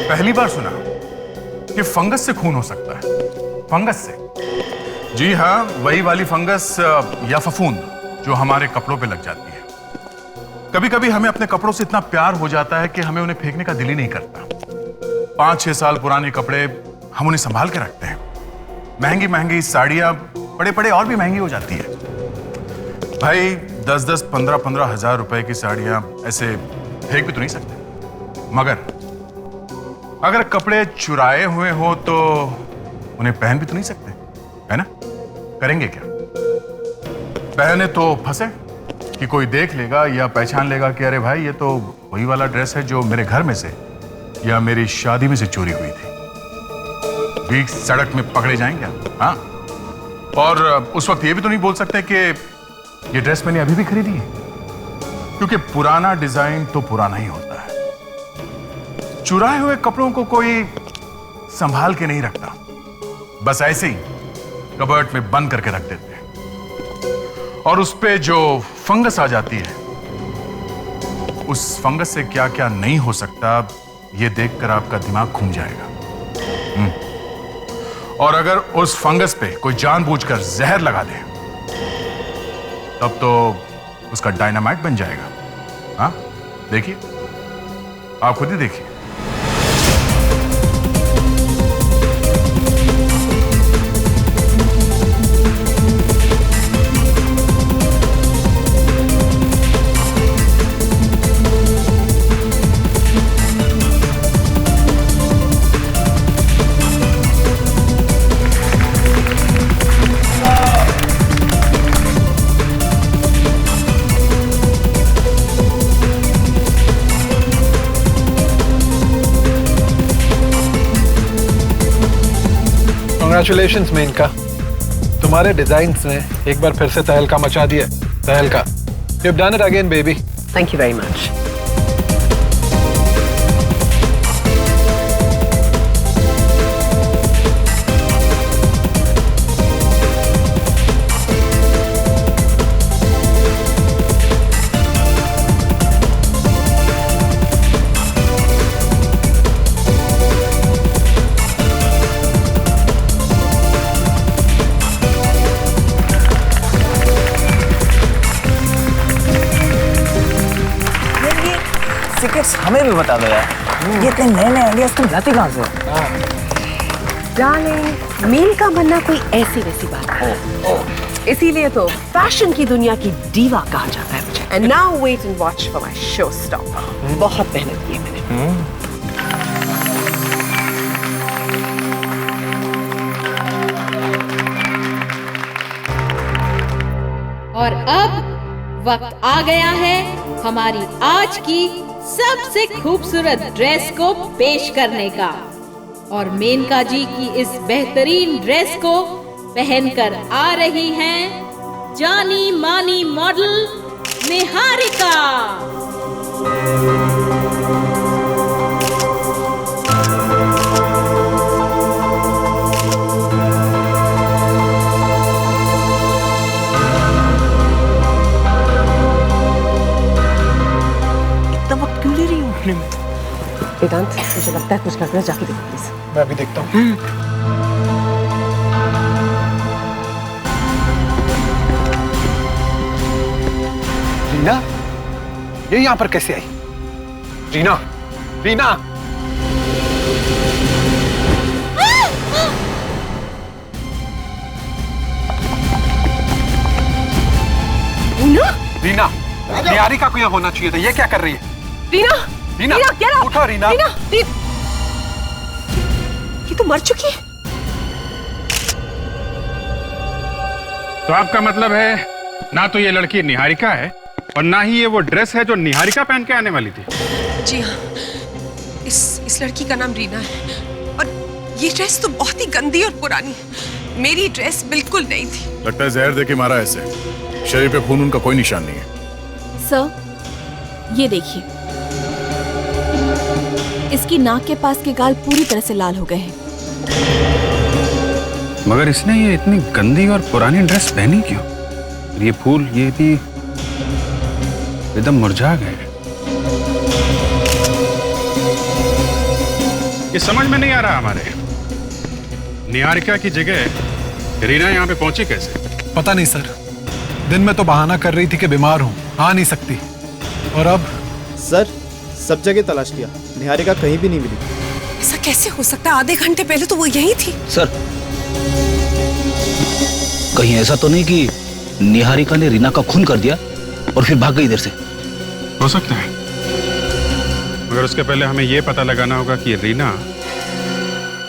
पहली बार सुना कि फंगस से खून हो सकता है। फंगस से? जी हाँ, वही वाली फंगस या फफूंद जो हमारे कपड़ों पे लग जाती है। कभी कभी हमें अपने कपड़ों से इतना प्यार हो जाता है कि हमें उन्हें फेंकने का दिल ही नहीं करता। 5-6 साल पुराने कपड़े हम उन्हें संभाल के रखते हैं। महंगी महंगी साड़ियां पड़े पड़े और भी महंगी हो जाती है। भाई 10-10, 15-15 हजार रुपए की साड़ियां ऐसे फेंक भी तो नहीं सकते। मगर अगर कपड़े चुराए हुए हो तो उन्हें पहन भी तो नहीं सकते, है ना? करेंगे क्या? पहने तो फंसे कि कोई देख लेगा या पहचान लेगा कि अरे भाई ये तो वही वाला ड्रेस है जो मेरे घर में से या मेरी शादी में से चोरी हुई थी। बीच सड़क में पकड़े जाएंगे। हाँ, और उस वक्त ये भी तो नहीं बोल सकते कि ये ड्रेस मैंने अभी भी खरीदी है, क्योंकि पुराना डिजाइन तो पुराना ही होता है। चुराए हुए कपड़ों को कोई संभाल के नहीं रखता, बस ऐसे ही कबर्ड में बंद करके रख देते हैं। और उस पे जो फंगस आ जाती है, उस फंगस से क्या क्या नहीं हो सकता, ये देखकर आपका दिमाग घूम जाएगा। और अगर उस फंगस पे कोई जानबूझकर जहर लगा दे, तब तो उसका डायनामाइट बन जाएगा। हाँ, देखिए, आप खुद ही देखिए। Congratulations मेनका, तुम्हारे डिजाइन्स ने एक बार फिर से तहलका मचा दिया। तहलका, you've done it again, baby. Thank you very much. हमें भी बता दो यार, ये इतने नए नए आइडियाज तुम लाती कहाँ से हो? डार्लिंग, मील का बनना कोई ऐसी वैसी बात है। इसीलिए तो फैशन की दुनिया की दीवा कहा जाता है मुझे। And now wait and watch for my show stopper. बहुत मेहनत की है मैंने। और अब वक्त आ गया है हमारी आज की सबसे खूबसूरत ड्रेस को पेश करने का। और मेनका जी की इस बेहतरीन ड्रेस को पहनकर आ रही हैं जानी मानी मॉडल निहारिका। वेदांत, मुझे लगता है कुछ गड़बड़, जाके देखो प्लीज। मैं अभी देखता हूँ। रीना, ये यहाँ पर कैसे आई? रीना, रीना! रीना? रीना, निहारिका को यहाँ होना चाहिए था। ये क्या कर रही है? रीना! रीना, उठो रीना। रीना, ये तो मर चुकी है। तो आपका मतलब है ना तो ये लड़की निहारिका है और ना ही ये वो ड्रेस है जो निहारिका पहन के आने वाली थी? जी हाँ, इस लड़की का नाम रीना है और ये ड्रेस तो बहुत ही गंदी और पुरानी है। मेरी ड्रेस बिल्कुल नहीं थी। लगता है जहर देके मारा ऐसे। शरीर पे खून उनका कोई निशान नहीं है। सर, ये देखिए, इसकी नाक के पास के गाल पूरी तरह से लाल हो गए हैं। मगर इसने ये इतनी गंदी और पुरानी ड्रेस पहनी क्यों? ये फूल ये भी एकदम मुरझा गए। ये समझ में नहीं आ रहा हमारे। निहारिका की जगह रीना यहाँ पे पहुंची कैसे? पता नहीं सर, दिन में तो बहाना कर रही थी कि बीमार हूँ, आ नहीं सकती, और अब? सर सब जगह तलाश किया, निहारिका कहीं भी नहीं मिली। ऐसा कैसे हो सकता है? आधे घंटे पहले तो वो यहीं थी। सर कहीं ऐसा तो नहीं कि निहारिका ने रीना का खून कर दिया और फिर भाग गई इधर से? हो सकता है, मगर उसके पहले हमें यह पता लगाना होगा कि रीना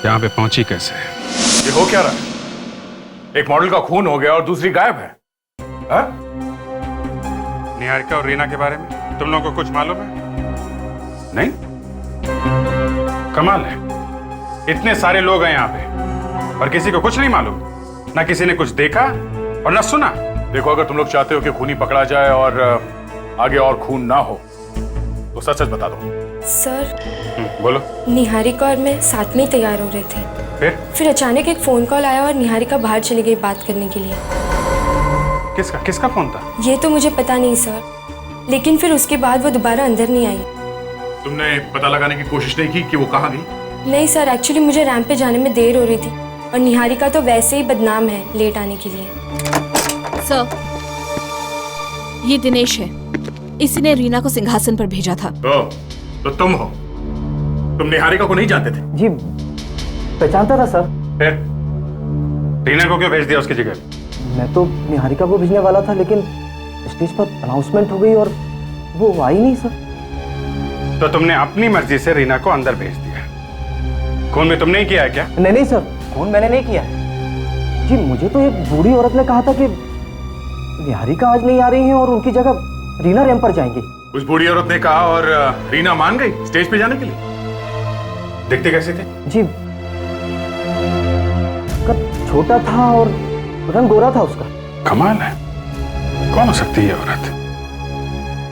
यहाँ पे पहुंची कैसे। ये हो क्या रहा है? एक मॉडल का खून हो गया और दूसरी गायब है। हा? निहारिका और रीना के बारे में तुम लोगों को कुछ मालूम है? नहीं? कमाल है, इतने सारे लोग हैं यहाँ पे और किसी को कुछ नहीं मालूम, ना किसी ने कुछ देखा और ना सुना। देखो, अगर तुम लोग चाहते हो कि खूनी पकड़ा जाए और आगे और खून ना हो तो सच सच बता दो। सर बोलो। निहारिका और मैं साथ में ही तैयार हो रहे थे, फिर अचानक एक फोन कॉल आया और निहारिका बाहर चली गई बात करने के लिए। किसका फोन था? ये तो मुझे पता नहीं सर, लेकिन फिर उसके बाद वो दोबारा अंदर नहीं आई। तुमने पता लगाने की कोशिश नहीं की कि वो कहाँ गई? नहीं सर, एक्चुअली मुझे रैंप पे जाने में देर हो रही थी और निहारिका तो वैसे ही बदनाम है लेट आने के लिए। सर, ये दिनेश है, इसी ने रीना को सिंहासन पर भेजा था। तो तुम हो? तुम निहारिका को नहीं जानते थे? जी पहचानता था सर। फिर रीना को क्यों भेज दिया उसकी जगह? मैं तो निहारिका को भेजने वाला था, लेकिन स्टेज पर अनाउंसमेंट हो गई और वो आई नहीं सर। तो तुमने अपनी मर्जी से रीना को अंदर भेज दिया? खून में तुमने ही किया है क्या? नहीं सर, खून मैंने नहीं किया है जी। मुझे तो एक बूढ़ी औरत ने कहा था कि निहारिका आज नहीं आ रही है और उनकी जगह रीना रैंप पर जाएंगी। उस बूढ़ी औरत ने कहा और रीना मान गई स्टेज पे जाने के लिए। दिखते कैसे थे? जी कद छोटा था और रंग गोरा था उसका। कमाल है, कौन हो सकती है ये औरत?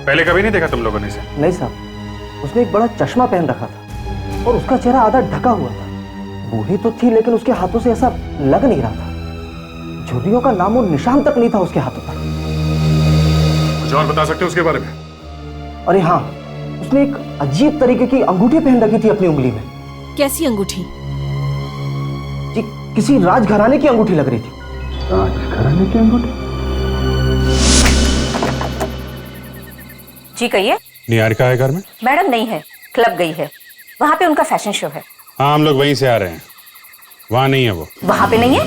पहले कभी नहीं देखा तुम लोगों ने इसे? नहीं साहब, उसने एक बड़ा चश्मा पहन रखा था और उसका चेहरा आधा ढका हुआ था। बूढ़ी तो थी लेकिन उसके हाथों से ऐसा लग नहीं रहा था। झुर्रियों का नामो निशान तक नहीं था उसके हाथों पर। कुछ और बता सकते हो उसके बारे में? अरे हाँ, उसने एक अजीब तरीके की अंगूठी पहन रखी थी अपनी उंगली में। कैसी अंगूठी? जी किसी राजघराने की अंगूठी लग रही थी। राजघराने की अंगूठी? जी कहिए। निहारिका है घर में? मैडम नहीं है, क्लब गई है, वहाँ पे उनका फैशन शो है। हाँ, हम लोग वहीं से आ रहे हैं, वहाँ नहीं है वो। वहाँ पे नहीं है?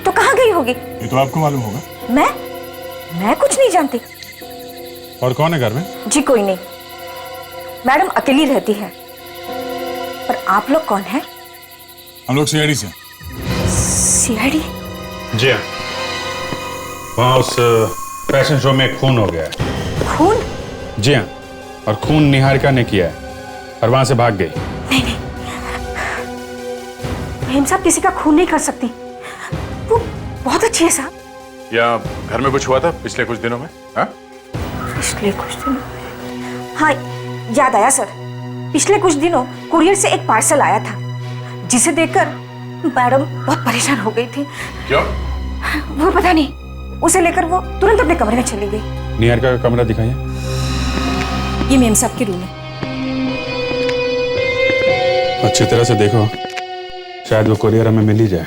तो कहाँ गई होगी? ये तो आपको मालूम होगा। मैं कुछ नहीं जानती। और कौन है घर में? जी कोई नहीं, मैडम अकेली रहती है। पर आप लोग कौन हैं? हम लोग सीआईडी से। सीआईडी? जी हाँ, वहाँ उस फैशन शो में खून हो गया है। खून? जी हाँ, और खून निहारिका ने किया है और वहां से भाग गई। नहीं, हेम साहब किसी का खून नहीं कर सकती, वो बहुत अच्छी है साहब। या घर में कुछ हुआ था पिछले कुछ दिनों में? हा? पिछले कुछ दिनों? हाँ याद आया सर, पिछले कुछ दिनों कुरियर से एक पार्सल आया था जिसे देखकर मैडम बहुत परेशान हो गई थी। क्यों? वो पता नहीं, उसे लेकर वो तुरंत अपने कमरे में चली गई। निहारिका का कमरा दिखाइए। ये मेम साहब की रूम है। अच्छी तरह से देखो, शायद वो कुरियर हमें मिल ही जाए।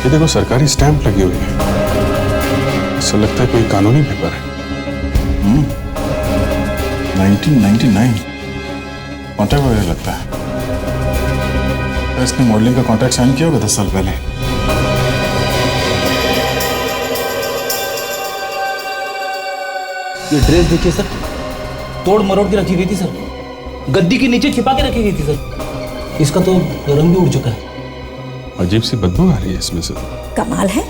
ये देखो, सरकारी स्टैंप लगी हुई है, ऐसा लगता है कोई कानूनी पेपर है। 1999 कॉन्ट्रैक्ट वगैरह लगता है। इसने मॉडलिंग का कॉन्ट्रैक्ट साइन किया होगा 10 साल पहले। ये ड्रेस देखिए सर, तोड़ मरोड़ के रखी गई थी सर, गद्दी के नीचे छिपा के रखी गई थी सर। इसका तो रंग भी उड़ चुका है। अजीब सी बदबू आ रही है इसमें से। कमाल है,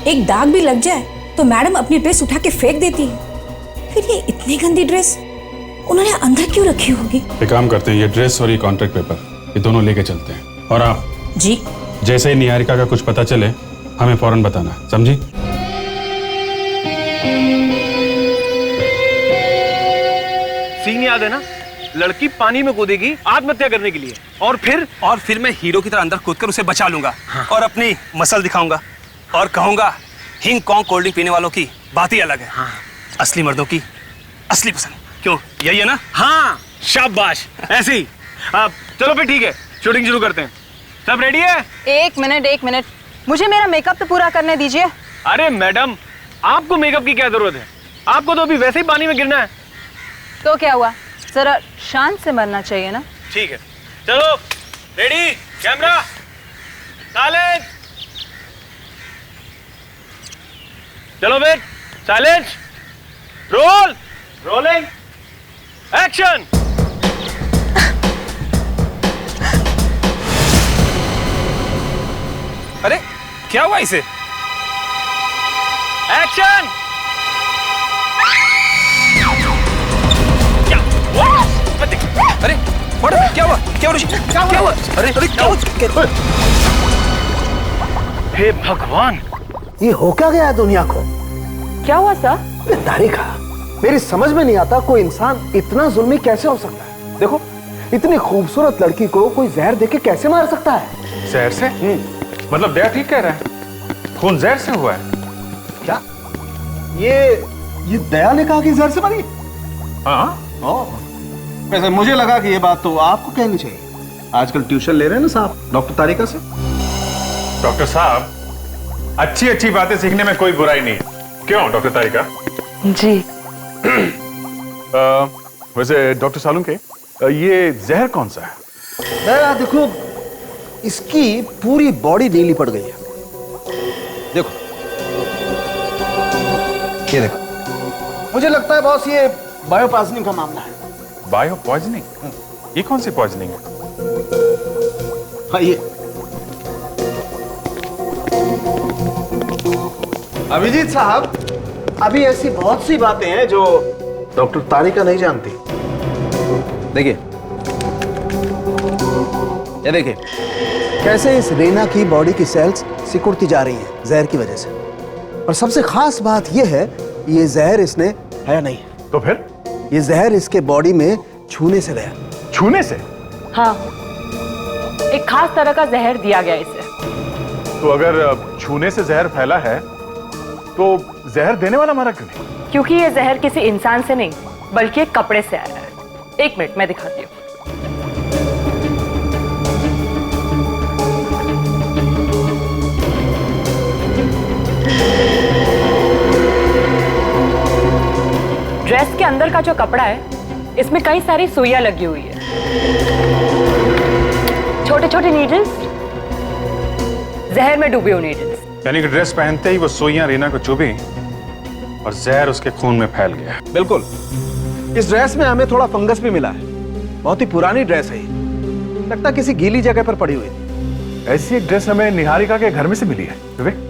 एक दाग भी लग जाए तो मैडम अपनी ड्रेस उठा के फेंक देती है। फिर ये इतनी गंदी ड्रेस उन्होंने अंदर क्यों रखी होगी? एक काम करते हैं, ये ड्रेस और ये कॉन्ट्रैक्ट पेपर ये दोनों लेके चलते हैं। और आप जी जैसे ही निहारिका का कुछ पता चले हमें फौरन बताना, समझी? सीन याद है ना? लड़की पानी में कूदेगी आत्महत्या करने के लिए, और फिर मैं हीरो की तरह अंदर कूदकर उसे बचा लूंगा। हाँ। और अपनी मसल दिखाऊंगा और कहूंगा हिंग कॉन्ग कोल्ड ड्रिंक पीने वालों की बात ही अलग है। हाँ। असली मर्दों की असली पसंद। क्यों, यही है ना? हाँ, शाबाश, ऐसे ही। अब चलो फिर ठीक है, शूटिंग शुरू करते हैं। सब रेडी है? एक मिनट, मुझे मेरा मेकअप तो पूरा करने दीजिए। अरे मैडम, आपको मेकअप की क्या जरूरत है? आपको तो अभी वैसे ही पानी में गिरना है। तो क्या हुआ, जरा शांत से मरना चाहिए ना। ठीक है, चलो रेडी, कैमरा, साइलेंस। चलो फिर, साइलेंस, रोल, रोलिंग, एक्शन। अरे क्या हुआ इसे? एक्शन। अरे क्या हुआ? क्या हुआ? क्या हुआ? अरे क्या हुआ? हे भगवान, ये हो क्या गया है दुनिया को? क्या हुआ सर? तारिका, मेरी समझ में नहीं आता कोई इंसान इतना जुल्मी कैसे हो सकता है। देखो, इतनी खूबसूरत लड़की को कोई जहर देके कैसे मार सकता है? जहर से? मतलब दया ठीक कह रहा है, खून जहर से हुआ है। क्या ये दया ने कहा कि जहर से मरी? हाँ। वैसे मुझे लगा कि ये बात तो आपको कहनी चाहिए। आजकल ट्यूशन ले रहे हैं ना साहब डॉक्टर तारिका से। डॉक्टर साहब, अच्छी बातें सीखने में कोई बुराई नहीं, क्यों डॉक्टर तारिका? जी। वैसे डॉक्टर सालुंके, ये जहर कौन सा है? देखो, इसकी पूरी बॉडी नीली पड़ गई है। देखो, ये देखो। मुझे लगता है बॉस ये बायो पॉइजनिंग का मामला है। Bio poisoning? ये कौन सी पॉइजनिंग है? हाँ, ये अभिजीत साहब, अभी ऐसी बहुत सी बातें हैं जो डॉक्टर तारिका नहीं जानती। देखिए, ये देखिए कैसे इस रीना की बॉडी की सेल्स सिकुड़ती जा रही हैं जहर की वजह से। और सबसे खास बात यह है, ये जहर इसने है नहीं। तो फिर? ये जहर इसके बॉडी में छूने से गया। छूने से? हाँ, एक खास तरह का जहर दिया गया इसे। तो अगर छूने से जहर फैला है तो जहर देने वाला मरा क्यों नहीं? क्योंकि ये जहर किसी इंसान से नहीं बल्कि एक कपड़े से आया है। एक मिनट, मैं दिखाती हूँ। ड्रेस के अंदर का जो कपड़ा है, इसमें कई सारी सुइयां लगी हुई है, छोटे छोटे नीडल्स, जहर में डूबी हुई नीडल्स। यानी कि ड्रेस पहनते ही वो सुइयां रीना को चुभी और जहर उसके खून में फैल गया। बिल्कुल। इस ड्रेस में हमें थोड़ा फंगस भी मिला है। बहुत ही पुरानी ड्रेस है ये, लगता किसी गीली जगह पर पड़ी हुई थी। ऐसी एक ड्रेस हमें निहारिका के घर में से मिली है। विवेक,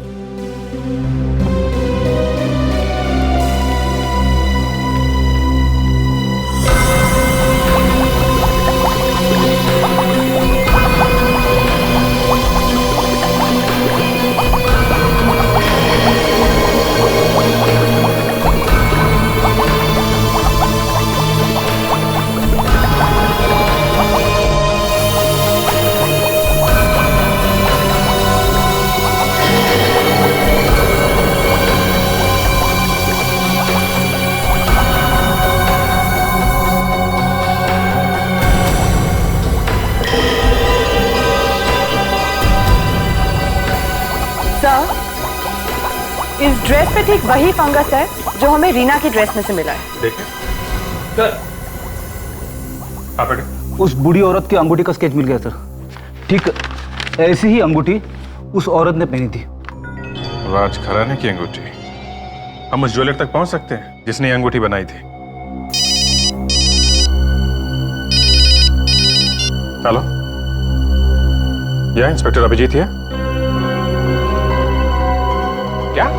इस ड्रेस पे ठीक वही फंगस है जो हमें रीना की ड्रेस में से मिला है। देखिए सर, उस बूढ़ी औरत की अंगूठी का स्केच मिल गया सर। ठीक ऐसी ही अंगूठी उस औरत ने पहनी थी। राज खराने की अंगूठी? हम उस ज्वेलर तक पहुंच सकते हैं जिसने ये अंगूठी बनाई थी? हेलो, यह इंस्पेक्टर अभिजीत है? क्या?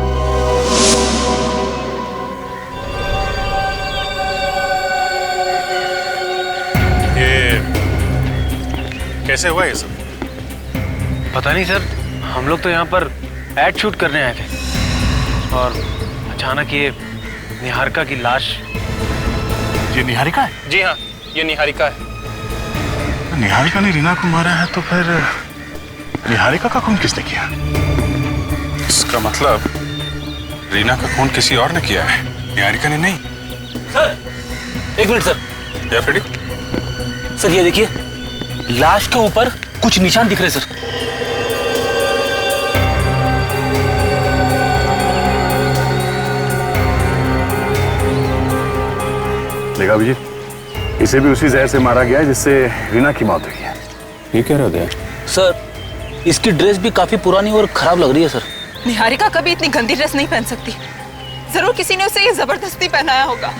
ये कैसे हुआ ये सब? पता नहीं सर, हम लोग तो यहाँ पर एड शूट करने आए थे और अचानक ये निहारिका की लाश। ये निहारिका है? जी हाँ, ये निहारिका है। निहारिका ने रीना को मारा है तो फिर निहारिका का खून किसने किया? इसका मतलब रीना का खून किसी और ने किया है, निहारिका ने नहीं। सर एक मिनट सर। क्या फ्रेडी? सर ये देखिए, लाश के ऊपर कुछ निशान दिख रहे सर। देखा अभिजीत, इसे भी उसी जहर से मारा गया है जिससे रीना की मौत हुई है। ये कह रहे हो सर, इसकी ड्रेस भी काफी पुरानी और खराब लग रही है सर। निहारिका कभी इतनी गंदी ड्रेस नहीं पहन सकती। जरूर किसी ने उसे ये जबरदस्ती पहनाया होगा।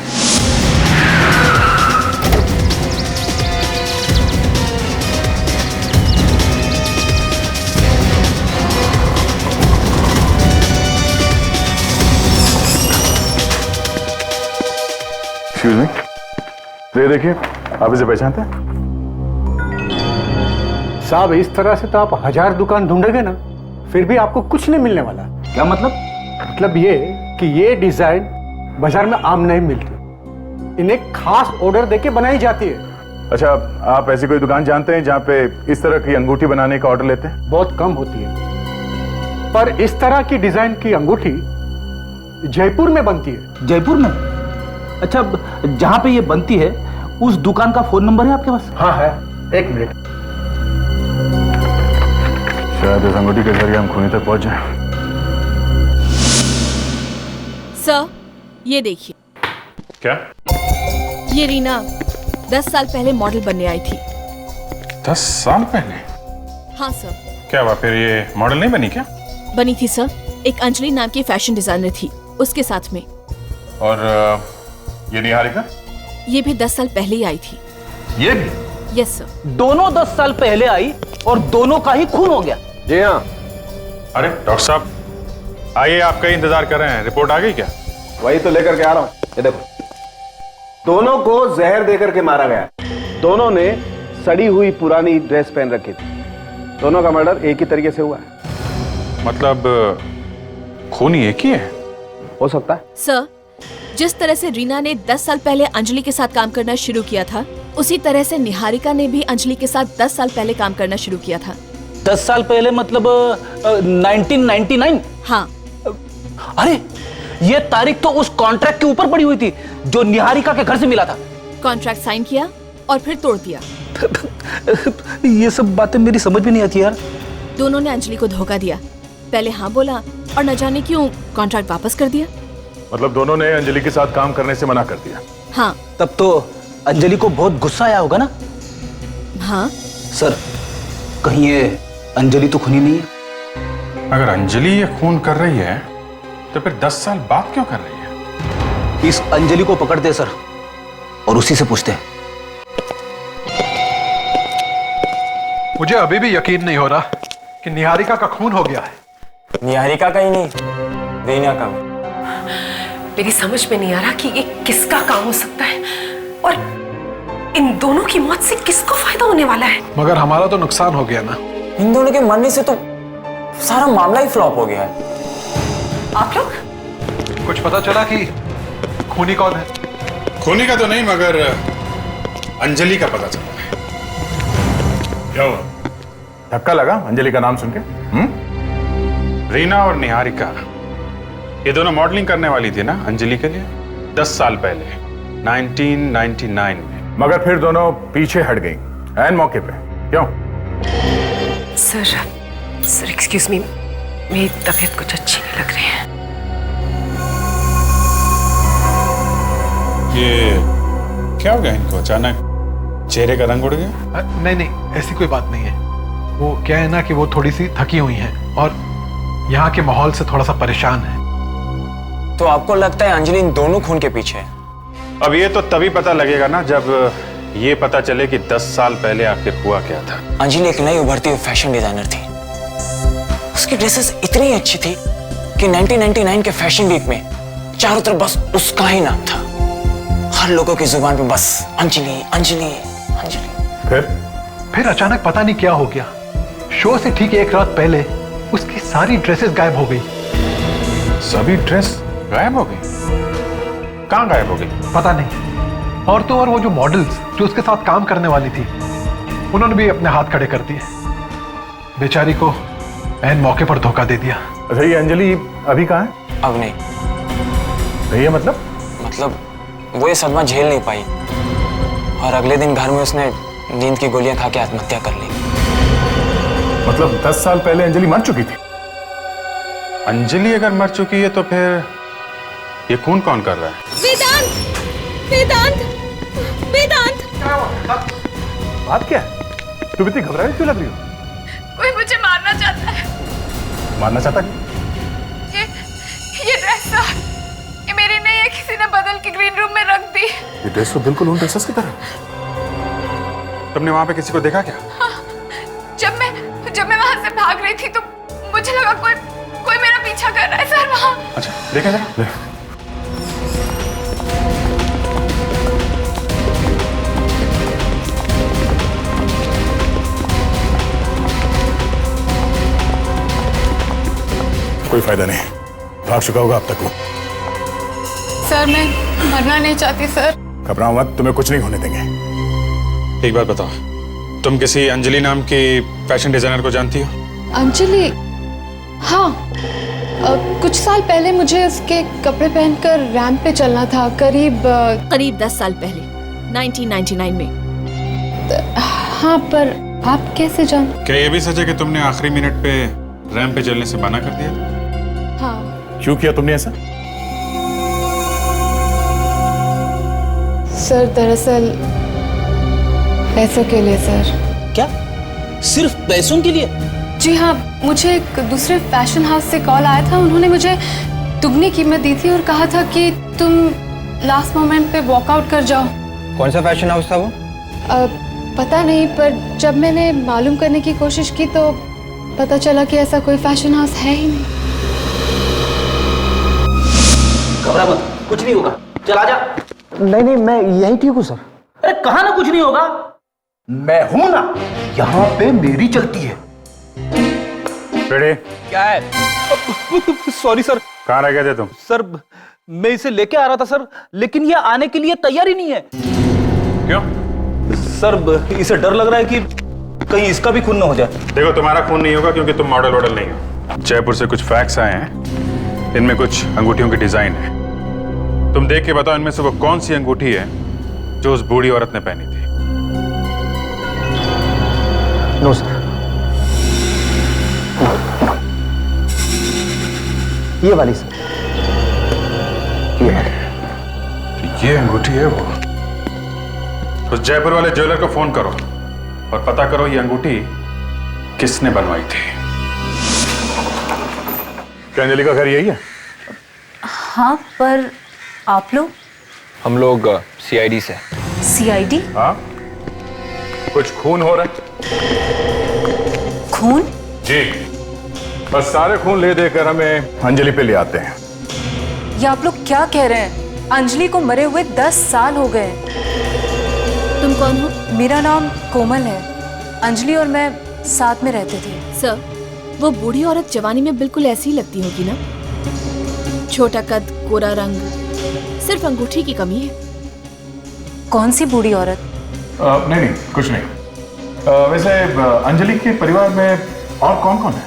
एक्सक्यूज मी, ये देखिए, आप इसे पहचानते हैं? साहब इस तरह से तो आप 1000 दुकान ढूंढोगे ना, फिर भी आपको कुछ नहीं मिलने वाला। क्या मतलब? मतलब ये कि ये डिजाइन बाजार में आम नहीं मिलती, इन्हें खास ऑर्डर देके बनाई जाती है। अच्छा, आप ऐसी कोई दुकान जानते हैं जहाँ पे इस तरह की अंगूठी बनाने का ऑर्डर लेते हैं? बहुत कम होती है, पर इस तरह की डिजाइन की अंगूठी जयपुर में बनती है। जयपुर में? अच्छा, जहाँ पे ये बनती है उस दुकान का फोन नंबर है आपके पास? हाँ है, एक मिनट। शायद इस अंगूठी के जरिए हम खूनी तक पहुंच जाएं। सर ये देखिए। क्या? ये रीना 10 साल पहले मॉडल बनने आई थी। 10 साल पहले? हाँ सर। क्या हुआ फिर, ये मॉडल नहीं बनी क्या? बनी थी सर, एक अंजलि नाम की फैशन डिजाइनर थी उसके साथ में। और ये निहारिका? ये भी 10 साल पहले ही आई थी। ये भी? Yes sir. दोनों 10 साल पहले आई और दोनों का ही खून हो गया। जी हाँ। अरे डॉक्टर साहब, आइए, आपका ही इंतजार कर रहे हैं। रिपोर्ट आ गई क्या? वही तो लेकर के आ रहा हूं। ये देखो, दोनों को जहर देकर के मारा गया। दोनों ने सड़ी हुई पुरानी ड्रेस पहन रखी थी। दोनों का मर्डर एक ही तरीके से हुआ है। मतलब खूनी एक ही है? हो सकता है। सर, जिस तरह से रीना ने 10 साल पहले अंजलि के साथ काम करना शुरू किया था, उसी तरह से निहारिका ने भी अंजलि के साथ 10 साल पहले काम करना शुरू किया था। 10 साल पहले मतलब 1999? हाँ। अरे ये तारीख तो उस कॉन्ट्रैक्ट के ऊपर पड़ी हुई थी जो निहारिका के घर से मिला था। कॉन्ट्रैक्ट साइन किया और फिर तोड़ दिया। ये सब बातें मेरी समझ में नहीं आती यार। दोनों ने अंजलि को धोखा दिया, पहले हाँ बोला और न जाने क्यों कॉन्ट्रैक्ट वापस कर दिया। मतलब दोनों ने अंजलि के साथ काम करने से मना कर दिया? हाँ। तब तो अंजलि को बहुत गुस्सा आया होगा ना? हाँ। सर, कहीं ये अंजलि तो खूनी नहीं है? अगर अंजलि ये खून कर रही है तो फिर 10 साल बाद क्यों कर रही है? इस अंजलि को पकड़ते सर और उसी से पूछते हैं। मुझे अभी भी यकीन नहीं हो रहा कि निहारिका का खून हो गया है। निहारिका का ही नहीं, रीना का भी। मेरी समझ में नहीं आ रहा कि ये किसका काम हो सकता है और इन दोनों की मौत से किसको फायदा होने वाला है। मगर हमारा तो नुकसान हो गया ना। इन दोनों के मरने से तो सारा मामला ही फ्लॉप हो गया है। आप लोग कुछ पता चला कि खूनी कौन है? खूनी का तो नहीं, मगर अंजलि का पता चला है। क्या हुआ? धक्का लगा अंजलि का नाम सुन के? रीना और निहारिका ये दोनों मॉडलिंग करने वाली थी ना अंजलि के लिए 10 साल पहले 1999 में। मगर फिर दोनों पीछे हट गई ऐन मौके पे, क्यों? सर एक्सक्यूज मी, मेरी तबीयत कुछ अच्छी नहीं लग रही है। ये क्या हो गया इनको? अचानक चेहरे का रंग उड़ गया? नहीं, ऐसी कोई बात नहीं है। वो क्या है ना कि वो थोड़ी सी थकी हुई हैं और यहाँ के माहौल से थोड़ा सा परेशान है। तो आपको लगता है अंजलि इन दोनों खून के पीछे है? अब ये तो तभी पता लगेगा ना जब ये पता चले कि 10 साल पहले आखिर हुआ क्या था। अंजलि एक नई उभरती हुई फैशन डिजाइनर थी। उसकी ड्रेसेस इतनी अच्छी थी कि 1999 के फैशन वीक में चारों तरफ बस उसका ही नाम था। हर लोगों की जुबान पे बस अंजलि अंजलि अंजलि। फिर अचानक पता नहीं क्या हो गया, शो से ठीक एक रात पहले उसकी सारी ड्रेसेस गायब हो गई। सभी ड्रेस गायब हो गई? कहाँ गायब हो गई? पता नहीं। और तो और वो जो मॉडल्स जो उसके साथ काम करने वाली थी, उन्होंने भी अपने हाथ खड़े कर दिए। बेचारी को ऐन मौके पर धोखा दे दिया। अच्छा, ये अंजलि अभी कहाँ है? अब नहीं। भैया मतलब वो ये सदमा झेल नहीं पाई और अगले दिन घर में उसने नींद की गोलियां खा के आत्महत्या कर ली। मतलब 10 साल पहले अंजलि मर चुकी थी? अंजलि अगर मर चुकी है तो फिर ये खून कौन कर रहा है? वेदांत, वेदांत, वेदांत। बात क्या है? तुम इतनी घबराई क्यों लग रही हो? कोई मुझे मारना चाहता है। मारना चाहता है? ये ड्रेस ये मेरी नहीं है, किसी ने बदल के ग्रीन रूम में रख दी। ये ड्रेस तो बिल्कुल उन ड्रेसेस की तरह। तुमने वहां पे किसी को देखा क्या? हाँ, जब मैं वहां से भाग रही थी तो मुझे लगा कोई मेरा पीछा कर रहा है सर वहां। अच्छा, देखा जरा। कोई फायदा नहीं, भाग चुका होगा अब तक वो। सर मैं मरना नहीं चाहती सर। घबराओ मत, तुम्हें कुछ नहीं होने देंगे। एक बात बताओ, तुम किसी अंजलि नाम की फैशन डिजाइनर को जानती हो? अंजलि? हाँ, कुछ साल पहले मुझे उसके कपड़े पहनकर रैंप पे चलना था। करीब 10 साल पहले 1999 में। हाँ, पर आप कैसे जान? क्या ये भी सच है कि तुमने आखिरी मिनट पे रैंप पे चलने से मना कर दिया? हाँ। क्यों किया तुमने ऐसा? सर दरअसल पैसों के लिए सर। क्या? सिर्फ पैसों के लिए? जी हाँ, मुझे एक दूसरे फैशन हाउस से कॉल आया था। उन्होंने मुझे दुगनी कीमत दी थी और कहा था कि तुम लास्ट मोमेंट पे वॉकआउट कर जाओ। कौन सा फैशन हाउस था वो? पता नहीं, पर जब मैंने मालूम करने की कोशिश की तो पता चला कि ऐसा कोई फैशन हाउस है ही नहीं। घबरा मत, कुछ नहीं होगा, चल आजा। नहीं, मैं यही ठीक हूँ सर। अरे कहा ना कुछ नहीं होगा। मैं हूं ना, यहाँ पे मेरी चलती है। क्या है? Sorry sir. कहाँ रह गए थे तुम? सर मैं इसे लेके आ रहा था सर, लेकिन ये आने के लिए तैयार ही नहीं है। क्यों? सर इसे डर लग रहा है कि कहीं इसका भी खून ना हो जाए। देखो, तुम्हारा खून नहीं होगा क्योंकि तुम मॉडल नहीं हो। जयपुर से कुछ फैक्स आए हैं, इनमें कुछ अंगूठियों की डिजाइन है। तुम देख के बताओ इनमें से वो कौन सी अंगूठी है जो उस बूढ़ी औरत ने पहनी थी। नो सर, ये वाली सर, ये वाली। ये अंगूठी है वो। उस जयपुर वाले ज्वेलर को फोन करो और पता करो ये अंगूठी किसने बनवाई थी। क्या अंजलि का घर यही है? हाँ, पर आप लोग? हम लोग सीआईडी से। सीआईडी? हाँ, कुछ खून हो रहा है। खून? जी, बस सारे खून ले देकर हमें अंजलि पे ले आते हैं। ये आप लोग क्या कह रहे हैं? अंजलि को मरे हुए 10 साल हो गए। तुम कौन हो? मेरा नाम कोमल है। अंजलि और मैं साथ में रहते थे। सर, वो बूढ़ी औरत जवानी में बिल्कुल ऐसी ही लगती होगी ना? छोटा कद, गोरा रंग, सिर्फ अंगूठी की कमी है। कौन सी बूढ़ी औरत? नहीं, कुछ नहीं। वैसे अंजलि के परिवार में और कौन कौन है?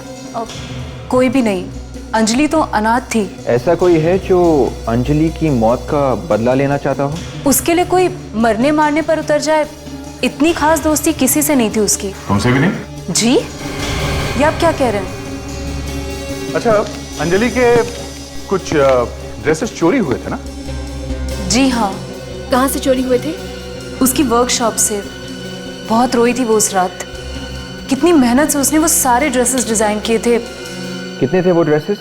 कोई भी नहीं। अंजलि तो अनाथ थी। ऐसा कोई है जो अंजलि की मौत का बदला लेना चाहता हो? उसके लिए कोई मरने मारने पर उतर जाए, इतनी खास दोस्ती किसी से नहीं थी उसकी। तुमसे भी नहीं? जी, ये आप क्या कह रहे हैं? अच्छा, अंजलि के कुछ ड्रेसेस चोरी हुए थे ना? जी हाँ। कहाँ से चोरी हुए थे? उसकी वर्कशॉप से। बहुत रोई थी वो उस रात। कितनी मेहनत से उसने वो सारे ड्रेसेस डिजाइन किए थे। कितने थे वो ड्रेसेस?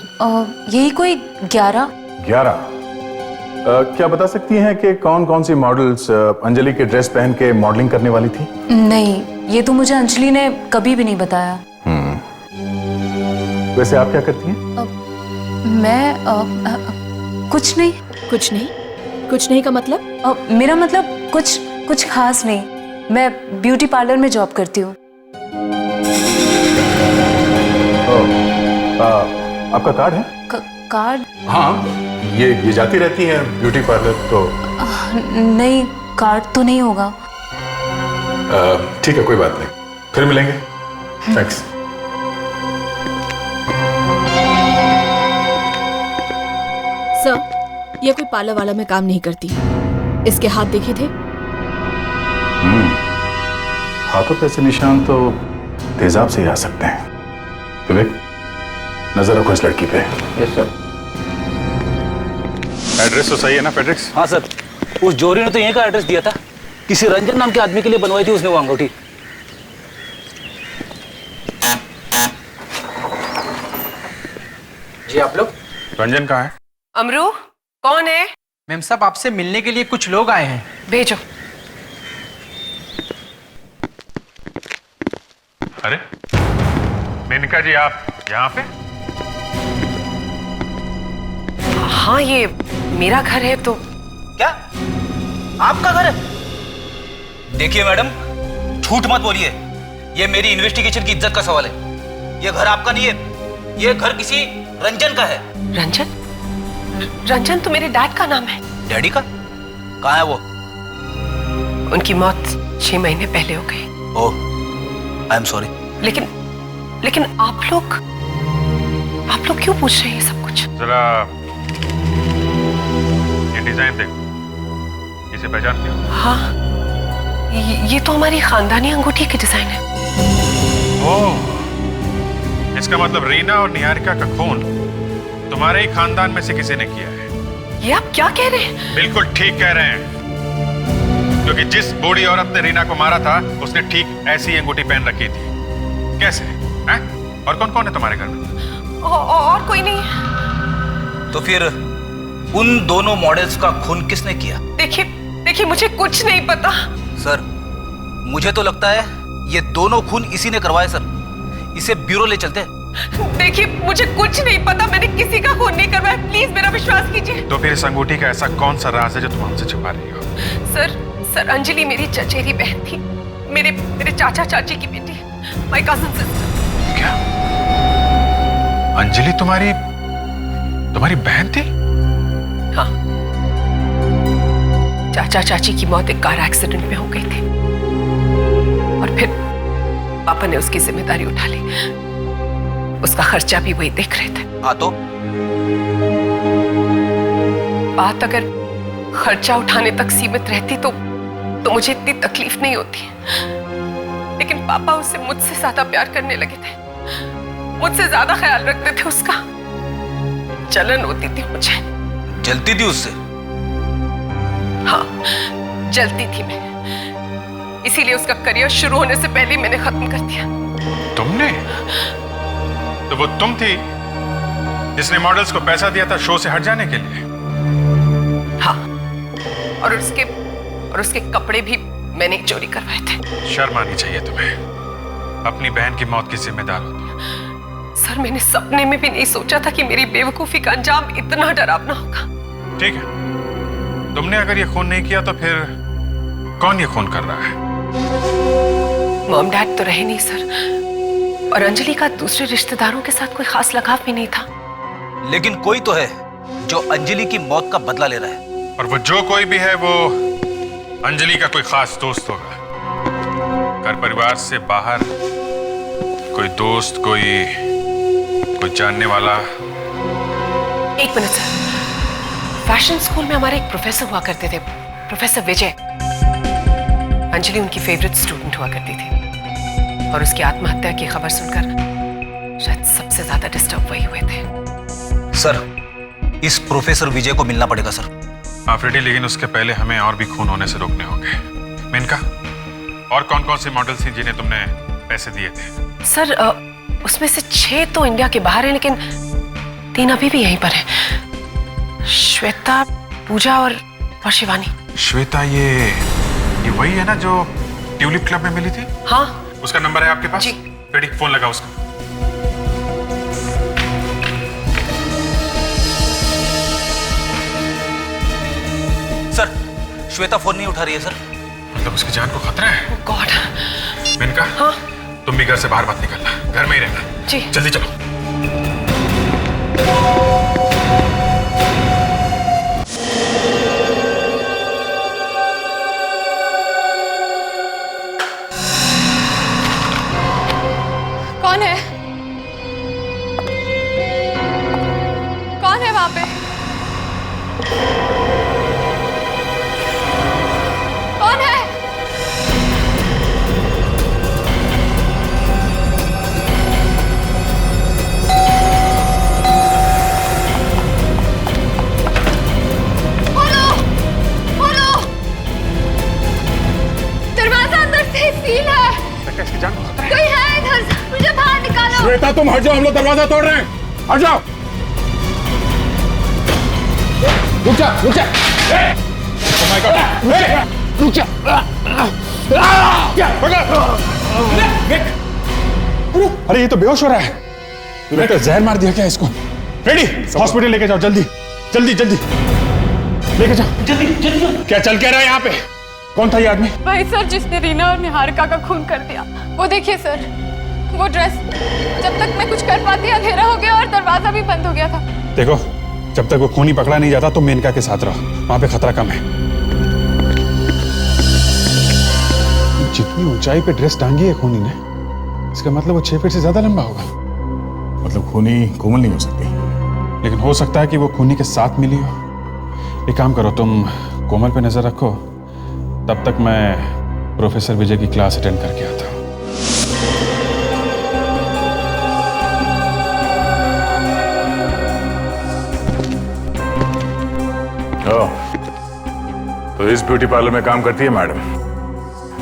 यही कोई 11। 11? क्या बता सकती हैं कि कौन कौन सी मॉडल्स अंजलि के ड्रेस पहन के मॉडलिंग करने वाली थी? नहीं, ये तो मुझे अंजलि ने कभी भी नहीं बताया। वैसे आप क्या करती हैं? मैं कुछ नहीं। कुछ नहीं? कुछ नहीं का मतलब? मेरा मतलब कुछ खास नहीं। मैं ब्यूटी पार्लर में जॉब करती हूँ। आपका कार्ड है? कार्ड? हाँ, ये जाती रहती है ब्यूटी पार्लर तो। नहीं, कार्ड तो नहीं होगा। ठीक है, कोई बात नहीं, फिर मिलेंगे। थैंक्स। सर, ये कोई पार्लर वाला में काम नहीं करती। इसके हाथ देखे थे? हाथों पे ऐसे निशान तो तेजाब से ही आ सकते हैं। विवेक, नजर रखो इस लड़की पे। Yes sir. एड्रेस तो सही है ना फेड्रिक्स? हाँ सर, उस जोरी ने तो यहीं का एड्रेस दिया था। किसी रंजन नाम के आदमी के लिए बनवाई थी उसने वो अंगूठी। जी आप लोग? रंजन कहाँ है? अमरू, कौन है? मैम साहब, आपसे मिलने के लिए कुछ लोग आए हैं। भेजो। अरे मेनका जी, आप यहाँ पे? हाँ, ये मेरा घर है। तो क्या आपका घर है? देखिए मैडम, झूठ मत बोलिए। ये मेरी इन्वेस्टिगेशन की इज्जत का सवाल है। ये घर आपका नहीं है, ये घर किसी रंजन का है। रंजन? रंजन तो मेरे डैड का नाम है। डैडी का? कहाँ है वो? उनकी मौत 6 महीने पहले हो गई। ओह, आई एम सॉरी। लेकिन आप लोग क्यों पूछ रहे हैं ये सब कुछ? जरा ये डिजाइन देखो, इसे पहचानते हो? हाँ, ये तो हमारी खानदानी अंगूठी की डिजाइन है। ओह, इसका मतलब रीना और निहारिका का खून तुम्हारे ही खानदान में से किसी ने किया है। ये आप क्या कह रहे हैं? बिल्कुल ठीक कह रहे हैं, क्योंकि जिस बूढ़ी औरत ने रीना को मारा था उसने ठीक ऐसी अंगूठी पहन रखी थी। कैसे हैं? और कौन कौन है तुम्हारे घर में? और कोई नहीं। तो फिर उन दोनों मॉडल्स का खून किसने किया? देखिए मुझे कुछ नहीं पता। सर, मुझे तो लगता है ये दोनों खून इसी ने करवाए सर। इसे ब्यूरो ले चलते हैं। देखिए मुझे कुछ नहीं पता, मैंने किसी का खून नहीं करवाया। प्लीज मेरा विश्वास कीजिए। तो फिर इस अंगूठी का ऐसा कौन सा राज है जो तुम हमसे छुपा रही हो? सर अंजलि मेरी चचेरी बहन थी, मेरे चाचा चाची की बेटी, माय कजिन सिस्टर। क्या अंजलि तुम्हारी बहन थी? हाँ, चाचा चाची की मौत एक कार एक्सीडेंट में हो गई थी और फिर पापा ने उसकी जिम्मेदारी उठा ली। उसका खर्चा भी वही देख रहे थे। हाँ तो बात अगर खर्चा उठाने तक सीमित रहती तो मुझे इतनी तकलीफ नहीं होती। लेकिन पापा उससे मुझसे ज्यादा प्यार करने लगे थे, मुझसे ज्यादा ख्याल रखते थे उसका। जलन होती थी मुझे। जलती थी उससे? हाँ, जलती थी मैं। इसीलिए उसका करियर शुरू होने से पहले मैंने खत्म कर दिया। तुमने? तो वो तुम थी जिसने मॉडल्स को पैसा दिया था शो से हट जाने के लिए? हाँ, और उसके कपड़े भी मैंने चोरी करवाए थे। शर्म आनी चाहिए तुम्हें, अपनी बहन की मौत की जिम्मेदार होती। सर, मैंने सपने में भी नहीं सोचा था कि मेरी बेवकूफी का अंजाम इतना डरावना होगा। ठीक है, तुमने अगर ये खून नहीं किया तो फिर कौन ये खून कर रहा है? मॉम डैड तो रहे नहीं सर, और अंजलि का दूसरे रिश्तेदारों के साथ कोई खास लगाव भी नहीं था। लेकिन कोई तो है जो अंजलि की मौत का बदला ले रहा है। और वो जो कोई भी है वो अंजलि का कोई खास दोस्त होगा। घर परिवार से बाहर कोई दोस्त, कोई जानने वाला। एक मिनट सर, फैशन स्कूल में हमारे एक प्रोफेसर हुआ करते थे, प्रोफेसर विजय। अंजलि उनकी फेवरेट स्टूडेंट हुआ करती थी और उसकी आत्महत्या की खबर सुनकर शायद सबसे ज्यादा डिस्टर्ब वही हुए थे। सर, इस प्रोफेसर विजय को मिलना पड़ेगा सर। हाँ फ्रेडी, लेकिन उसके पहले हमें और भी खून होने से रोकने होंगे। मेनका, और कौन कौन सी मॉडल्स थी जिन्हें तुमने पैसे दिए थे? सर, उसमें से 6 तो इंडिया के बाहर हैं, लेकिन 3 अभी भी यहीं पर हैं। श्वेता, पूजा और शिवानी। श्वेता ये वही है ना जो ट्यूलिप क्लब में मिली थी? हाँ। उसका नंबर है आपके पास? जी। फ्रेडी, फोन लगा उसका। सर, श्वेता फोन नहीं उठा रही है सर। मतलब उसकी जान को खतरा है? गॉड। मेनका, हाँ? तुम भी घर से बाहर मत निकलना, घर में ही रहना। जी। जल्दी चलो। कौन है? कौन है वहां पे? कौन है? खोलो! खोलो! दरवाजा अंदर से सील है। कोई है इधर? मुझे बाहर निकालो। श्वेता तुम हट जाओ, हम लोग दरवाजा तोड़ रहे हैं। हट जाओ। रुक जा, रुक जा। Oh my God! रुक जा। अरे ये तो बेहोश हो रहा है। तूने तो जहर मार दिया क्या इसको? रेडी, हॉस्पिटल लेके जाओ जल्दी जल्दी जल्दी लेके जाओ जल्दी जल्दी। क्या चल क्या रहा है यहाँ पे? कौन था ये आदमी? वही सर जिसने रीना और निहारिका का खून कर दिया। वो देखिए सर, वो ड्रेस। जब तक मैं कुछ कर पाती अंधेरा हो गया और दरवाजा भी बंद हो गया था। देखो, जब तक वो खूनी पकड़ा नहीं जाता तो मेनका के साथ रहो, वहां पे खतरा कम है। जितनी ऊंचाई पे ड्रेस टांगी है खूनी ने, इसका मतलब वो 6 फीट से ज्यादा लंबा होगा। मतलब खूनी कोमल नहीं हो सकती, लेकिन हो सकता है कि वो खूनी के साथ मिली हो। एक काम करो, तुम कोमल पे नजर रखो, तब तक मैं प्रोफेसर विजय की क्लास अटेंड करके आता हूँ। तो इस ब्यूटी पार्लर में काम करती है मैडम।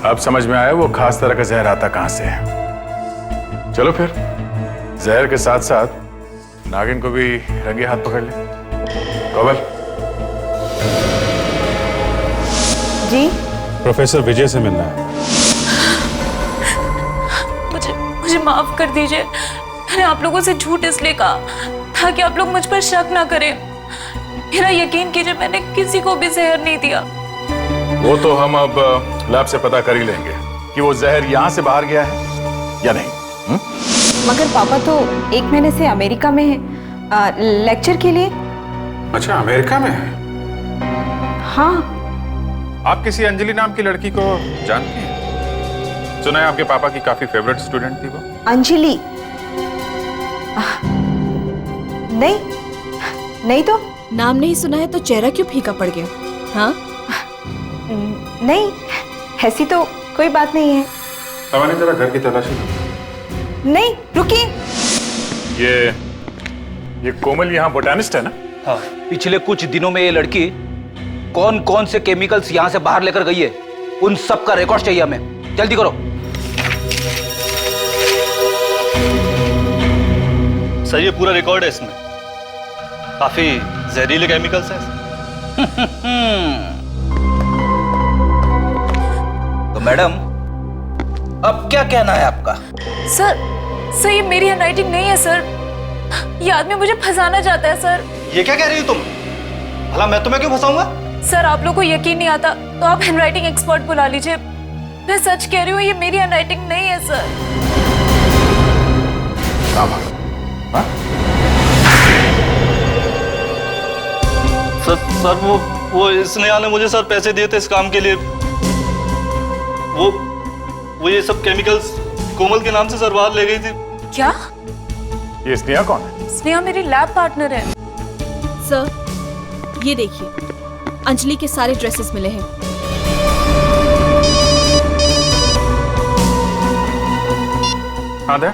अब समझ में आया वो खास तरह का जहर आता कहां से है। चलो फिर जहर के साथ साथ नागिन को भी रंगे हाथ पकड़ ले। कोमल जी, प्रोफेसर विजय से मिलना है। मुझे माफ कर दीजिए। मैंने आप लोगों से झूठ इसलिए कहा ताकि आप लोग मुझ पर शक ना करें। मेरा यकीन कीजिए, मैंने किसी को भी जहर नहीं दिया। वो तो हम अब लैब से पता कर ही लेंगे कि वो जहर यहां से बाहर गया है या नहीं। मगर पापा तो 1 महीने से अमेरिका में है लेक्चर के लिए। अच्छा, अमेरिका में है? हाँ। आप किसी अंजलि नाम की लड़की को जानती हैं? सुना है आपके पापा की काफी फेवरेट स्टूडेंट थी वो। अंजलि? नहीं तो। नाम नहीं सुना है तो चेहरा क्यों फीका पड़ गया? हाँ? नहीं, ऐसी तो कोई बात नहीं है। तवाने जरा घर की तलाशी लो। नहीं, रुकिए। ये कोमल यहाँ बोटानिस्ट है ना? हाँ, पिछले कुछ दिनों में ये लड़की कौन कौन से केमिकल्स यहाँ से बाहर लेकर गई है, उन सब का रिकॉर्ड चाहिए हमें। जल्दी करो। सर, ये पूरा रिकॉर्ड है, इसमें काफी जहरीले केमिकल्स हैं। तो मैडम, अब क्या कहना है आपका? सर ये मेरी हैंडराइटिंग नहीं है सर। ये आदमी मुझे फंसाना चाहता है सर। ये क्या कह रही हो तुम? भला मैं तुम्हें क्यों फंसाऊंगा? सर, आप लोग को यकीन नहीं आता तो आप हैंडराइटिंग एक्सपर्ट बुला लीजिए। मैं सच कह रही हूँ, ये मेरी हैंडराइटिंग नहीं है सर। सर वो स्नेहा ने मुझे सर पैसे दिए थे इस काम के लिए। वो ये सब केमिकल्स कोमल के नाम से सर बाहर ले गई थी। क्या? ये स्नेहा कौन है? स्नेहा मेरी लैब पार्टनर है। सर, ये देखिए, अंजलि के सारे ड्रेसेस मिले हैं। हाँ दे।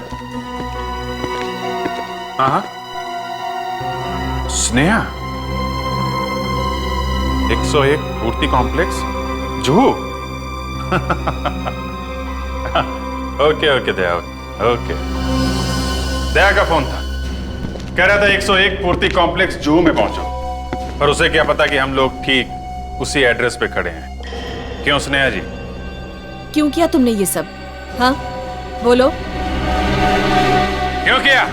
हाँ, स्नेहा 101 पूर्ति कॉम्प्लेक्स जुहू। ओके दया, ओके। दया का फोन था, कह रहा था 101 पूर्ति कॉम्प्लेक्स जुहू में पहुंचो, पर उसे क्या पता कि हम लोग ठीक उसी एड्रेस पे खड़े हैं। क्यों स्नेहा जी? क्यों किया तुमने ये सब? हाँ, बोलो। क्यों किया?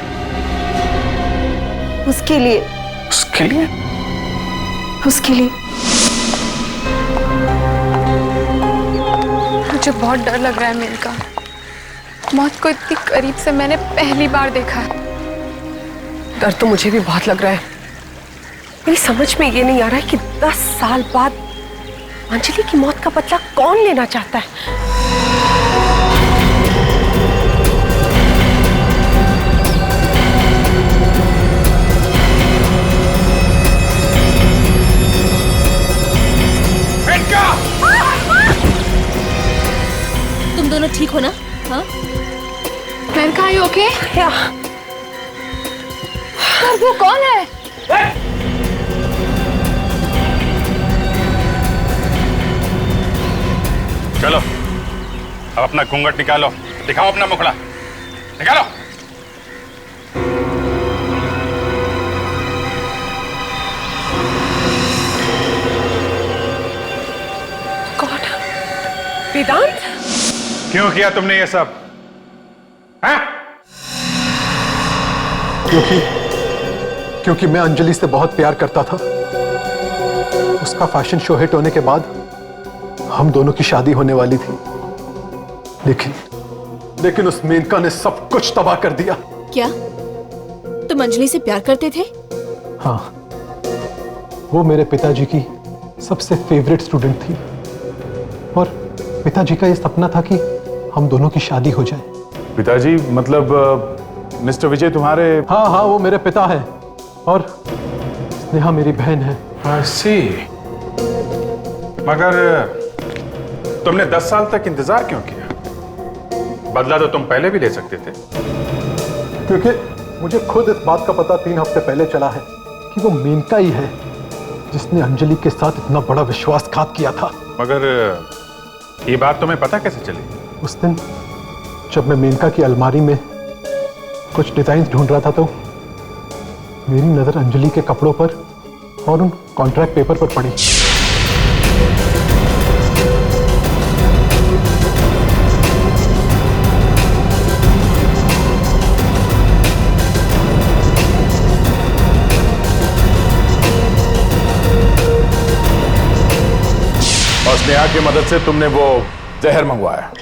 उसके लिए। उसके लिए? उसके लिए। मुझे बहुत डर लग रहा है मेनका। मौत को इतनी करीब से मैंने पहली बार देखा है। डर तो मुझे भी बहुत लग रहा है। मेरी समझ में ये नहीं आ रहा है कि 10 साल बाद अंजलि की मौत का बदला कौन लेना चाहता है। तुम दोनों ठीक हो ना? हाँ? Maneka, are you okay? पर वो कौन है? चलो अब अपना घूंघट निकालो, दिखाओ अपना मुखड़ा, निकालो। गॉड, वेदांत, क्यों किया तुमने ये सब? हाँ? क्योंकि मैं अंजलि से बहुत प्यार करता था। उसका फैशन शो हिट होने के बाद हम दोनों की शादी होने वाली थी, लेकिन उस मेनका ने सब कुछ तबाह कर दिया। क्या तुम अंजलि से प्यार करते थे? हाँ, वो मेरे पिताजी की सबसे फेवरेट स्टूडेंट थी और पिताजी का ये सपना था कि हम दोनों की शादी हो जाए। पिताजी मतलब मिस्टर विजय तुम्हारे? हाँ, वो मेरे पिता है और स्नेहा मेरी बहन है। मगर तुमने 10 साल तक इंतजार क्यों किया? बदला तो तुम पहले भी ले सकते थे। क्योंकि मुझे खुद इस बात का पता 3 हफ्ते पहले चला है कि वो मेनका ही है जिसने अंजलि के साथ इतना बड़ा विश्वासघात किया था। मगर ये बात तुम्हें पता कैसे चली? उस दिन जब मैं मेनका की अलमारी में कुछ डिजाइन ढूंढ रहा था तो मेरी नजर अंजलि के कपड़ों पर और उन कॉन्ट्रैक्ट पेपर पर पड़ी। और स्नेहा की मदद से तुमने वो जहर मंगवाया?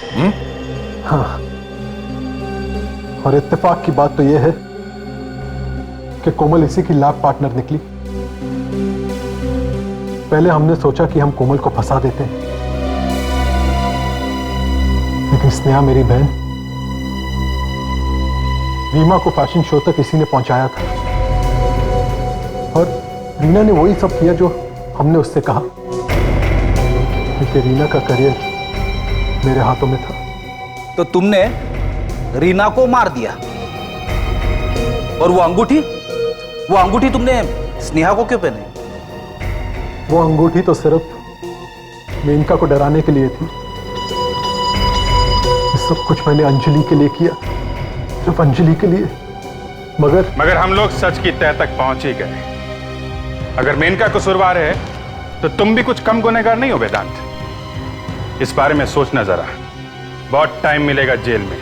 हाँ, और इत्तेफाक की बात तो यह है कि कोमल इसी की लैब पार्टनर निकली। पहले हमने सोचा कि हम कोमल को फंसा देते हैं, लेकिन स्नेहा मेरी बहन रीमा को फैशन शो तक इसी ने पहुंचाया था और रीना ने वही सब किया जो हमने उससे कहा, क्योंकि रीना का करियर मेरे हाथों में था। तो तुमने रीना को मार दिया और वो अंगूठी तुमने स्नेहा को क्यों पहनाई? वो अंगूठी तो सिर्फ मेनका को डराने के लिए थी। ये सब कुछ मैंने अंजलि के लिए किया, सिर्फ अंजलि के लिए। मगर हम लोग सच की तह तक पहुंच ही गए। अगर मेनका कसूरवार है तो तुम भी कुछ कम गुनहगार नहीं हो वेदांत। इस बारे में सोचना जरा। बहुत टाइम मिलेगा जेल में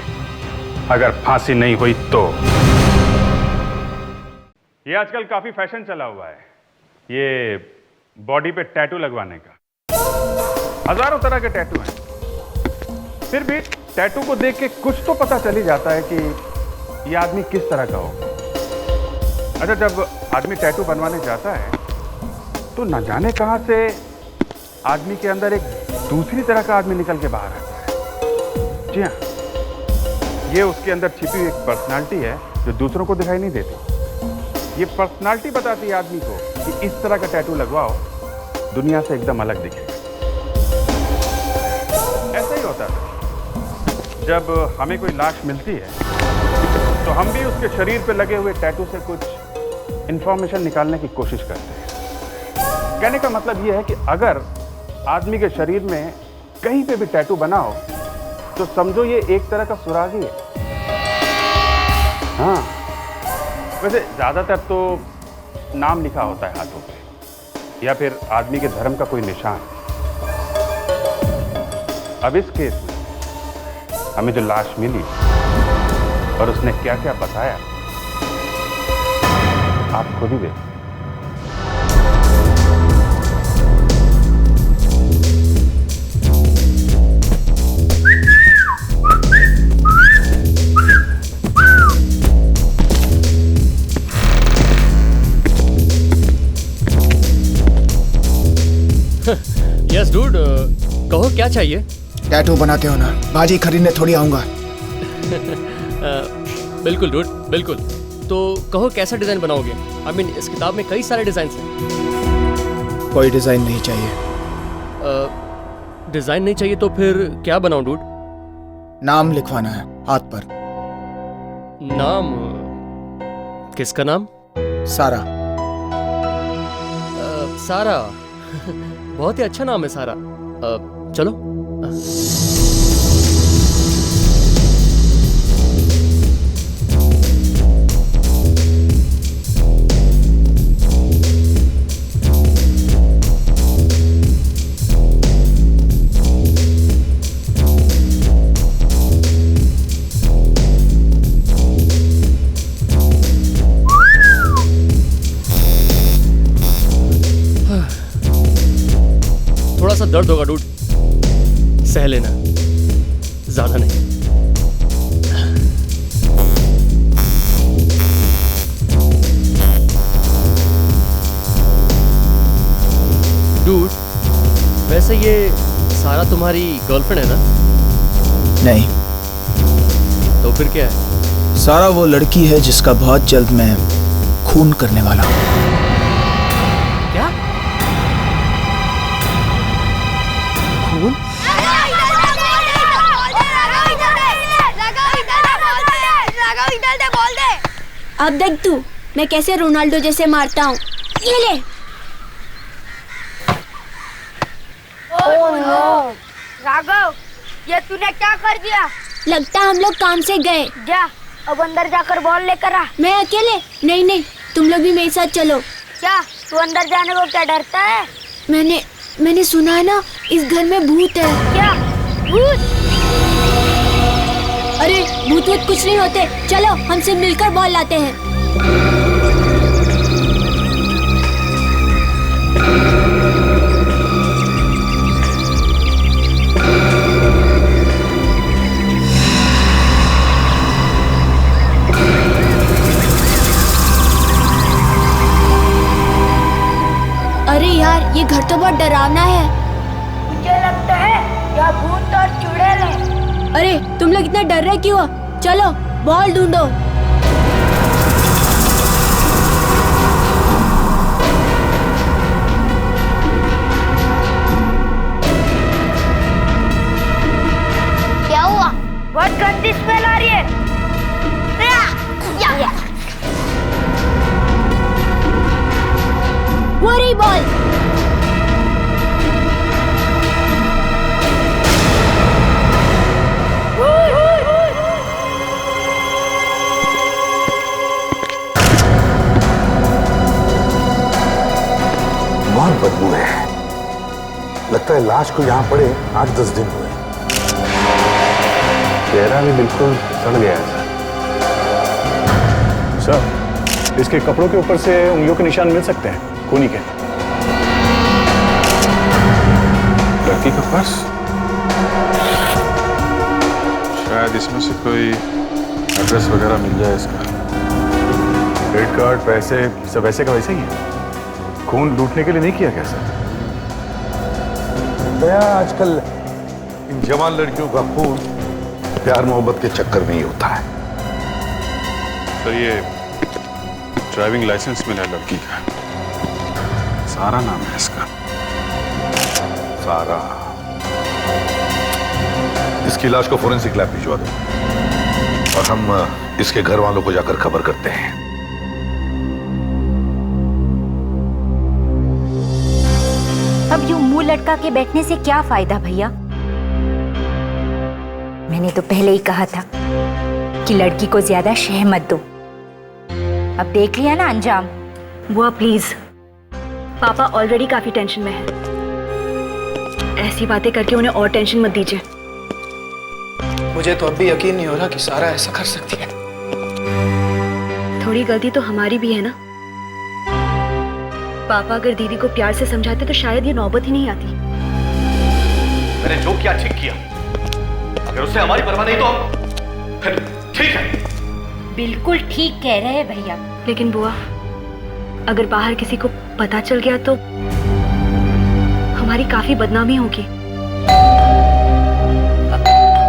अगर फांसी नहीं हुई तो। ये आजकल काफी फैशन चला हुआ है, ये बॉडी पे टैटू लगवाने का। हजारों तरह के टैटू हैं, फिर भी टैटू को देख के कुछ तो पता चल ही जाता है कि ये आदमी किस तरह का होगा। अच्छा, जब आदमी टैटू बनवाने जाता है तो न जाने कहां से आदमी के अंदर एक दूसरी तरह का आदमी निकल के बाहर आता है। जी हाँ, ये उसके अंदर छिपी हुई एक पर्सनालिटी है जो दूसरों को दिखाई नहीं देती। ये पर्सनालिटी बताती है आदमी को कि इस तरह का टैटू लगवाओ, दुनिया से एकदम अलग दिखेगा। ऐसा ही होता है जब हमें कोई लाश मिलती है तो हम भी उसके शरीर पे लगे हुए टैटू से कुछ इंफॉर्मेशन निकालने की कोशिश करते हैं। कहने का मतलब यह है कि अगर आदमी के शरीर में कहीं पे भी टैटू बना हो तो समझो ये एक तरह का सुराग ही है। हाँ, वैसे ज्यादातर तो नाम लिखा होता है हाथों पे या फिर आदमी के धर्म का कोई निशान। अब इस केस में हमें जो लाश मिली और उसने क्या क्या बताया आप खुद ही देखो। यस डूड, कहो क्या चाहिए? टैटू बनाते हो ना, बाजी खरीदने थोड़ी आऊंगा। बिल्कुल डूड, बिल्कुल। तो कहो कैसा डिजाइन बनाओगे? आई मीन इस किताब में कई सारे डिजाइन हैं। कोई डिजाइन नहीं चाहिए। डिजाइन नहीं चाहिए तो फिर क्या बनाऊं डूड? नाम लिखवाना है हाथ पर। नाम? किसका नाम? सारा। सारा बहुत ही अच्छा नाम है सारा। चलो। थोड़ा सा दर्द होगा डूड, सह लेना, ज्यादा नहीं। डूड, वैसे ये सारा तुम्हारी गर्लफ्रेंड है ना? नहीं। तो फिर क्या है? सारा वो लड़की है जिसका बहुत जल्द मैं खून करने वाला हूँ। क्या? खून? अब देख तू मैं कैसे रोनाल्डो जैसे मारता हूँ। ये ले। ओह नो राघव, ये तूने क्या कर दिया? लगता हम लोग काम से गए। जा अब अंदर जाकर बॉल लेकर आ। मैं अकेले? नहीं नहीं, तुम लोग भी मेरे साथ चलो। क्या तू अंदर जाने को क्या डरता है? मैंने सुना है ना इस घर में भूत है। क्या भूत? अरे भूत वूत कुछ नहीं होते, चलो हमसे मिलकर बॉल लाते हैं। अरे यार ये घर तो बहुत डरावना है। मुझे लगता है यह भूत और चुड़ैल है। अरे तुम लोग इतना डर रहे क्यों? चलो बॉल ढूंढो। क्या हुआ? बहुत गंदी स्मेल आ रही है। Worry ball. बहुत बदबू है, लगता है लाश को यहाँ पड़े 8-10 दिन हुए। चेहरा भी बिल्कुल सड़ गया है सर। इसके कपड़ों के ऊपर से उंगलियों के निशान मिल सकते हैं, खूनी के। लड़की का पर्स, शायद इसमें से कोई एड्रेस वगैरह मिल जाए इसका। क्रेडिट कार्ड, पैसे सब वैसे का वैसे ही है। खून लूटने के लिए नहीं किया क्या सर? दया, आजकल इन जवान लड़कियों का खून प्यार मोहब्बत के चक्कर में ही होता है। तो ये ड्राइविंग लाइसेंस मिला है लड़की का, सारा नाम है इसका। सारा। इसकी लाश को फोरेंसिक लैब भिजवा दो और हम इसके घर वालों को जाकर खबर करते हैं। अब यूं मुंह लटका के बैठने से क्या फायदा भैया? मैंने तो पहले ही कहा था कि लड़की को ज्यादा शह मत दो। अब देख लिया ना अंजाम। बुआ प्लीज, पापा ऑलरेडी काफी टेंशन में है। ऐसी बातें करके उन्हें और टेंशन मत दीजिए। मुझे तो अब भी यकीन नहीं हो रहा कि सारा ऐसा कर सकती है। थोड़ी गलती तो हमारी भी है ना। पापा अगर दीदी को प्यार से समझाते तो शायद ये नौबत ही नहीं आती। मैंने जो किया ठीक किया, अगर उससे हमारी परवाह नहीं तो फिर ठीक है। बिल्कुल ठीक कह रहे हैं भैया। लेकिन बुआ, अगर बाहर किसी को पता चल गया तो हमारी हमारी काफी बदनामी होगी।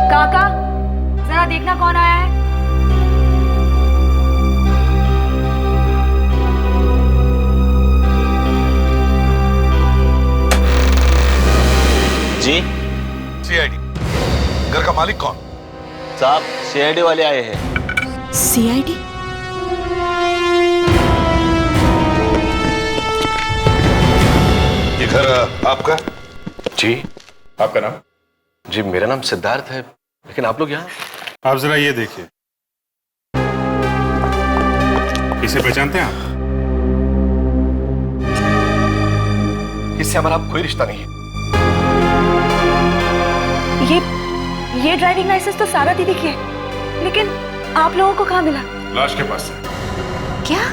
काका, जरा देखना कौन आया है। जी सीआईडी। घर का मालिक कौन? साहब सीआईडी वाले आए हैं। सीआईडी? ये घर आपका? जी। आपका नाम? जी मेरा नाम सिद्धार्थ है, लेकिन आप लोग यहाँ? आप जरा ये देखिए, इसे पहचानते हैं आप? इससे हमारा कोई रिश्ता नहीं है। ये ड्राइविंग लाइसेंस तो सारा दीदी की है, लेकिन आप लोगों को कहाँ मिला? लाश के पास से। क्या?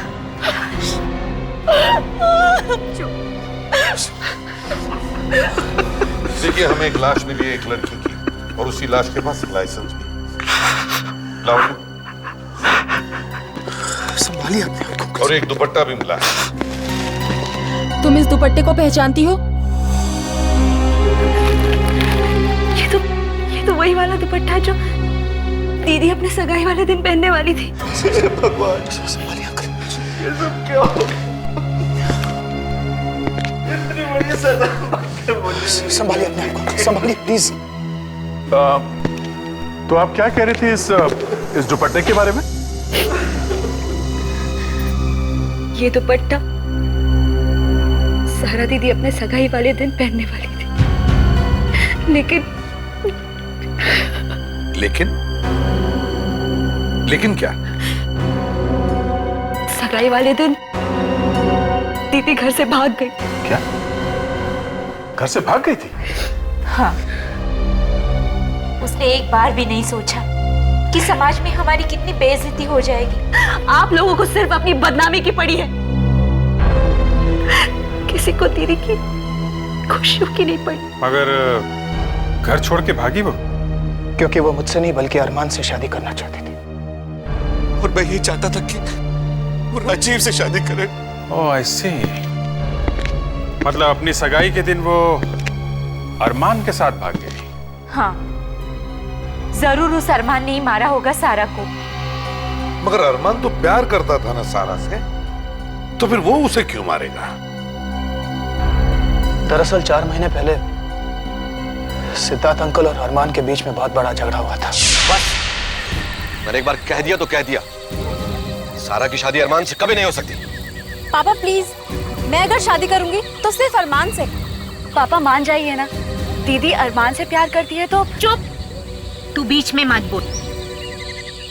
देखिए, हमें एक लाश मिली है एक लड़की की, और उसी लाश के पास लाइसेंस भी। लाओ। संभालिए अपने आप को। और एक दुपट्टा भी मिला है। तुम इस दुपट्टे को पहचानती हो? ये तो वही वाला दुपट्टा जो दीदी अपने सगाई वाले दिन पहनने वाली थी। भगवान, संभालिए अंकल। ये सब क्या हो? इतनी बड़ी सजा। संभालिए अपने आप को, संभालिए प्लीज। तो आप क्या कह रहे थे इस दुपट्टे के बारे में? ये दुपट्टा सारा दीदी अपने सगाई वाले दिन पहनने वाली थी, लेकिन क्या? सगाई वाले दिन दीदी घर से भाग गई। क्या? घर से भाग गई थी? हाँ, उसने एक बार भी नहीं सोचा कि समाज में हमारी कितनी बेइज्जती हो जाएगी। आप लोगों को सिर्फ अपनी बदनामी की पड़ी है, किसी को दीदी की खुशियों की नहीं पड़ी। मगर घर छोड़ के भागी वो? क्योंकि वो मुझसे नहीं बल्कि अरमान से शादी करना चाहती थी। और मैं ये चाहता था कि वो राजीव से शादी करे। ओह आई सी। मतलब अपनी सगाई के दिन वो अरमान के साथ भाग गई? हाँ, जरूर उस अरमान ने ही मारा होगा सारा को। मगर अरमान तो प्यार करता था ना सारा से, तो फिर वो उसे क्यों मारेगा? दरअसल 4 महीने पहले सिद्धार्थ अंकल और अरमान के बीच में बहुत बड़ा झगड़ा हुआ था। बस, मैंने एक बार कह दिया तो कह दिया। सारा की शादी अरमान से कभी नहीं हो सकती। पापा प्लीज, मैं अगर शादी करूंगी तो सिर्फ अरमान से। पापा मान जाइए ना, दीदी अरमान से प्यार करती है तो। चुप, तू बीच में मत बोल।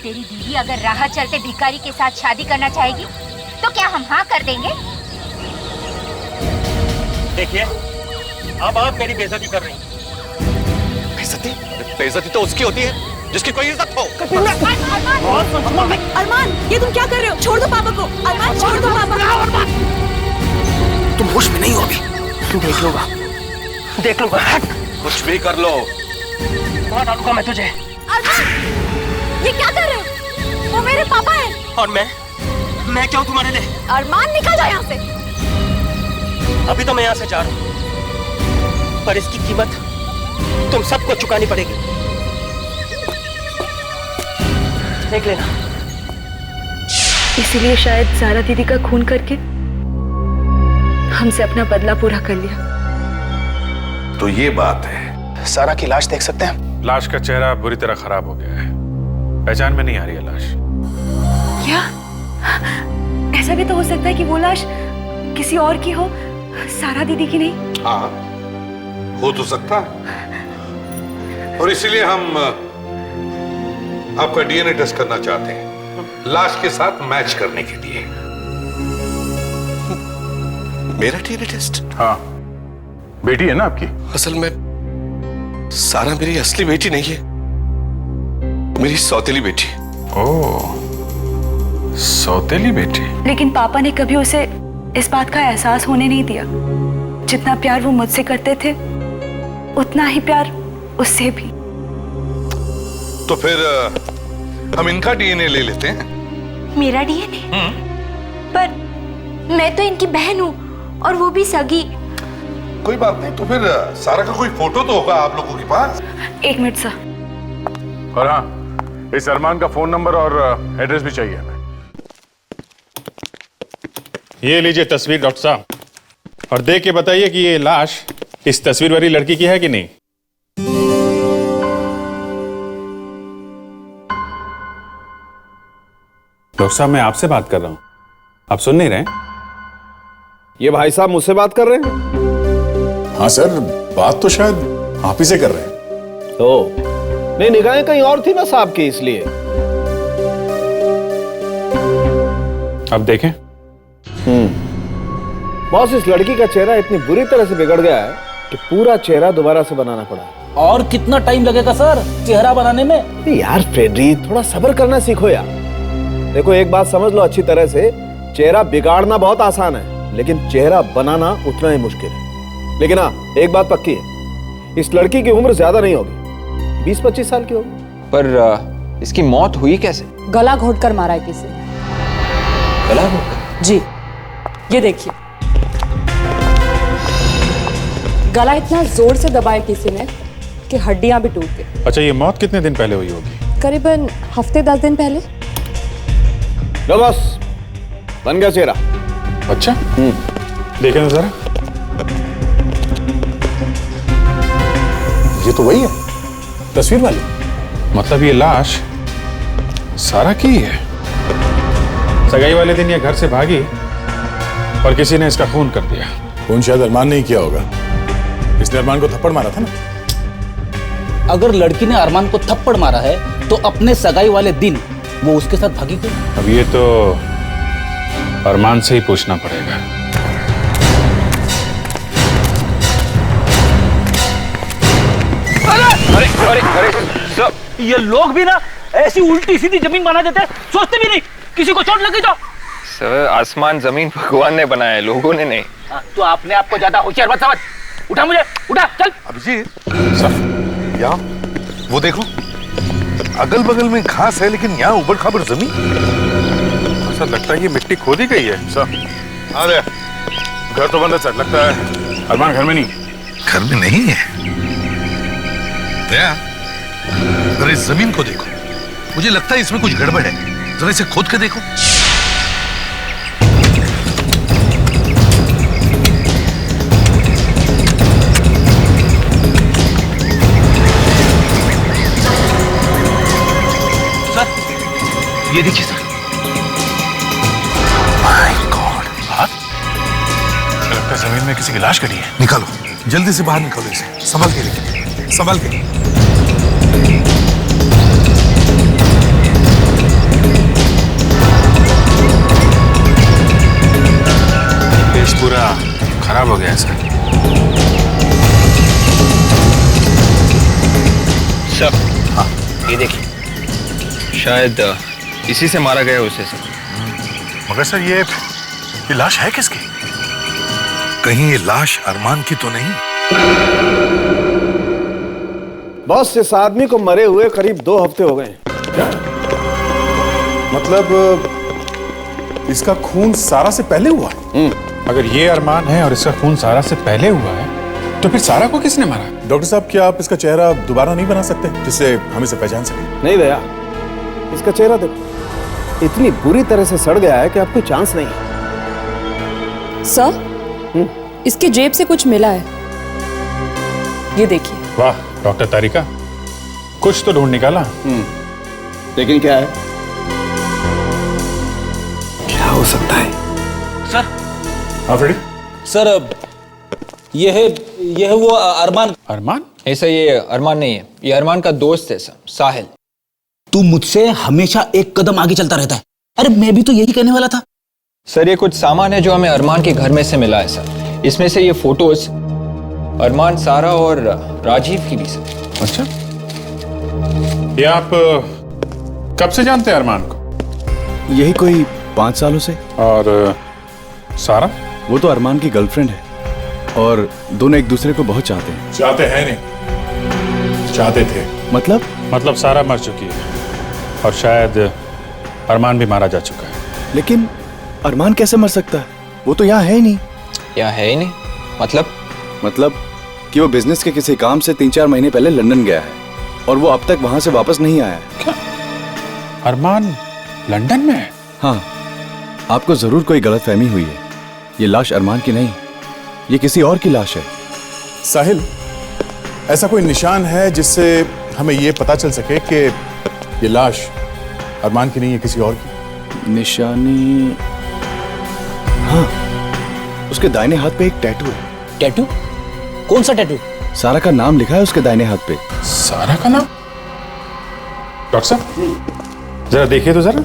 तेरी दीदी अगर राह चलते भिखारी के साथ शादी करना चाहेगी तो क्या हम हाँ कर देंगे? देखिए, अब आप मेरी बेइज्जती कर रही हैं। बेइज्जती तो उसकी होती है जिसकी कोई इज्जत हो। अरमान, ये तुम क्या कर रहे हो? छोड़ दो पापा को। अरमान, छोड़ दो पापा। तुम होश में नहीं हो अभी। तू देख लूंगा, देख लूंगा। कुछ भी कर लो, बहुत डालूंगा मैं तुझे। अरमान, ये क्या कर रहे हो? वो मेरे पापा हैं। और मैं क्यों तुम्हारे लिए? अरमान, निकल जाओ यहाँ से। अभी तो मैं यहाँ से जा रहा हूँ, पर इसकी कीमत तुम सबको चुकानी पड़ेगी। देख लेना। इसीलिए शायद सारा दीदी का खून करके हमसे अपना बदला पूरा कर लिया। तो ये बात है। सारा की लाश देख सकते हैं? लाश का चेहरा बुरी तरह खराब हो गया है, पहचान में नहीं आ रही है लाश। क्या? ऐसा भी तो हो सकता है कि वो लाश किसी और की हो, सारा दीदी की नहीं। हाँ, हो तो सकता है, और इसीलिए हम आपका डीएनए टेस्ट करना चाहते हैं, लाश के साथ मैच करने के लिए। मेरा डीएनए टेस्ट? हाँ, बेटी है ना आपकी? असल में सारा मेरी असली बेटी नहीं है, मेरी सौतेली बेटी। ओह, सौतेली बेटी। लेकिन पापा ने कभी उसे इस बात का एहसास होने नहीं दिया। जितना प्यार वो मुझसे करते थे, उतना ही प्यार उससे भी। तो फिर हम इनका डीएनए ले लेते हैं। मेरा डीएनए? पर मैं तो इनकी बहन हूँ, और वो भी सगी। कोई बात नहीं, तो फिर सारा का कोई फोटो तो होगा आप लोगों के पास। 1 मिनट सर। और हाँ, इस अरमान का फोन नंबर और एड्रेस भी चाहिए हमें। ये लीजिए तस्वीर डॉक्टर साहब, और देख के बताइए कि ये लाश इस तस्वीर वाली लड़की की है कि नहीं। डॉक्टर साहब, मैं आपसे बात कर रहा हूं, आप सुन नहीं रहे? ये भाई साहब मुझसे बात कर रहे हैं? हाँ सर, बात तो शायद आप ही से कर रहे हैं। तो नहीं, निगाहें कहीं और थी ना साहब की, इसलिए। अब देखें। बॉस, इस लड़की का चेहरा इतनी बुरी तरह से बिगड़ गया है कि पूरा चेहरा दोबारा से बनाना पड़ा। और कितना टाइम लगेगा सर चेहरा बनाने में? यार फ्रेडरी, थोड़ा सब्र करना सीखो यार। देखो, एक बात समझ लो अच्छी तरह से, चेहरा बिगाड़ना बहुत आसान है, लेकिन चेहरा बनाना उतना ही मुश्किल है। लेकिन हाँ, एक बात पक्की है, इस लड़की की उम्र ज्यादा नहीं होगी, 20-25 साल की होगी। पर इसकी मौत हुई कैसे? गला घोटकर मारा है किसी। गला घोटकर? जी, ये देखिए, गला इतना जोर से दबाया किसी ने कि हड्डियां भी टूट गई। अच्छा, ये मौत कितने दिन पहले हुई होगी? करीबन हफ्ते 10 दिन पहले। लो बॉस, बन गया चेहरा। अच्छा, देखें जरा। ये तो वही है, तस्वीर वाली। मतलब ये लाश सारा की है। सगाई वाले दिन ये घर से भागी और किसी ने इसका खून कर दिया। खून शायद अरमान ने ही किया होगा, इसने अरमान को थप्पड़ मारा था ना। अगर लड़की ने अरमान को थप्पड़ मारा है तो अपने सगाई वाले दिन वो उसके साथ भागी क्यों? अब ये तो अरमान से ही पूछना पड़ेगा। अरे अरे अरे सब ये लोग भी ना ऐसी उल्टी सीधी जमीन बना देते हैं, सोचते भी नहीं किसी को चोट लगी तो। सर, आसमान जमीन भगवान ने बनाया है, लोगों ने नहीं। तो आपने आपको ज्यादा होशियार मत समझ। उठा मुझे, उठा, चल। अभिजीत, यहाँ वो देखो, अगल बगल में घास है लेकिन यहाँ उबड़ खाबड़ जमीन। सर, लगता है ये मिट्टी खोदी गई है। सर, अरे घर तो बंद है सर, लगता है अरमान घर में नहीं। घर में नहीं है? दया, जरा इस जमीन को देखो, मुझे लगता है इसमें कुछ गड़बड़ है, जरा इसे खोद के देखो। ये देखिए सर। माय गॉड, हाथ लगता है जमीन में किसी की लाश गिरी है। निकालो, जल्दी से बाहर निकालो इसे, संभल के लेके, संभल के। फेस पूरा खराब हो गया सर। सर, हाँ, ये देखिए, शायद इसी से मारा गया उसे सर। मगर सर, ये लाश है किसकी? कहीं ये लाश अरमान की तो नहीं? बॉस, इस आदमी को मरे हुए करीब 2 हफ्ते हो गए। मतलब इसका खून सारा से पहले हुआ? अगर ये अरमान है और इसका खून सारा से पहले हुआ है, तो फिर सारा को किसने मारा? डॉक्टर साहब, क्या आप इसका चेहरा दोबारा नहीं बना सकते जिससे हम इसे पहचान सकें? नहीं दया, इसका चेहरा देखो, इतनी बुरी तरह से सड़ गया है कि अब कोई चांस नहीं है। सर, इसके जेब से कुछ मिला है, ये देखिए। वाह डॉक्टर तारिका, कुछ तो ढूंढ निकाला। लेकिन क्या है? क्या हो सकता है? सर। हाँ फ्रेडी। सर, ये है वो अरमान। अरमान? ऐसा ये अरमान नहीं है, ये अरमान का दोस्त है सर, साहिल। तू मुझसे हमेशा एक कदम आगे चलता रहता है। अरे मैं भी तो यही कहने वाला था। सर, ये कुछ सामान है जो हमें अरमान के घर में से मिला है सर। इसमें से ये फोटोज अरमान, सारा और राजीव की भी सर। अच्छा, ये आप कब से जानते हैं अरमान को? यही कोई 5 सालों से। और सारा? वो तो अरमान की गर्लफ्रेंड है और दोनों एक दूसरे को बहुत चाहते हैं। चाहते हैं नहीं, चाहते थे। मतलब सारा मर चुकी है और शायद अरमान भी मारा जा चुका है। लेकिन अरमान कैसे मर सकता है? वो तो यहाँ है ही नहीं। यहाँ है ही नहीं? मतलब मतलब कि वो बिजनेस के किसी काम से 3-4 महीने पहले लंदन गया है और वो अब तक वहां से वापस नहीं आया है। अरमान लंदन में है? हाँ, आपको जरूर कोई गलतफहमी हुई है। ये लाश अरमान की नहीं, ये किसी और की लाश है। साहिल, ऐसा कोई निशान है जिससे हमें ये पता चल सके कि ये लाश अरमान की नहीं है, किसी और की? निशानी, हाँ, उसके दाहिने हाथ पे एक टैटू है। टैटू? कौन सा टैटू? सारा का नाम लिखा है उसके दाहिने हाथ पे। सारा का नाम? डॉक्टर साहब जरा देखिए तो जरा।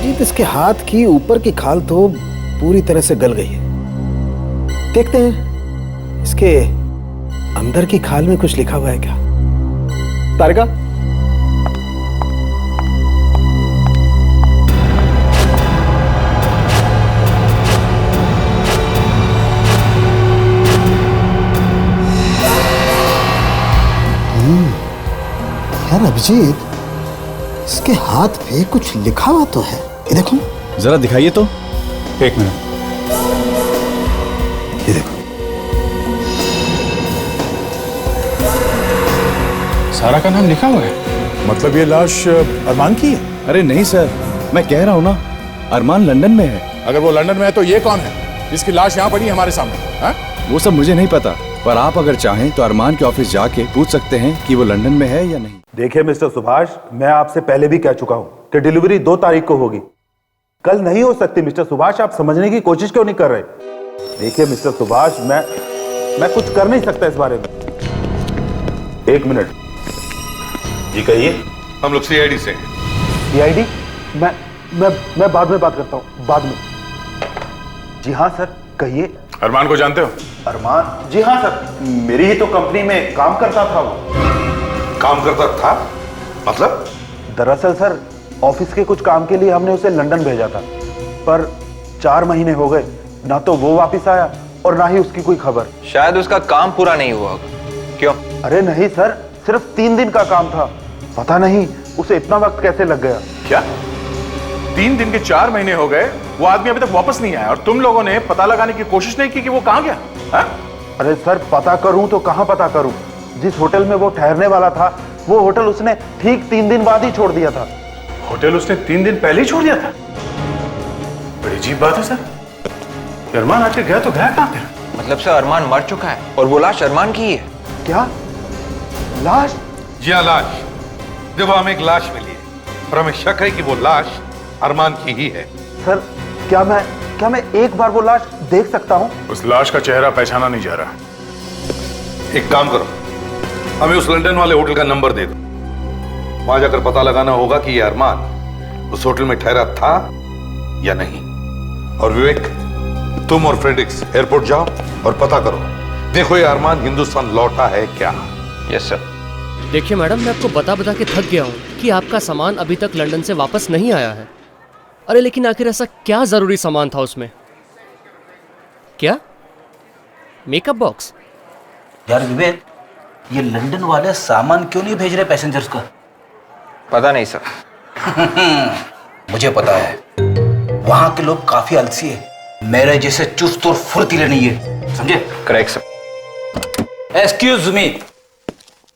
जी, इसके हाथ की ऊपर की खाल तो पूरी तरह से गल गई है। देखते हैं इसके अंदर की खाल में कुछ लिखा हुआ है क्या। तारिका, यार अभिजीत, इसके हाथ पे कुछ लिखा हुआ तो है, ये देखो। जरा दिखाइए तो। एक मिनट, ये देखो। सारा का नाम लिखा हुआ है? मतलब ये लाश अरमान की है? अरे नहीं सर, मैं कह रहा हूँ ना, अरमान लंदन में है। अगर वो लंदन में है तो ये कौन है जिसकी लाश यहाँ पड़ी है हमारे सामने? हा? वो सब मुझे नहीं पता, पर आप अगर चाहें तो अरमान के ऑफिस जाके पूछ सकते हैं कि वो लंदन में है या नहीं। देखिए मिस्टर सुभाष, मैं आपसे पहले भी कह चुका हूं कि डिलीवरी 2 तारीख को होगी, कल नहीं हो सकती। मिस्टर सुभाष, आप समझने की कोशिश क्यों नहीं कर रहे? देखिए मिस्टर सुभाष, मैं कुछ कर नहीं सकता इस बारे में। 1 मिनट जी कहिए। हम लोग सीआईडी से। सीआईडी? मैं बाद में बात करता हूं, बाद में। जी हाँ सर, कहिए। अरमान को जानते हो? अरमान? जी हाँ सर, मेरी ही तो कंपनी में काम करता था वो। काम करता था? मतलब? दरअसल सर, ऑफिस के कुछ काम के लिए हमने उसे लंदन भेजा था, पर 4 महीने हो गए, ना तो वो वापस आया और ना ही उसकी कोई खबर। शायद उसका काम पूरा नहीं हुआ। क्यों? अरे नहीं सर, सिर्फ 3 दिन का काम था। पता नहीं उसे इतना वक्त कैसे लग गया। क्या 3 दिन के 4 महीने हो गए, वो आदमी अभी तक वापस नहीं आया और तुम लोगों ने पता लगाने की कोशिश नहीं की कि वो कहाँ गया? हा? अरे सर, पता करूं तो कहां पता करूं। जिस होटल में वो ठहरने वाला था, वो होटल उसने ठीक 3 दिन बाद ही छोड़ दिया था। होटल उसने 3 दिन पहले ही छोड़ दिया था? बड़ी अजीब बात है सर। अरमान आके गया तो गया कहां फिर? मतलब सर अरमान मर चुका है और वो लाश अरमान की है। क्या? लाश? जी हाँ, लाश। देखो, हमें एक लाश मिली है और हमें शक है कि वो लाश अरमान की ही है। सर, क्या मैं एक बार वो लाश देख सकता हूं? उस लाश का चेहरा पहचाना नहीं जा रहा। एक काम करो, हमें उस लंदन वाले होटल का नंबर दे दो। वहां जाकर पता लगाना होगा कि ये अरमान उस होटल में ठहरा था या नहीं। और विवेक, तुम और फ्रेडरिक्स एयरपोर्ट जाओ और पता करो, देखो ये अरमान हिंदुस्तान लौटा है क्या। Yes sir. देखिए मैडम, मैं आपको बता के थक गया हूँ कि आपका सामान अभी तक लंदन से वापस नहीं आया है। अरे लेकिन आखिर ऐसा क्या जरूरी सामान था उसमें? क्या? Makeup box? यार विवेक, ये लंदन वाले सामान क्यों नहीं भेज रहे पैसेंजर्स का? पता नहीं सर। मुझे पता है, वहां के लोग काफी आलसी है, मेरे जैसे चुस्त और फुर्तीले नहीं है, समझे? Correct sir. Excuse me.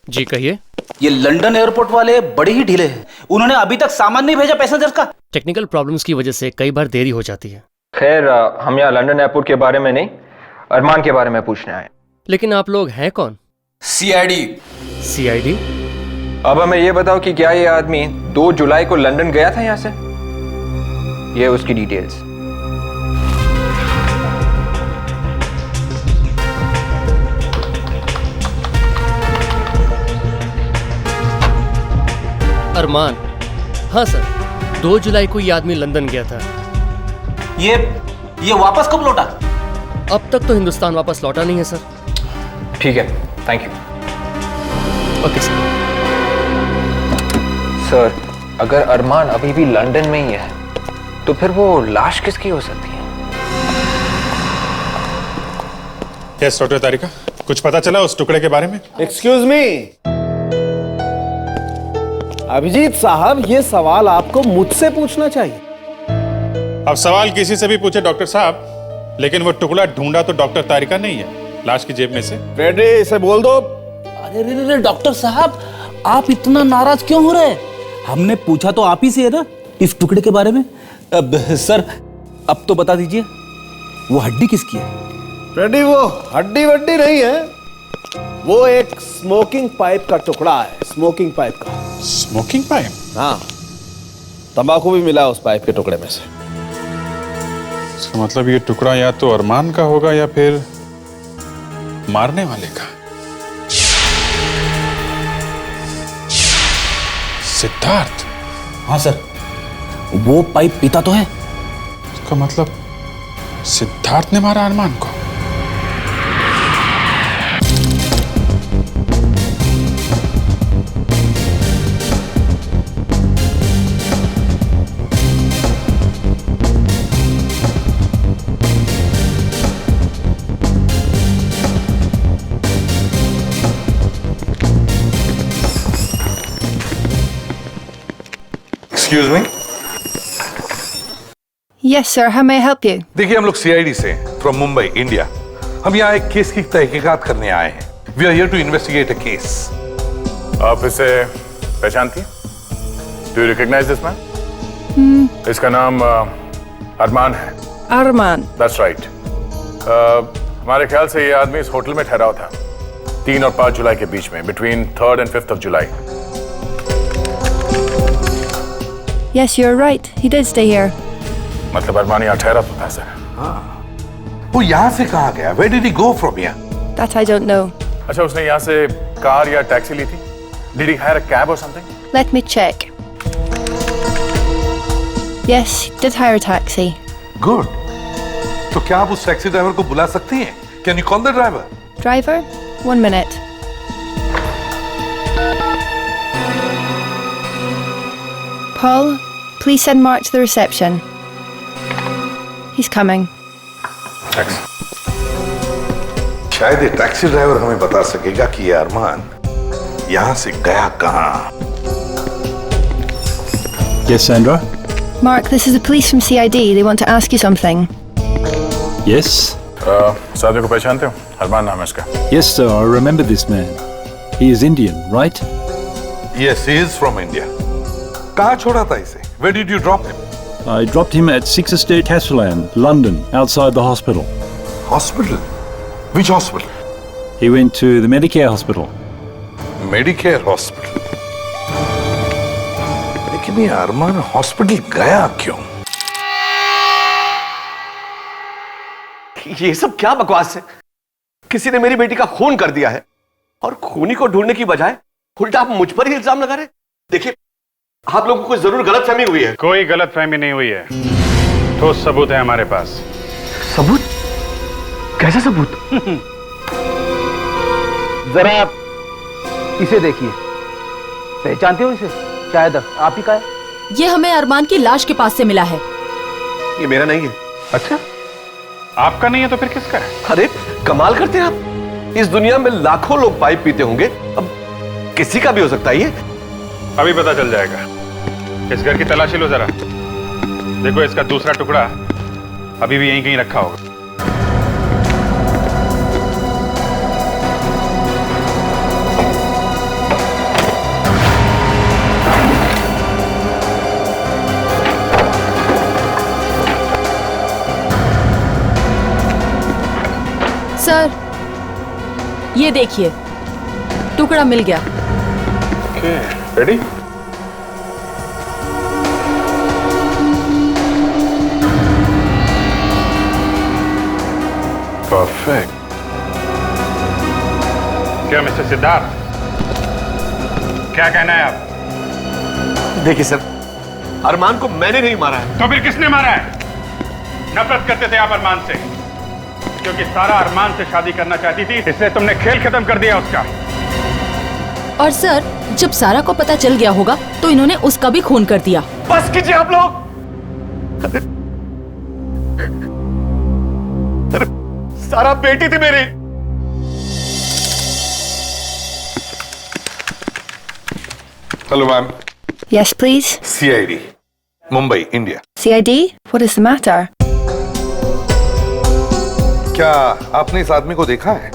जी कहिए। ये लंदन एयरपोर्ट वाले बड़े ही ढीले हैं, उन्होंने अभी तक सामान नहीं भेजा पैसेंजर्स का। टेक्निकल प्रॉब्लम्स की वजह से कई बार देरी हो जाती है। खैर, हम यहाँ लंदन एयरपोर्ट के बारे में नहीं, अरमान के बारे में पूछने आए। लेकिन आप लोग हैं कौन? सीआईडी। सीआईडी? अब हमें ये बताओ कि क्या ये आदमी 2 जुलाई को लंदन गया था यहाँ से? ये उसकी डिटेल्स। अरमान? हाँ सर, 2 जुलाई को ये आदमी लंदन गया था। ये वापस कब लौटा? अब तक तो हिंदुस्तान वापस लौटा नहीं है सर। ठीक है, thank you. Okay sir. Sir, अगर अरमान अभी भी लंदन में ही है तो फिर वो लाश किसकी हो सकती है? यस डॉक्टर तारिका, कुछ पता चला उस टुकड़े के बारे में? एक्सक्यूज मी, अभिजीत साहब, ये सवाल आपको मुझसे पूछना चाहिए। अब सवाल किसी से भी पूछे डॉक्टर साहब, लेकिन वो टुकड़ा ढूंढा तो डॉक्टर तारिका नहीं है, लाश की जेब में से। फ्रेडी, इसे बोल दो। अरे रे रे डॉक्टर साहब, आप इतना नाराज क्यों हो रहे? हमने पूछा तो आप ही से है ना इस टुकड़े के बारे में। अब सर, अब तो बता दीजिए, वो हड्डी किसकी है? फ्रेडी, वो हड्डी वड्डी नहीं है, वो एक स्मोकिंग पाइप का टुकड़ा है। स्मोकिंग पाइप का। Smoking pipe? हाँ, तंबाकू भी मिला उस पाइप के टुकड़े में से। इसका मतलब ये टुकड़ा या तो अरमान का होगा या फिर मारने वाले का। सिद्धार्थ? हाँ सर, वो पाइप पीता तो है। इसका मतलब सिद्धार्थ ने मारा अरमान को। Excuse me. Yes sir, how may I help you? देखिए, हम लोग सीआईडी से फ्रॉम मुंबई, इंडिया। हम यहाँ एक केस की तहकीकात करने आए हैं। We are here to investigate a case. आप इसे पहचानती हैं? Do you recognise this man? इसका नाम अरमान है। अरमान? That's right. हमारे ख्याल से ये आदमी इस होटल में ठहरा हुआ था 3 और 5 जुलाई के बीच में, between 3rd and 5th of July। Yes, you're right. He did stay here. मतलब अरमान यहाँ ठहरा तो था सर। वो यहाँ से कहाँ गया? Where did he go from here? That I don't know. अच्छा, उसने यहाँ से कार या टैक्सी ली थी? Did he hire a cab or something? Let me check. Yes, he did hire a taxi. Good. तो क्या आप उस टैक्सी ड्राइवर को बुला सकती हैं? Can you call the driver? Driver? 1 minute. Paul, please send Mark to the reception. He's coming. Thanks. शायद ये टैक्सी ड्राइवर हमें बता सकेगा कि ये अरमान यहाँ से गया कहाँ। Yes, Sandra? Mark, this is the police from CID. They want to ask you something. Yes? सादियों को पहचानते हो? अरमान नाम है इसका। Yes, sir, I remember this man. He is Indian, right? Yes, he is from India. कहाँ छोड़ा था इसे? Where did you drop him? I dropped him at 6 Estate Castellan, London, outside the hospital. Hospital? Which hospital? He went to the Medicare hospital. Medicare hospital? लेकिन ये अरमान hospital गया क्यों? ये सब क्या बकवास है? किसी ने मेरी बेटी का खून कर दिया है और खूनी को ढूंढने की बजाय उल्टा आप मुझ पर ही इल्जाम लगा रहे। देखिए, आप लोगों को जरूर गलतफहमी हुई है। कोई गलतफहमी नहीं हुई है, ठोस सबूत है हमारे पास। सबूत? कैसा सबूत? जरा आप इसे देखिए, पहचानते हो इसे? शायद आप ही का है। ये हमें अरमान की लाश के पास से मिला है। ये मेरा नहीं है। अच्छा, आपका नहीं है तो फिर किसका है? अरे कमाल करते हैं आप। इस दुनिया में लाखों लोग पाइप पीते होंगे, अब किसी का भी हो सकता है ये। अभी पता चल जाएगा। इस घर की तलाशी लो जरा। देखो, इसका दूसरा टुकड़ा अभी भी यहीं कहीं रखा होगा। सर, ये देखिए, टुकड़ा मिल गया। रेडी? परफेक्ट। क्या मिस्टर सिद्धार्थ, क्या कहना है आप? देखिए सर, अरमान को मैंने नहीं मारा है। तो फिर किसने मारा है? नफरत करते थे आप अरमान से, क्योंकि सारा अरमान से शादी करना चाहती थी, इसलिए तुमने खेल खत्म कर दिया उसका। और सर, जब सारा को पता चल गया होगा तो इन्होंने उसका भी खून कर दिया। बस कीजिए आप लोग। अरे सारा बेटी थी मेरी। Hello ma'am. Yes, please. CID, Mumbai, India. CID? What is the matter? क्या आपने इस आदमी को देखा है?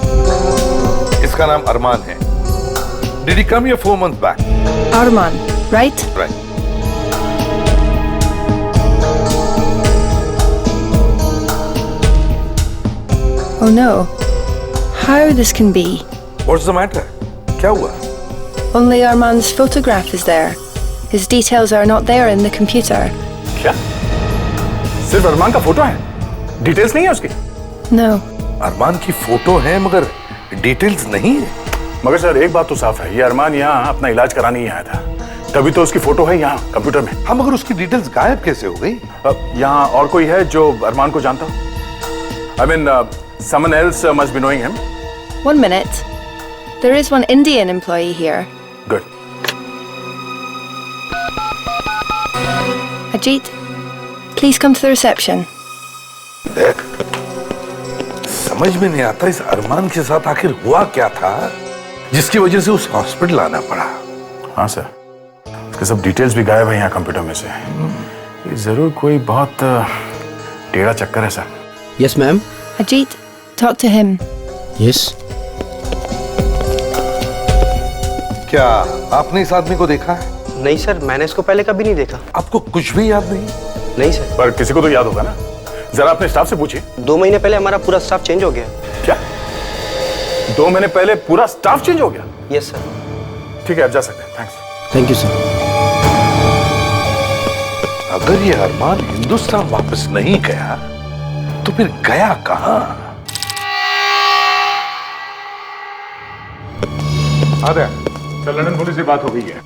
इसका नाम अरमान है। Did he come here 4 months back? Arman, right? Right. Oh no. How this can be? What's the matter? क्या हुआ? Only Arman's photograph is there. His details are not there in the computer. क्या? सिर्फ अरमान का photo है? Details नहीं है उसकी? No. अरमान की फोटो है मगर डिटेल्स नहीं है। मगर सर एक बात तो साफ है, ये अरमान यहाँ अपना इलाज कराने ही आया था, तभी तो उसकी फोटो है यहाँ कंप्यूटर में। हाँ मगर उसकी डिटेल्स गायब कैसे हो गई? यहाँ और कोई है जो अरमान को जानता हो? I mean, someone else must be knowing him. 1 minute. There is one Indian employee here. Good. Ajit, please come to the reception. देख, समझ में नहीं आता इस अरमान के साथ आखिर हुआ क्या था जिसकी वजह से उस हॉस्पिटल आना पड़ा। हाँ सर, उसके सब डिटेल्स भी गायब है यहाँ कंप्यूटर में से। ये जरूर कोई बहुत टेढ़ा चक्कर है sir. Yes, ma'am. Ajit, talk to him. Yes. क्या आपने इस आदमी को देखा है? नहीं सर, मैंने इसको पहले कभी नहीं देखा। आपको कुछ भी याद नहीं? नहीं सर। पर किसी को तो याद होगा ना, जरा अपने स्टाफ से पूछिए। 2 महीने पहले हमारा पूरा स्टाफ चेंज हो गया। क्या? 2 महीने पहले पूरा स्टाफ चेंज हो गया? Yes sir. ठीक है, आप जा सकते हैं। थैंक्स। Thank you sir. अगर ये अरमान हिंदुस्तान वापस नहीं गया तो फिर गया कहां? सर लंदन पुलिस से बात हो गई है।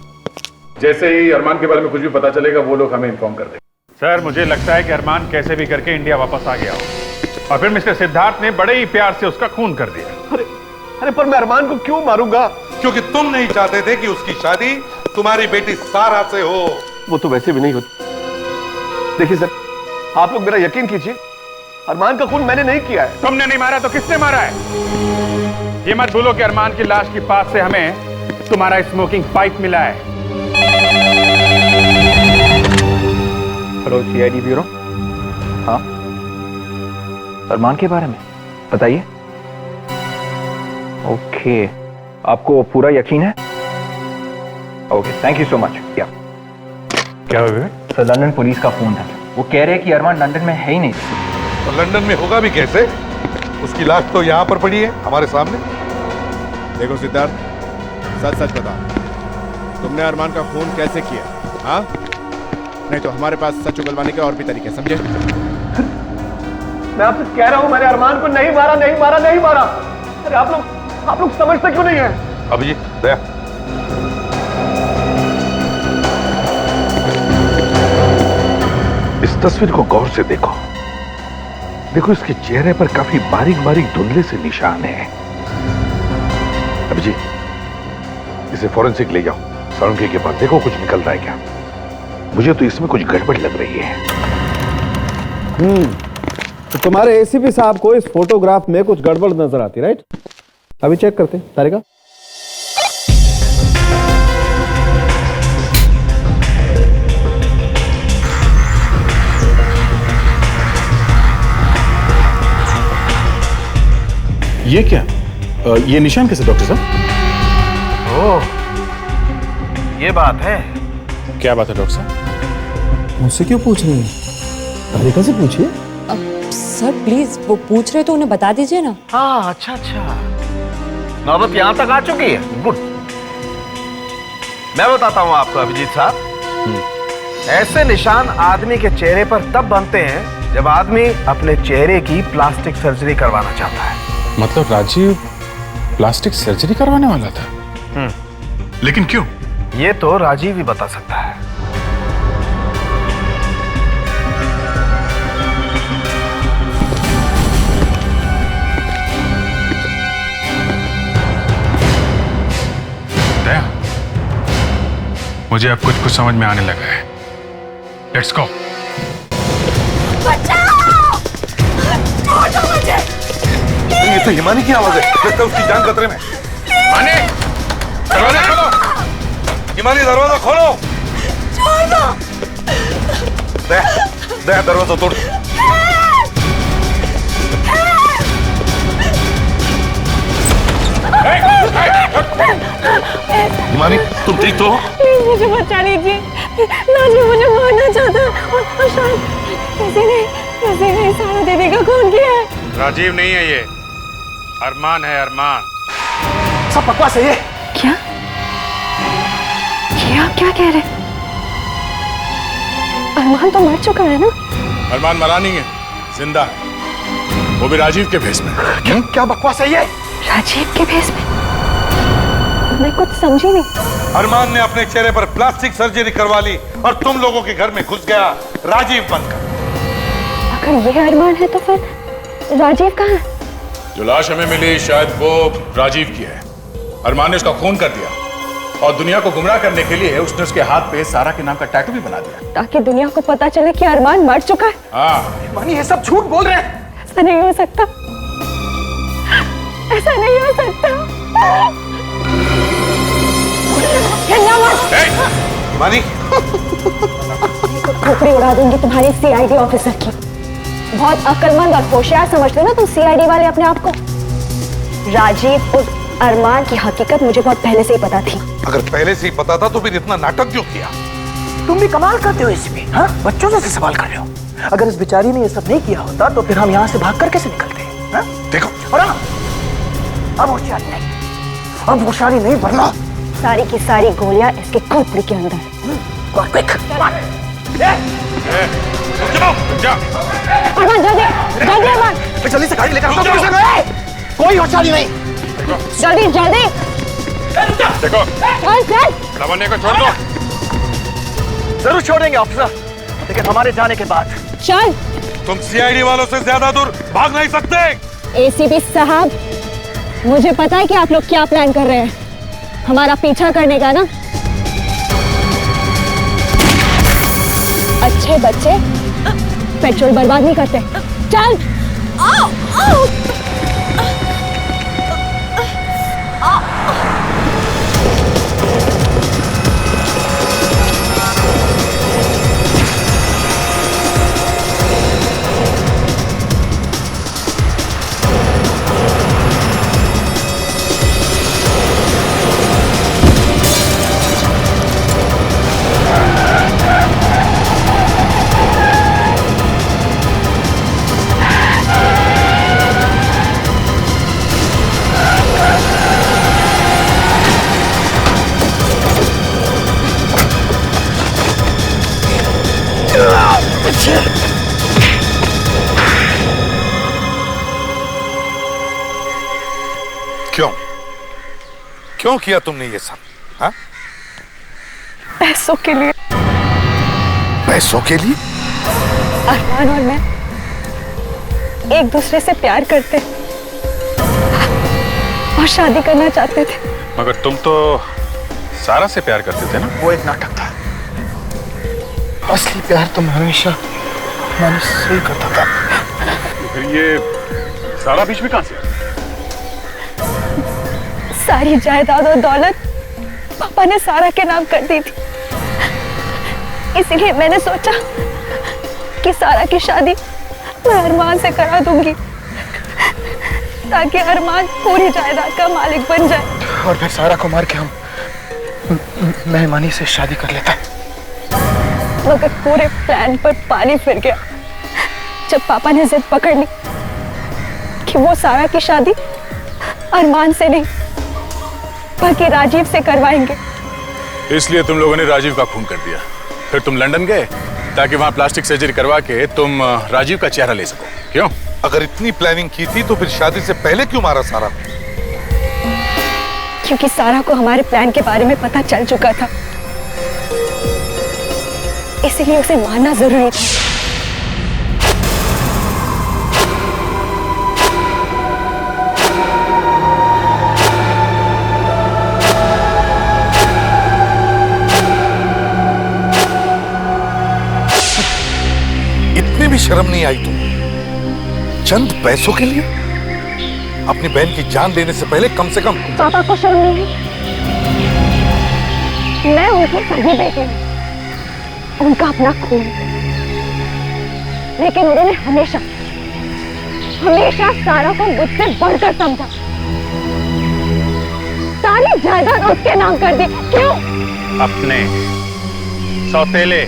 जैसे ही अरमान के बारे में कुछ भी पता चलेगा वो लोग हमें इन्फॉर्म कर देंगे। सर मुझे लगता है कि अरमान कैसे भी करके इंडिया वापस आ गया हो और फिर मिस्टर सिद्धार्थ ने बड़े ही प्यार से उसका खून कर दिया। अरे पर मैं अरमान को क्यों मारूंगा? क्योंकि तुम नहीं चाहते थे कि उसकी शादी तुम्हारी बेटी सारा से हो। वो तो वैसे भी नहीं होती। देखिए सर, आप लोग मेरा यकीन कीजिए, अरमान का खून मैंने नहीं किया है। तुमने नहीं मारा तो किसने मारा है? ये मत भूलो कि अरमान की लाश के पास से हमें तुम्हारा स्मोकिंग पाइप मिला है। Hello CID bureau. हाँ, अरमान के बारे में बताइए। ओके, आपको पूरा यकीन है? Okay, thank you so much. क्या हुआ? सर लंदन पुलिस का फोन था, वो कह रहे हैं कि अरमान लंदन में है ही नहीं। तो लंदन में होगा भी कैसे? उसकी लाश तो यहाँ पर पड़ी है हमारे सामने। देखो सिद्धार्थ, सच सच बताओ, तुमने अरमान का खून कैसे किया? हाँ, नहीं तो हमारे पास सच उगलवाने के और भी तरीके, समझे? मैं आपसे कह रहा हूं, मैंने अरमान को नहीं मारा, नहीं मारा, नहीं मारा। अरे आप लोग समझते क्यों नहीं है? अभिजीत, दया, इस तस्वीर को गौर से देखो। देखो इसके चेहरे पर काफी बारीक बारीक धुंधले से निशान है। अभिजीत, इसे फॉरेंसिक ले जाओ, सारंगी के पास देखो कुछ निकल रहा है क्या। मुझे तो इसमें कुछ गड़बड़ लग रही है। तो तुम्हारे एसीपी साहब को इस फोटोग्राफ में कुछ गड़बड़ नजर आती, राइट? अभी चेक करते हैं सारिका। ये क्या? ये निशान कैसे डॉक्टर साहब? ओह, ये बात है। क्या बात है डॉक्टर साहब? मुझसे क्यों पूछ रही हैं? सारिका से पूछिए। सर प्लीज, वो पूछ रहे तो उन्हें बता दीजिए ना। हाँ, अच्छा, नौबत यहां तक आ चुकी है। गुड, मैं बताता हूं आपको अभिजीत साहब। ऐसे निशान आदमी के चेहरे पर तब बनते हैं जब आदमी अपने चेहरे की प्लास्टिक सर्जरी करवाना चाहता है। मतलब राजीव प्लास्टिक सर्जरी करवाने वाला था? लेकिन क्यों? ये तो राजीव ही बता सकता है। दया, मुझे अब कुछ समझ में आने लगा है। Let's go. ये तो हिमानी की आवाज है, लगता है उसकी जान खतरे में। हिमानी, दरवाजा खोलो। हिमानी, दरवाजा खोलो। दया, दरवाजा तोड़। तुम ठीक तो हो? प्लीज मुझे बचा लीजिए। राजीव मुझे मारना चाहता है और शायद किसी ने सारा दीदी का खून किया है। राजीव नहीं है ये, अरमान है, अरमान। सब बकवास है ये। क्या? ये आप क्या कह रहे हैं? अरमान तो मर चुका है ना? अरमान मरा नहीं है, जिंदा है, वो भी राजीव के भेस में। क्या बकवास है ये? राजीव के भेस में? मैं कुछ समझी नहीं। अरमान ने अपने चेहरे पर प्लास्टिक सर्जरी करवा ली और तुम लोगों के घर में घुस गया राजीव बनकर। अगर ये अरमान है तो फिर राजीव कहाँ है? जो लाश हमें मिली शायद वो राजीव की है। अरमान ने उसका खून कर दिया और दुनिया को गुमराह करने के लिए उसने उसके हाथ पे सारा के नाम का टैटू भी बना दिया, ताकि दुनिया को पता चले कि अरमान मर चुका है। हाँ। मानी ये सब झूठ बोल रहे हैं। ऐसा नहीं हो सकता, ऐसा नहीं हो सकता। मानी खोपड़ी उड़ा दूंगी तुम्हारी सीआईडी ऑफिसर की। बहुत अक्लमंद और होशियार समझते हो ना तुम सीआईडी वाले अपने आप को। राजीव और अरमान की हकीकत मुझे बहुत पहले से ही पता थी। अगर पहले से ही पता था तो फिर इतना नाटक क्यों किया? तुम भी कमाल करते हो इसमें, हाँ? बच्चों जैसे सवाल कर रहे हो। अगर इस बेचारी ने ये सब नहीं किया होता तो फिर हम यहाँ से भाग कर कैसे निकलते हैं, हाँ? देखो और अब होशियारी नहीं, अब होशियारी नहीं बनना। सारी की सारी गोलियां इसके खोपड़ी के अंदर। अरमान जल्दी जल्दी अरमान, जल्दी से गाड़ी लेकर आओ। कोई होशियारी नहीं, जल्दी जल्दी। देखो चल चल। लवन्य को छोड़ दो। जरूर छोड़ेंगे ऑफिसर, लेकिन हमारे जाने के बाद। चल। तुम सीआईडी वालों से ज्यादा दूर भाग नहीं सकते। एसीपी साहब, मुझे पता है कि आप लोग क्या प्लान कर रहे हैं, हमारा पीछा करने का ना। अच्छे बच्चे पेट्रोल बर्बाद नहीं करते। चल। आओ, आओ। क्यों क्यों किया तुमने ये सब? हाँ? पैसों के लिए। पैसों के लिए? अरमान और मैं एक दूसरे से प्यार करते और शादी करना चाहते थे। मगर तुम तो सारा से प्यार करते थे ना? वो एक नाटक था, असली प्यार तो हमेशा मैंने सही करता था। तो फिर ये सारा बीच में कहां से? सारी जायदाद और दौलत पापा ने सारा के नाम कर दी थी, इसलिए मैंने सोचा कि सारा की शादी मैं अरमान से करा दूंगी ताकि अरमान पूरी जायदाद का मालिक बन जाए। और फिर सारा को मार के हम मेहमानी से शादी कर लेता। मगर पूरे प्लान पर पानी फिर गया जब पापा ने जिद पकड़ ली कि वो सारा की शादी अरमान से नहीं बल्कि राजीव से करवाएंगे। इसलिए तुम लोगों ने राजीव का खून कर दिया, फिर तुम लंदन गए ताकि वहां प्लास्टिक सर्जरी करवा के तुम राजीव का चेहरा ले सको। क्यों? अगर इतनी प्लानिंग की थी तो फिर शादी से पहले क्यों मारा सारा? क्योंकि सारा को हमारे प्लान के बारे में पता चल चुका था, इसलिए उसे मारना जरूरी था। इतनी भी शर्म नहीं आई तुम? चंद पैसों के लिए अपनी बहन की जान देने से पहले कम से कम। पापा को शर्म नहीं है? मैं उनकी सगी बेटी हूँ, उनका अपना खून, लेकिन उन्होंने हमेशा हमेशा सारा को मुझसे बढ़कर समझा। सारी जायदाद उसके नाम कर दी। क्यों? अपने, सौतेले,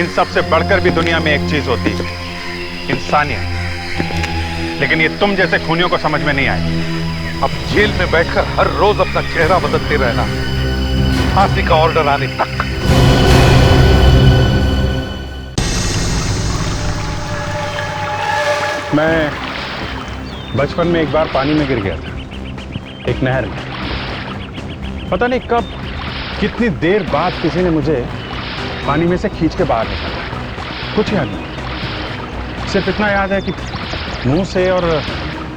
इन सब से बढ़कर भी दुनिया में एक चीज होती है, इंसानियत। लेकिन ये तुम जैसे खूनियों को समझ में नहीं आए। अब जेल में बैठकर हर रोज अपना चेहरा बदलते रहना, फांसी का ऑर्डर आने तक। मैं बचपन में एक बार पानी में गिर गया था, एक नहर में। पता नहीं कब, कितनी देर बाद किसी ने मुझे पानी में से खींच के बाहर निकाला। कुछ याद नहीं, सिर्फ इतना याद है कि मुंह से और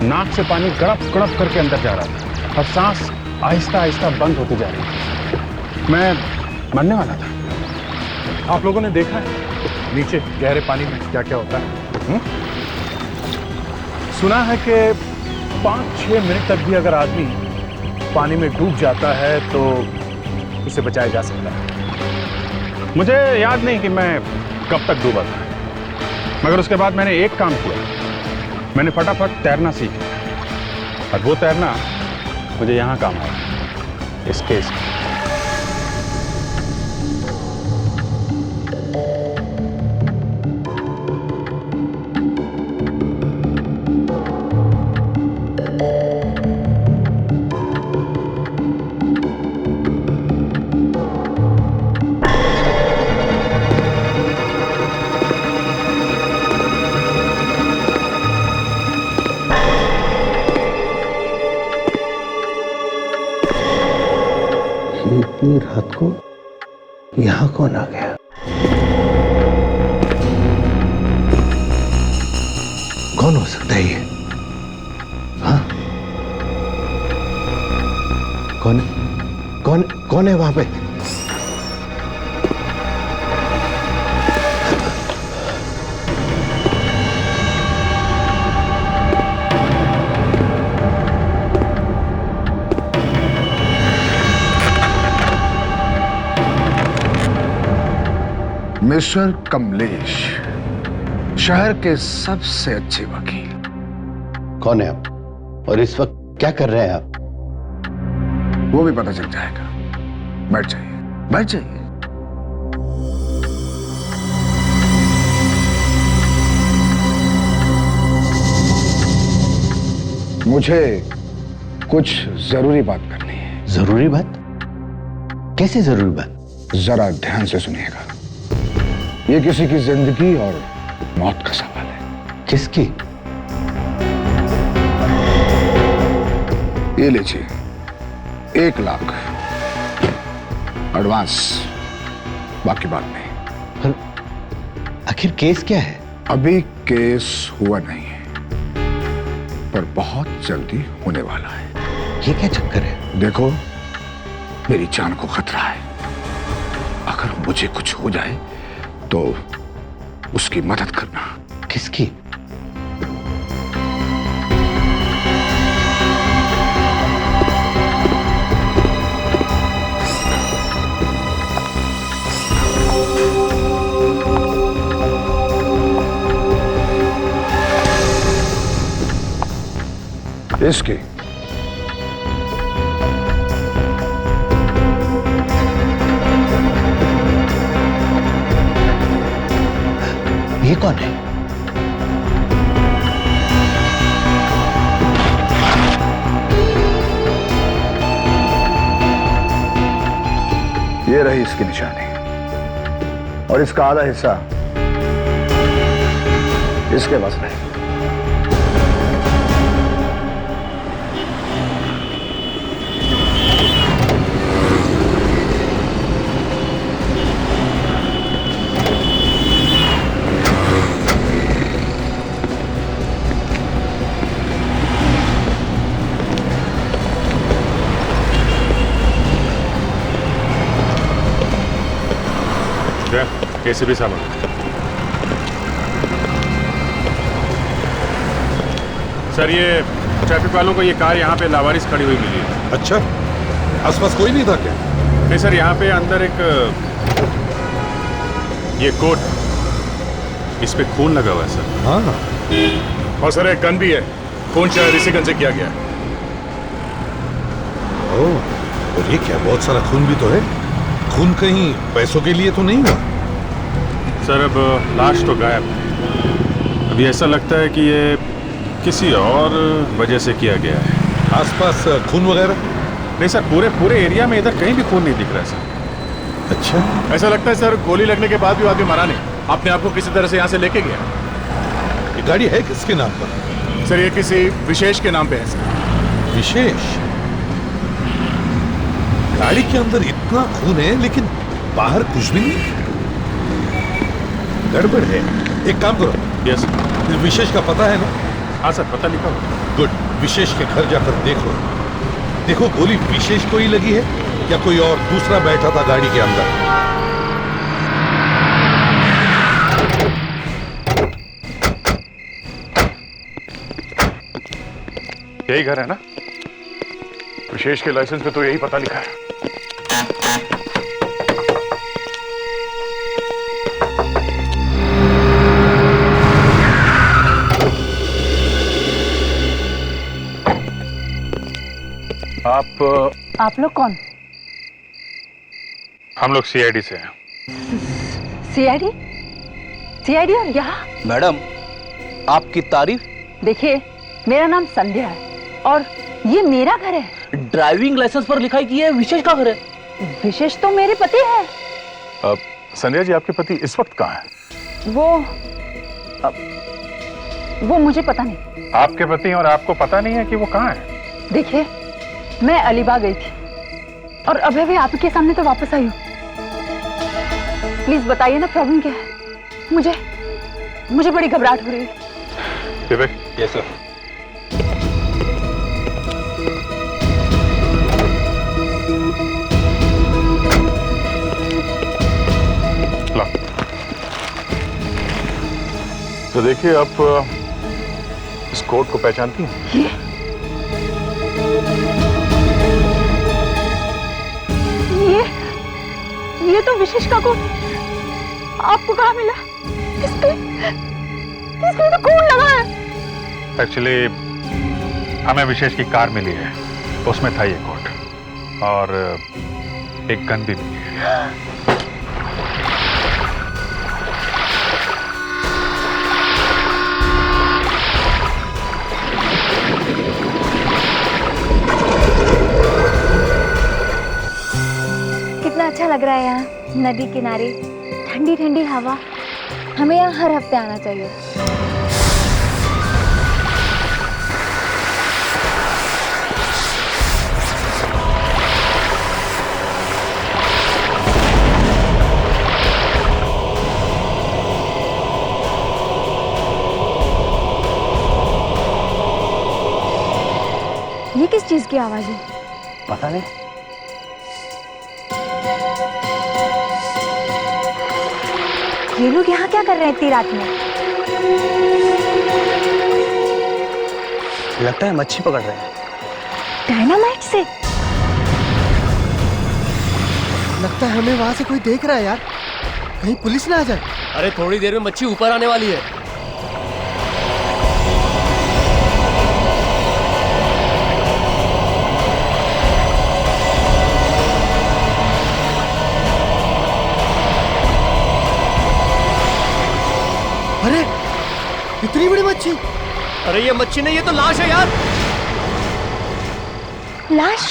नाक से पानी गड़प गड़प करके अंदर जा रहा था और सांस आहिस्ता आहिस्ता बंद होती जा रही थी। मैं मरने वाला था। आप लोगों ने देखा है नीचे गहरे पानी में क्या क्या होता है? सुना है कि 5-6 मिनट तक भी अगर आदमी पानी में डूब जाता है तो उसे बचाया जा सकता है। मुझे याद नहीं कि मैं कब तक डूबा था, मगर उसके बाद मैंने एक काम किया, मैंने फटाफट तैरना सीखा। और वो तैरना मुझे यहाँ काम आया, इस केस में। इतनी रात को यहां कौन आ गया? कौन हो सकता है ये? हाँ? कौन है वहां पे? मिस्टर कमलेश, शहर के सबसे अच्छे वकील। कौन है आप और इस वक्त क्या कर रहे हैं आप? वो भी पता चल जाएगा। बैठ जाइए, बैठ जाइए। मुझे कुछ जरूरी बात करनी है। जरूरी बात? कैसी जरूरी बात? जरा ध्यान से सुनिएगा। ये किसी की जिंदगी और मौत का सवाल है। किसकी? ये लीजिए 1 लाख एडवांस, बाकी बाद में। पर आखिर केस क्या है? अभी केस हुआ नहीं है, पर बहुत जल्दी होने वाला है। ये क्या चक्कर है? देखो, मेरी जान को खतरा है। अगर मुझे कुछ हो जाए तो उसकी मदद करना। किसकी? इसकी। ये कौन है? ये रही इसकी निशानी और इसका आधा हिस्सा इसके पास रहे। कैसे भी सामान। सर, ये ट्रैफिक वालों को ये कार यहाँ पे लावारिस खड़ी हुई मिली है। अच्छा, आसपास कोई नहीं था क्या? नहीं सर, यहाँ पे अंदर एक ये कोट, इस पे खून लगा हुआ है सर। हाँ, और सर एक गन भी है, खून शायद इसी गन से किया गया है। ओह, और ये क्या, बहुत सारा खून भी तो है। खून कहीं पैसों के लिए तो नहीं हुआ? सर अब लाश तो गायब है। अभी ऐसा लगता है कि ये किसी और वजह से किया गया है। आसपास खून वगैरह? नहीं सर, पूरे एरिया में इधर कहीं भी खून नहीं दिख रहा है सर। अच्छा, ऐसा लगता है सर गोली लगने के बाद भी आगे मरा नहीं, अपने आप को किसी तरह से यहाँ से लेके गया। ये गाड़ी है किसके नाम पर? सर ये किसी विशेष के नाम पे है सर। विशेष? गाड़ी के अंदर इतना खून है लेकिन बाहर कुछ भी नहीं। गड़बड़ है। एक काम करो। यस। विशेष का पता है ना? हाँ सर, पता लिखा हुआ। गुड। विशेष के घर जाकर देख लो। देखो गोली विशेष को ही लगी है या कोई और दूसरा बैठा था गाड़ी के अंदर। यही घर है ना? विशेष के लाइसेंस पे तो यही पता लिखा है। आप लोग कौन? हम लोग सीआईडी से हैं। सीआईडी? सीआईडी और यहाँ? मैडम, आपकी तारीफ। देखिए, मेरा नाम संध्या है और ये मेरा घर है। ड्राइविंग लाइसेंस पर लिखा है कि ये विशेष का घर है। विशेष तो मेरे पति है। संध्या जी, आपके पति इस वक्त कहाँ हैं? वो मुझे पता नहीं। आपके पति और आपको पता नहीं है कि वो कहाँ है? देखिए, मैं अलीबाग गई थी और अभी अभी आपके सामने तो वापस आई हूँ। प्लीज बताइए ना प्रॉब्लम क्या है। मुझे बड़ी घबराहट हो रही है। विवेक। Yes sir. लो। तो देखिए, आप इस कोट को पहचानती हैं? ये तो विशेष का कोट। आपको कहाँ मिला? इसमें तो खून लगा है। एक्चुअली हमें विशेष की कार मिली है, उसमें था ये कोट और एक गन भी मिली है। कितना अच्छा लग रहा है यहाँ, नदी किनारे, ठंडी ठंडी हवा। हमें यहाँ हर हफ्ते आना चाहिए। ये किस चीज की आवाज है? पता नहीं। ये लोग यहाँ क्या कर रहे हैं इतनी रात में? लगता है मच्छी पकड़ रहे हैं। डायनामाइट से? लगता है हमें वहां से कोई देख रहा है यार। कहीं पुलिस ना आ जाए। अरे थोड़ी देर में मच्छी ऊपर आने वाली है। अरे इतनी बड़ी मच्छी! अरे ये मच्छी नहीं, ये तो लाश है यार। लाश?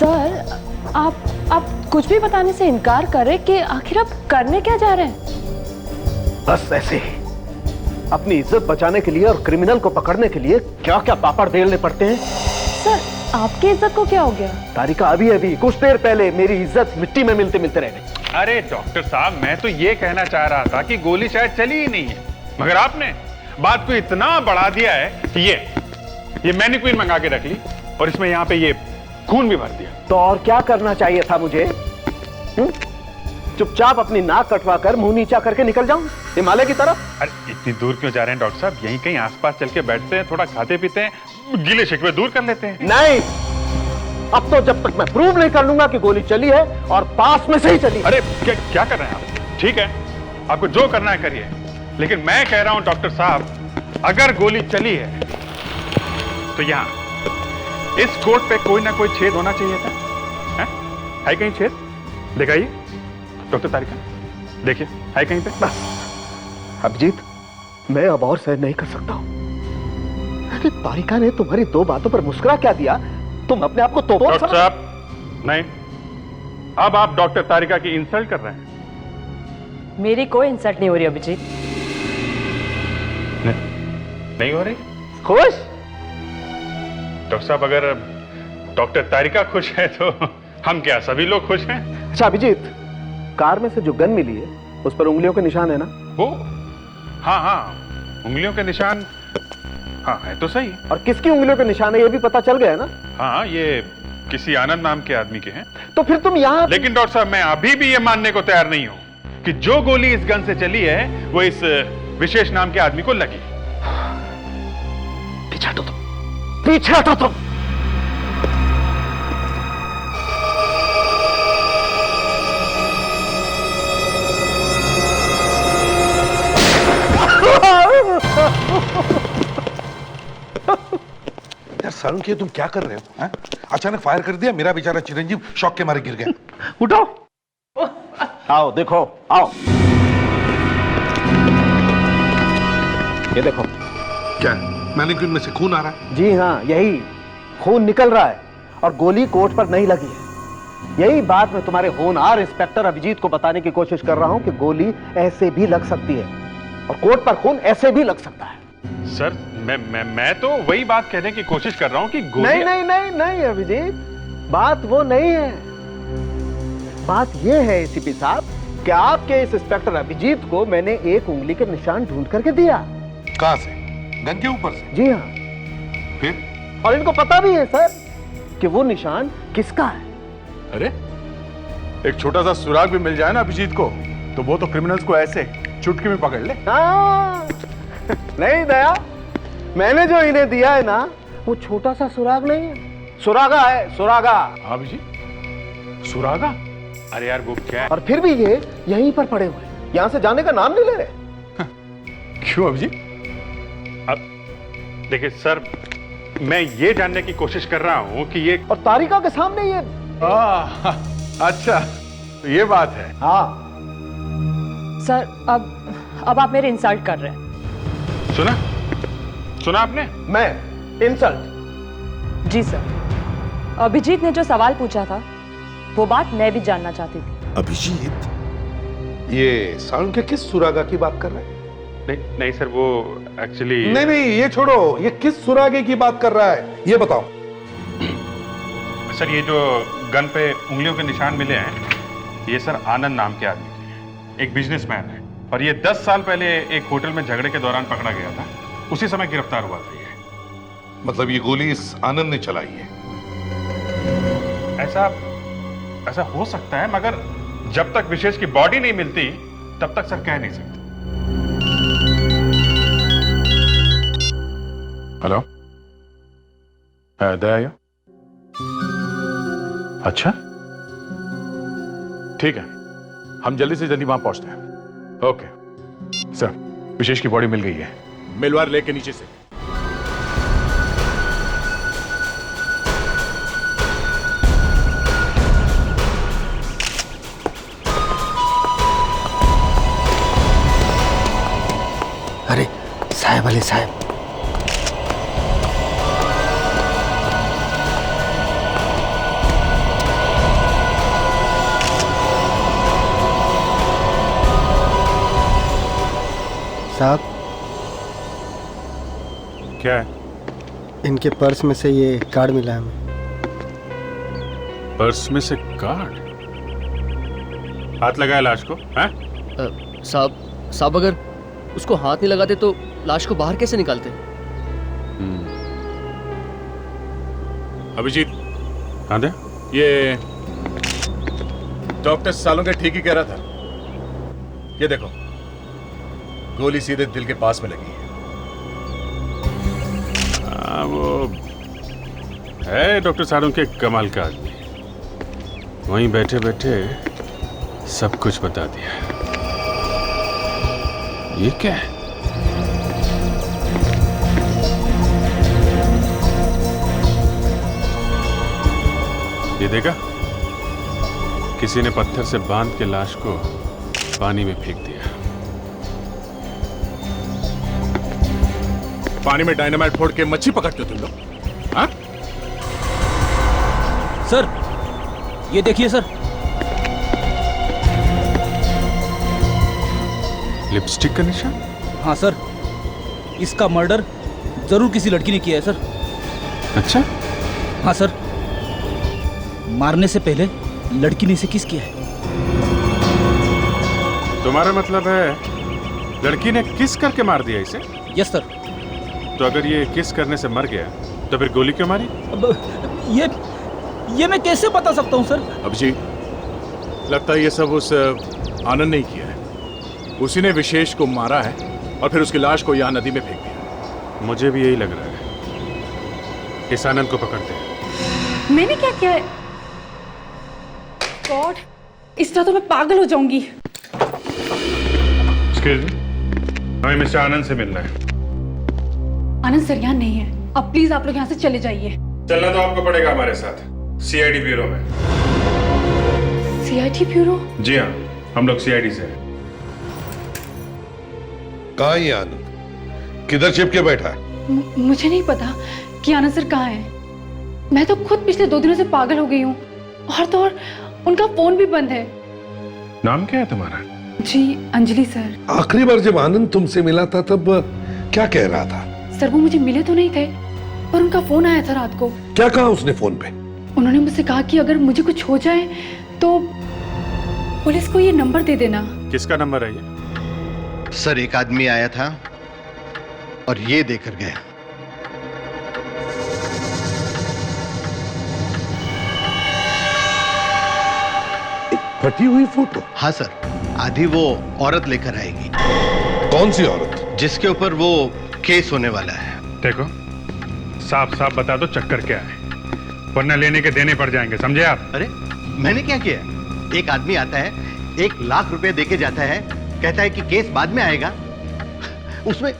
सर, आप कुछ भी बताने से इनकार कर रहे कि आखिर आप करने क्या जा रहे हैं? बस ऐसे ही अपनी इज्जत बचाने के लिए और क्रिमिनल को पकड़ने के लिए क्या क्या पापड़ बेलने पड़ते हैं। सर, आपकी इज्जत को क्या हो गया? तारिका, अभी कुछ देर पहले मेरी इज्जत मिट्टी में मिलते मिलते रह गई। अरे डॉक्टर साहब, मैं तो ये कहना चाह रहा था कि गोली शायद चली ही नहीं है, मगर आपने बात को इतना बढ़ा दिया है कि ये मैनिक्विन मंगा के रख ली और इसमें यहाँ पे ये खून भी भर दिया। तो और क्या करना चाहिए था मुझे? चुपचाप अपनी नाक कटवा कर मुंह नीचा करके निकल जाऊं हिमालय की तरफ? अरे इतनी दूर क्यों जा रहे हैं डॉक्टर साहब? यहीं कहीं आसपास चल के बैठते हैं, थोड़ा खाते पीते हैं, गिले शिकवे दूर कर लेते हैं। नहीं, अब तो जब तक मैं प्रूव नहीं कर लूंगा कि गोली चली है और पास में से ही चली। अरे क्या कर रहे हैं आप? ठीक है, आपको जो करना है करिए, लेकिन मैं कह रहा हूं डॉक्टर साहब, अगर गोली चली है तो यहां इस कोट पे कोई ना कोई छेद होना चाहिए था। है कहीं छेद? दिखाइए डॉक्टर तारिका, देखिए है कहीं पे? बस अभिजीत, मैं अब और सहन नहीं कर सकता हूं। अरे तारिका ने तुम्हारी दो बातों पर मुस्कुरा क्या दिया? तुम अपने आप को तो डॉक्टर साहब, नहीं, अब आप डॉक्टर तारिका की इंसल्ट कर रहे हैं। मेरी कोई इंसल्ट नहीं हो रही अभिजीत। नहीं हो रही? खुश? डॉक्टर साहब, अगर डॉक्टर तारिका खुश है तो हम क्या सभी लोग खुश हैं? अच्छा अभिजीत, कार में से जो गन मिली है उस पर उंगलियों के निशान है ना? वो हाँ, उंगलियों के निशान, हाँ है तो सही। और किसकी उंगलियों के निशान है ये भी पता चल गया ना? हाँ, ये किसी आनंद नाम के आदमी के हैं। तो फिर तुम यहाँ? लेकिन डॉक्टर साहब, मैं अभी भी ये मानने को तैयार नहीं हूं कि जो गोली इस गन से चली है वो इस विशेष नाम के आदमी को लगी। पीछे हटो तुम, पीछे हटो तुम। यार सारुण के तुम क्या कर रहे हो? हैं? अचानक फायर कर दिया, मेरा बेचारा चिरंजीव शॉक के मारे गिर गया। उठो, आओ देखो, आओ। ये देखो। क्या? मैनिक्विन में से खून आ रहा है? जी हाँ, यही खून निकल रहा है और गोली कोट पर नहीं लगी है। यही बात मैं तुम्हारे होनहार इंस्पेक्टर अभिजीत को बताने की कोशिश कर रहा हूं कि गोली ऐसे भी लग सकती है और कोट पर खून ऐसे भी लग सकता है। सर, मैं तो वही बात कहने की कोशिश कर रहा हूं कि गोली... नहीं अभिजीत, बात वो नहीं है। बात ये है एसीपी साहब कि आपके इस इंस्पेक्टर अभिजीत को मैंने एक उंगली के निशान ढूंढ करके दिया। कहां से? गन के ऊपर से? जी हाँ। फिर? और इनको पता भी है सर कि वो निशान किसका है। अरे एक छोटा सा सुराग भी मिल जाए ना अभिजीत को तो वो तो क्रिमिनल्स को ऐसे चुटकी में पकड़ ले। नहीं दया, मैंने जो इन्हें दिया है ना वो छोटा सा सुराग नहीं है, सुरागा है, सुरागा। हाँ जी, सुरागा? अरे यार वो क्या है? और फिर भी ये यहीं पर पड़े हुए, यहां से जाने का नाम नहीं ले रहे। क्यों अभिजीत? अब देखिए सर, मैं ये जानने की कोशिश कर रहा हूं कि ये... और तारिका के सामने ये... अच्छा, तो ये बात है। हाँ सर, अब आप मेरे इंसल्ट कर रहे हैं। सुना आपने? मैं इंसल्ट? जी सर, अभिजीत ने जो सवाल पूछा था वो बात मैं भी जानना चाहती थी। अभिजीत, ये सारुण के किस सुरागा की बात कर रहे हैं? नहीं सर, वो एक्चुअली... नहीं, ये छोड़ो, ये किस सुरागे की बात कर रहा है ये बताओ। सर, ये जो गन पे उंगलियों के निशान मिले हैं, ये सर आनंद नाम के आदमी के हैं, एक बिजनेसमैन है, और ये 10 साल पहले एक होटल में झगड़े के दौरान पकड़ा गया था, उसी समय गिरफ्तार हुआ था ये। मतलब ये गोली इस आनंद ने चलाई है? ऐसा हो सकता है, मगर जब तक विशेष की बॉडी नहीं मिलती तब तक सर कह नहीं सकते। हेलो, दया? अच्छा, ठीक है, हम जल्दी से जल्दी वहां पहुंचते हैं। ओके सर, विशेष की बॉडी मिल गई है, मिलवार लेके नीचे से। अरे साहब, अली साहब, साहब, क्या है? इनके पर्स में से ये कार्ड मिला है हमें। पर्स में से कार्ड? हाथ लगाया लाश को? हैं? साहब, अगर उसको हाथ नहीं लगाते तो लाश को बाहर कैसे निकालते? अभिजीत, हाँ दे, ये डॉक्टर सालों के ठीक ही कह रहा था। ये देखो, गोली सीधे दिल के पास में लगी है। वो है डॉक्टर सारुंग के कमाल का आदमी, वहीं बैठे बैठे सब कुछ बता दिया। ये क्या है? ये देखा, किसी ने पत्थर से बांध के लाश को पानी में फेंक दिया। पानी में डायनामाइट फोड़ के मच्छी पकड़ते हो तुम लोग? हाँ? सर, ये देखिए सर। लिपस्टिक का निशान? हाँ सर, इसका मर्डर जरूर किसी लड़की ने किया है सर। अच्छा? हाँ सर, मारने से पहले लड़की ने इसे किस किया है। तुम्हारा मतलब है लड़की ने किस करके मार दिया इसे? Yes sir. तो अगर ये किस करने से मर गया तो फिर गोली क्यों मारी? ये मैं कैसे बता सकता हूँ सर? अभिजीत, लगता है ये सब उस आनंद ने ही किया है। उसी ने विशेष को मारा है और फिर उसकी लाश को यहाँ नदी में फेंक दिया। मुझे भी यही लग रहा है। इस आनंद को पकड़ते हैं। मैंने क्या किया है? गॉड, इस तरह तो मैं पागल हो जाऊंगी। एक्सक्यूज मी, हमें मिस्टर आनंद से मिलना है। आनंद सर यहाँ नहीं है। अब प्लीज आप लोग यहाँ से चले जाइए। चलना तो आपको पड़ेगा हमारे साथ, सीआईडी ब्यूरो में। CID bureau? जी हाँ, हम लोग सीआईडी से हैं। कहाँ है ये आनंद? किधर चिपके बैठा है? मुझे नहीं पता कि आनंद सर कहाँ है। मैं तो खुद पिछले 2 दिनों से पागल हो गई हूँ। और तो और उनका फोन भी बंद है। नाम क्या है तुम्हारा? जी, अंजलि सर। आखिरी बार जब आनंद तुमसे मिला था तब क्या कह रहा था? सर वो मुझे मिले तो नहीं थे, पर उनका फोन आया था रात को। क्या कहा उसने फोन पे? उन्होंने मुझसे कहा कि अगर मुझे कुछ हो जाए तो पुलिस को ये नंबर दे देना। किसका नंबर है ये? सर, एक आदमी आया था और ये देकर गया। फटी हुई फोटो? हाँ सर, आधी वो औरत लेकर आएगी। कौन सी औरत? जिसके ऊपर वो केस होने वाला है। देखो, साफ साफ बता दो चक्कर क्या है, वरना लेने के देने पड़ जाएंगे, समझे आप? अरे मैंने क्या किया? एक आदमी आता है, 1 लाख रुपए देके जाता है, कहता है कि केस बाद में आएगा।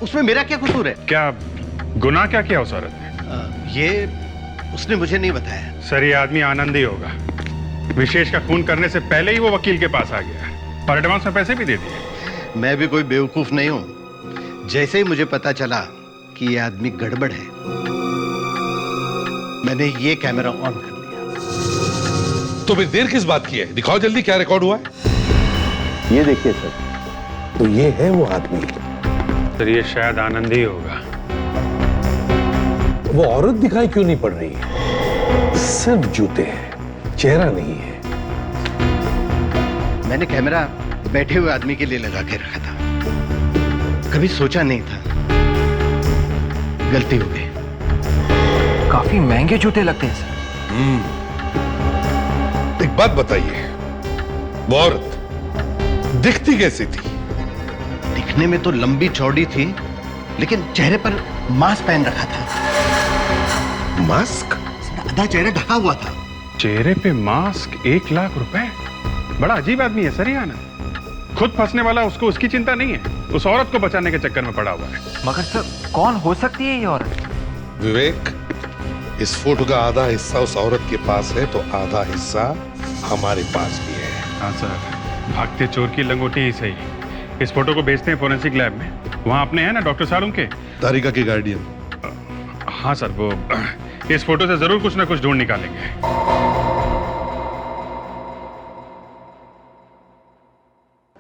उसमें मेरा क्या कसूर है? क्या गुनाह क्या किया उस औरत ने? ये उसने मुझे नहीं बताया। सर, ये आदमी आनंद ही होगा। विशेष का खून करने से पहले ही वो वकील के पास आ गया और एडवांस में पैसे भी दे दिए। मैं भी कोई बेवकूफ नहीं हूं। जैसे ही मुझे पता चला कि ये आदमी गड़बड़ है, मैंने ये कैमरा ऑन कर दिया। तो फिर देर किस बात की है? दिखाओ जल्दी क्या रिकॉर्ड हुआ है। ये देखिए सर। तो ये है वो आदमी? सर, ये शायद आनंद ही होगा। वो औरत दिखाई क्यों नहीं पड़ रही है? सिर्फ जूते हैं, चेहरा नहीं है। मैंने कैमरा बैठे हुए आदमी के लिए लगा के रखा था, कभी सोचा नहीं था। गलती हो गई। काफी महंगे जूते लगते हैं सर। एक बात बताइए, वो औरत दिखती कैसी थी? दिखने में तो लंबी चौड़ी थी, लेकिन चेहरे पर मास्क पहन रखा था। मास्क? आधा चेहरा ढका हुआ था। चेहरे पे मास्क, 1 लाख रुपए? बड़ा अजीब आदमी है सर ये आनंद। खुद फंसने वाला, उसको उसकी चिंता नहीं है, उस औरत को बचाने के चक्कर में पड़ा हुआ है। मगर सर, कौन हो सकती है ये औरत? विवेक, इस फोटो का आधा हिस्सा उस औरत के पास है, तो आधा हिस्सा हमारे पास भी है। हाँ सर, भागते चोर की लंगोटी ही सही। इस फोटो को भेजते हैं फोरेंसिक लैब में। वहाँ अपने हैं ना डॉक्टर सारुंग के? तारिका के गार्डियन। हाँ सर, वो इस फोटो से जरूर कुछ ना कुछ ढूंढ निकालेंगे।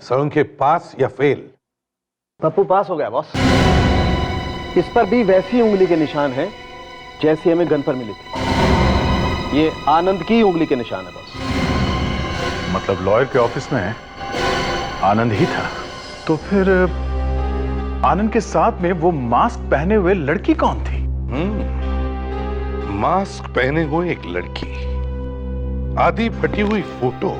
सारुंग के पास या फेल? पप्पू पास हो गया बॉस। इस पर भी वैसी उंगली के निशान हैं जैसी हमें गन पर मिली थी। ये आनंद की उंगली के निशान है बॉस। मतलब लॉयर के ऑफिस में आनंद ही था? तो फिर आनंद के साथ में वो मास्क पहने हुए लड़की कौन थी? मास्क पहने हुए एक लड़की, आधी फटी हुई फोटो,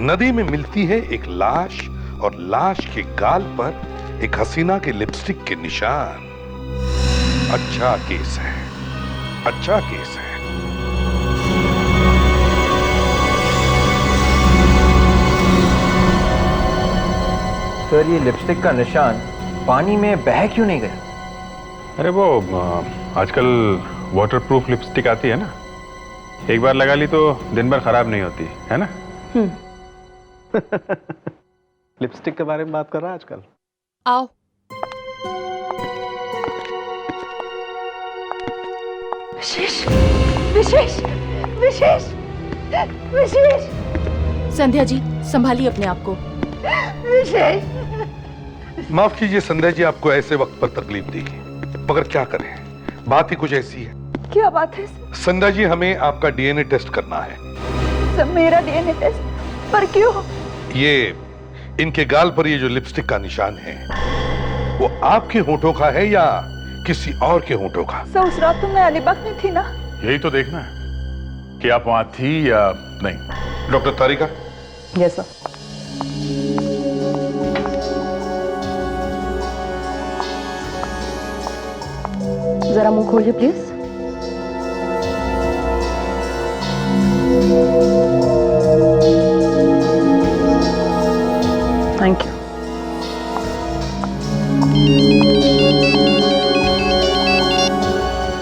नदी में मिलती है एक लाश और लाश के गाल पर एक हसीना के लिपस्टिक के निशान। अच्छा केस है, अच्छा केस है। सर ये लिपस्टिक का निशान पानी में बह क्यों नहीं गया? अरे वो आजकल वाटरप्रूफ लिपस्टिक आती है ना, एक बार लगा ली तो दिन भर खराब नहीं होती है ना। लिपस्टिक के बारे में बात कर रहा है आजकल। आओ। विशेष विशेष विशेष विशेष। संध्या जी संभालिए अपने आप को। विशेष। माफ कीजिए संध्या जी, आपको ऐसे वक्त पर तकलीफ दी, मगर क्या करें, बात ही कुछ ऐसी है। क्या बात है संध्या जी, हमें आपका डीएनए टेस्ट करना है। सर? मेरा डीएनए टेस्ट? पर क्यों? ये इनके गाल पर ये जो लिपस्टिक का निशान है वो आपके होठों का है या किसी और के होठों का? सर उस रात तो मैं अलीबाग में थी ना। यही तो देखना है कि आप वहां थी या नहीं। डॉक्टर तारिका। Yes sir. जरा मुंह खोलिए please. Thank you.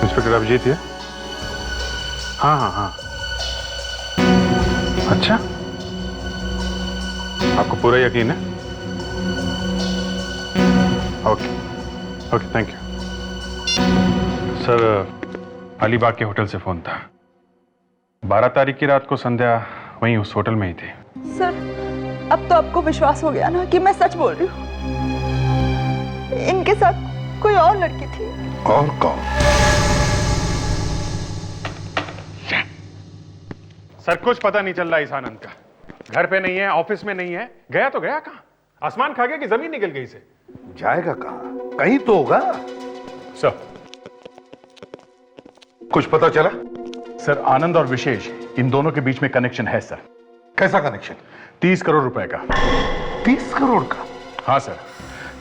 Inspector Abhijeet है? हाँ हाँ हाँ। अच्छा, आपको पूरा यकीन है? Okay okay, thank you sir. Alibag के होटल से फोन था। 12 तारीख की रात को संध्या वहीं उस होटल में ही थी। सर अब तो आपको विश्वास हो गया ना कि मैं सच बोल रही हूँ। इनके साथ कोई और लड़की थी। और कौन? सर कुछ पता नहीं चल रहा इस आनंद का। घर पे नहीं है, ऑफिस में नहीं है, गया तो गया कहां? आसमान खा गया कि जमीन निकल गई से? जाएगा कहां? कहीं तो होगा। सर कुछ पता चला? सर आनंद और विशेष, इन दोनों के बीच में कनेक्शन है सर। कैसा कनेक्शन? 30 करोड़ रुपए का। 30 करोड़ का? हाँ सर,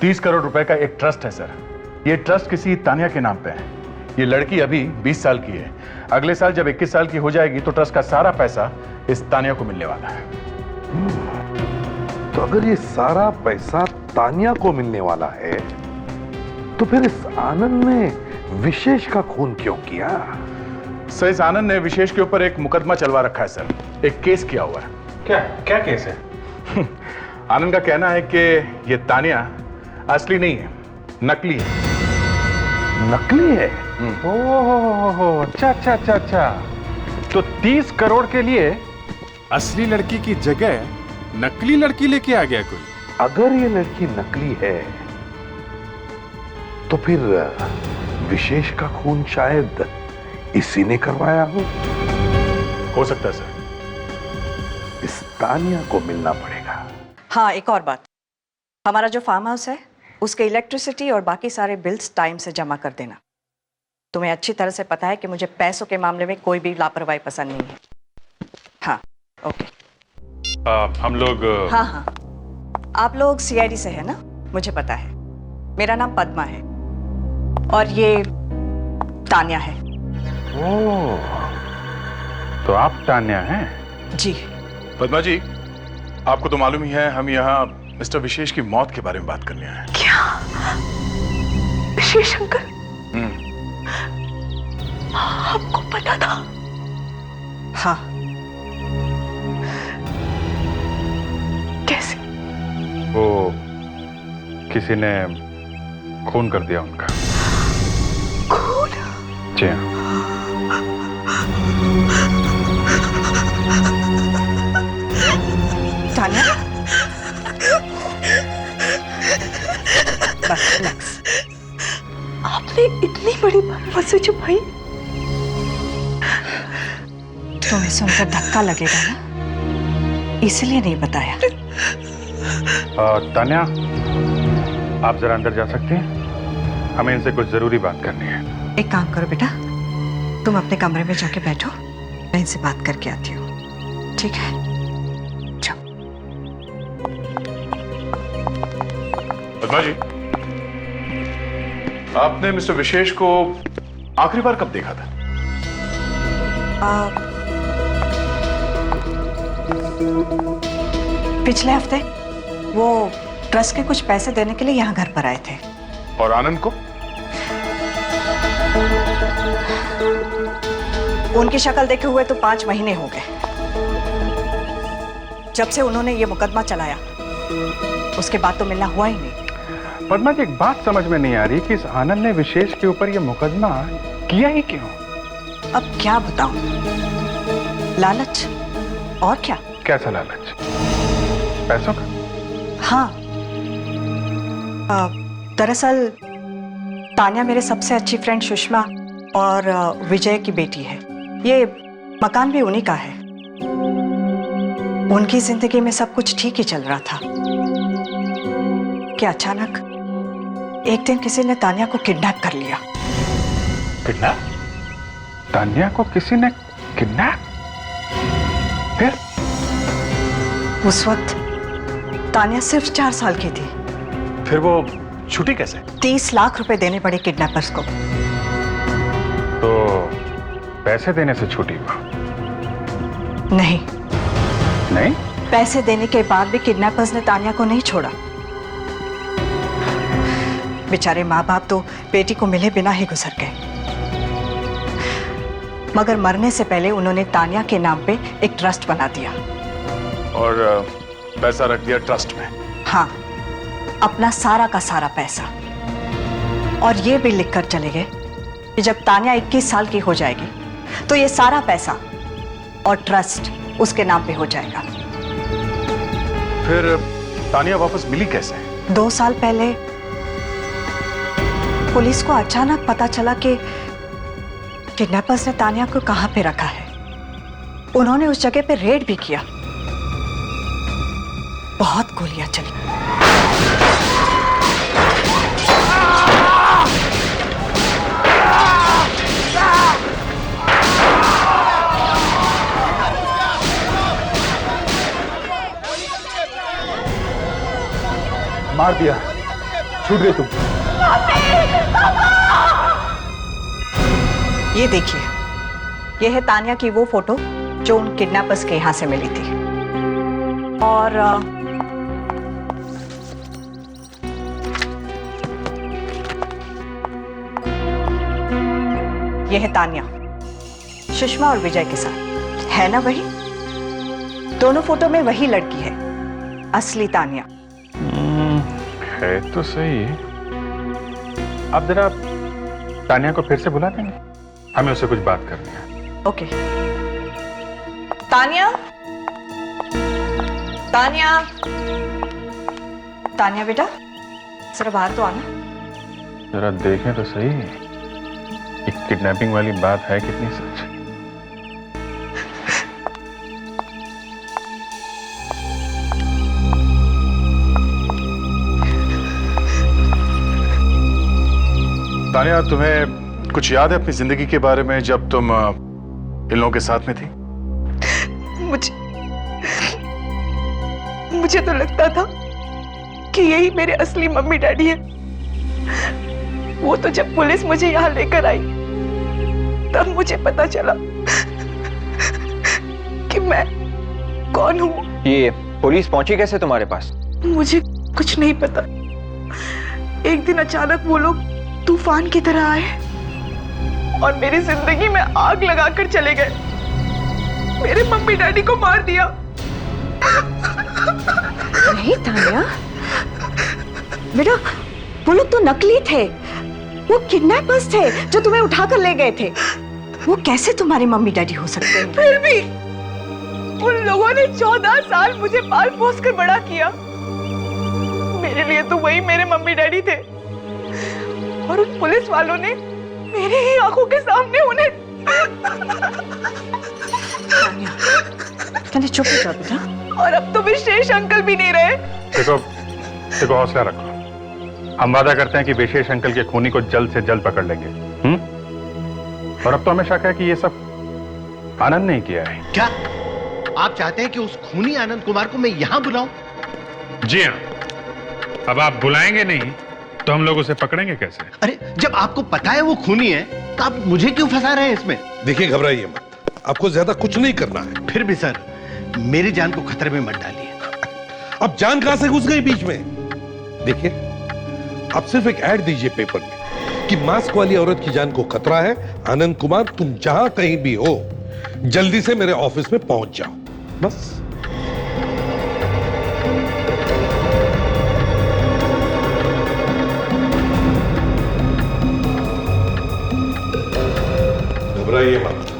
30 करोड़ रुपए का एक ट्रस्ट है सर। ये ट्रस्ट किसी तानिया के नाम पे है। ये लड़की अभी 20 साल की है। अगले साल जब 21 साल की हो जाएगी तो ट्रस्ट का सारा पैसा इस तानिया को मिलने वाला है। तो अगर ये सारा पैसा तानिया को मिलने वाला है तो फिर इस आनंद ने विशेष का खून क्यों किया? सर इस आनंद ने विशेष के ऊपर एक मुकदमा चलवा रखा है सर, एक केस किया हुआ है। क्या क्या केस है? आनंद का कहना है कि ये तानिया असली नहीं है, नकली है। नकली है? ओह अच्छा अच्छा अच्छा अच्छा। तो 30 करोड़ के लिए असली लड़की की जगह नकली लड़की लेके आ गया कोई। अगर ये लड़की नकली है तो फिर विशेष का खून शायद इसी ने करवाया हो सकता है सर। इस तानिया को मिलना पड़ेगा। हाँ एक और बात, हमारा जो फार्म हाउस है उसके इलेक्ट्रिसिटी और बाकी सारे बिल्स टाइम से जमा कर देना। तुम्हें अच्छी तरह से पता है कि मुझे पैसों के मामले में कोई भी लापरवाही पसंद नहीं है। हाँ ओके। हम लोग हाँ हाँ, आप लोग सीआईडी से है ना? मुझे पता है। मेरा नाम पद्मा है और ये तानिया है। ओह, तो आप तानिया हैं? जी। पद्मा जी, आपको तो मालूम ही है हम यहाँ मिस्टर विशेष की मौत के बारे में बात करने आए हैं। क्या? विशेष अंकल? आपको पता था? हाँ। कैसे? वो किसी ने खून कर दिया उनका। खून? जी हाँ। तानिया, बस रिलैक्स। आपने इतनी बड़ी बात मुझसे छुपाई? तुम्हें सुनकर धक्का लगेगा ना, इसलिए नहीं बताया। तानिया, आप जरा अंदर जा सकती हैं? हमें इनसे कुछ जरूरी बात करनी है। एक काम करो बेटा, तुम अपने कमरे में जाके बैठो, मैं इनसे बात करके आती हूँ। ठीक है? जाओ। पद्मा जी, आपने मिस्टर विशेष को आखिरी बार कब देखा था? पिछले हफ्ते वो ट्रस्ट के कुछ पैसे देने के लिए यहाँ घर पर आए थे। और आनंद को? उनकी शक्ल देखे हुए तो 5 महीने हो गए। जब से उन्होंने ये मुकदमा चलाया उसके बाद तो मिलना हुआ ही नहीं। पद्मा जी, एक बात समझ में नहीं आ रही कि इस आनंद ने विशेष के ऊपर ये मुकदमा किया ही क्यों? अब क्या बताऊं? लालच, और क्या? कैसा लालच? पैसों का? हाँ, दरअसल तान्या मेरे सबसे अच्छी फ्रेंड सुषमा और विजय की बेटी है। ये मकान भी उन्हीं का है। उनकी जिंदगी में सब कुछ ठीक ही चल रहा था कि अचानक एक दिन किसी ने तान्या को किडनैप कर लिया। किडनैप? तान्या को किसी ने किडनैप? फिर? उस वक्त तान्या सिर्फ 4 साल की थी। फिर वो छुट्टी कैसे? 30 लाख रुपए देने पड़े किडनैपर्स को। तो पैसे देने से छूटी वो? नहीं। नहीं? पैसे देने के बाद भी किडनैपर्स ने तान्या को नहीं छोड़ा। बेचारे माँ बाप तो बेटी को मिले बिना ही गुजर गए। मगर मरने से पहले उन्होंने तान्या के नाम पे एक ट्रस्ट बना दिया। और पैसा रख दिया ट्रस्ट में? हाँ, अपना सारा का सारा पैसा। और ये भी लिखकर चले गए कि जब तान्या 21 साल की हो जाएगी तो ये सारा पैसा और ट्रस्ट उसके नाम पे हो जाएगा। फिर तान्या वापस मिली कैसे? 2 साल पहले पुलिस को अचानक पता चला कि किडनैपर्स ने तान्या को कहां पे रखा है। उन्होंने उस जगह पे रेड भी किया। बहुत गोलियां चली। मार दिया, छूट गई तुम। ये देखिए, ये है तान्या की वो फोटो जो उन किडनैपर्स के यहां से मिली थी। और ये है तान्या सुषमा और विजय के साथ। है ना वही? दोनों फोटो में वही लड़की है, असली तान्या। है तो सही। अब जरा तान्या को फिर से बुला देंगे, हमें उससे कुछ बात करनी है। ओके। तान्या, तान्या, तान्या बेटा, जरा बाहर तो आना। जरा देखें तो सही, एक किडनैपिंग वाली बात है कितनी सच। तान्या, तुम्हें कुछ याद है अपनी जिंदगी के बारे में जब तुम इन लोगों के साथ में थी? मुझे तो लगता था कि यही मेरे असली मम्मी डैडी है। वो तो जब पुलिस मुझे यहाँ लेकर आई तब मुझे पता चला कि मैं कौन हूँ। ये पुलिस पहुंची कैसे तुम्हारे पास? मुझे कुछ नहीं पता। एक दिन अचानक वो लोग तूफान की तरह आए और मेरी जिंदगी में आग लगाकर चले गए। मेरे मम्मी डैडी को मार दिया। नहीं तान्या बेटा, वो लोग तो नकली थे। वो किडनैपर्स थे जो तुम्हें उठाकर ले गए थे। वो कैसे तुम्हारे मम्मी डैडी हो सकते हैं? फिर भी उन लोगों ने 14 साल मुझे पाल पोस कर बड़ा किया। मेरे लिए तो वही मेरे मम्मी डैडी थे। और उन पुलिस वालों ने मेरी ही आंखों के सामने उन्हें। तान्या चुप हो जाओ बेटा। और अब तो विशेष अंकल भी नहीं रहे। देखो हौसला रखो। हम वादा करते हैं कि विशेष अंकल के खूनी को जल्द से जल्द पकड़ लेंगे। और अब तो हमें शक है कि ये सब आनंद ने किया है। क्या आप चाहते हैं कि उस खूनी आनंद कुमार को मैं यहां बुलाऊं? जी हाँ, अब आप बुलाएंगे नहीं तो हम लोग उसे पकड़ेंगे कैसे? अरे जब आपको पता है वो खूनी है तो आप मुझे क्यों फंसा रहे हैं इसमें? देखिए घबराइए मत, आपको ज्यादा कुछ नहीं करना है। फिर भी सर मेरी जान को खतरे में मत डालिए। अब जान कहां से घुस गई बीच में? देखिए आप सिर्फ एक ऐड दीजिए पेपर में कि मास्क वाली औरत की जान को खतरा है। आनंद कुमार तुम जहां कहीं भी हो जल्दी से मेरे ऑफिस में पहुंच जाओ, बस। घबराइए मत,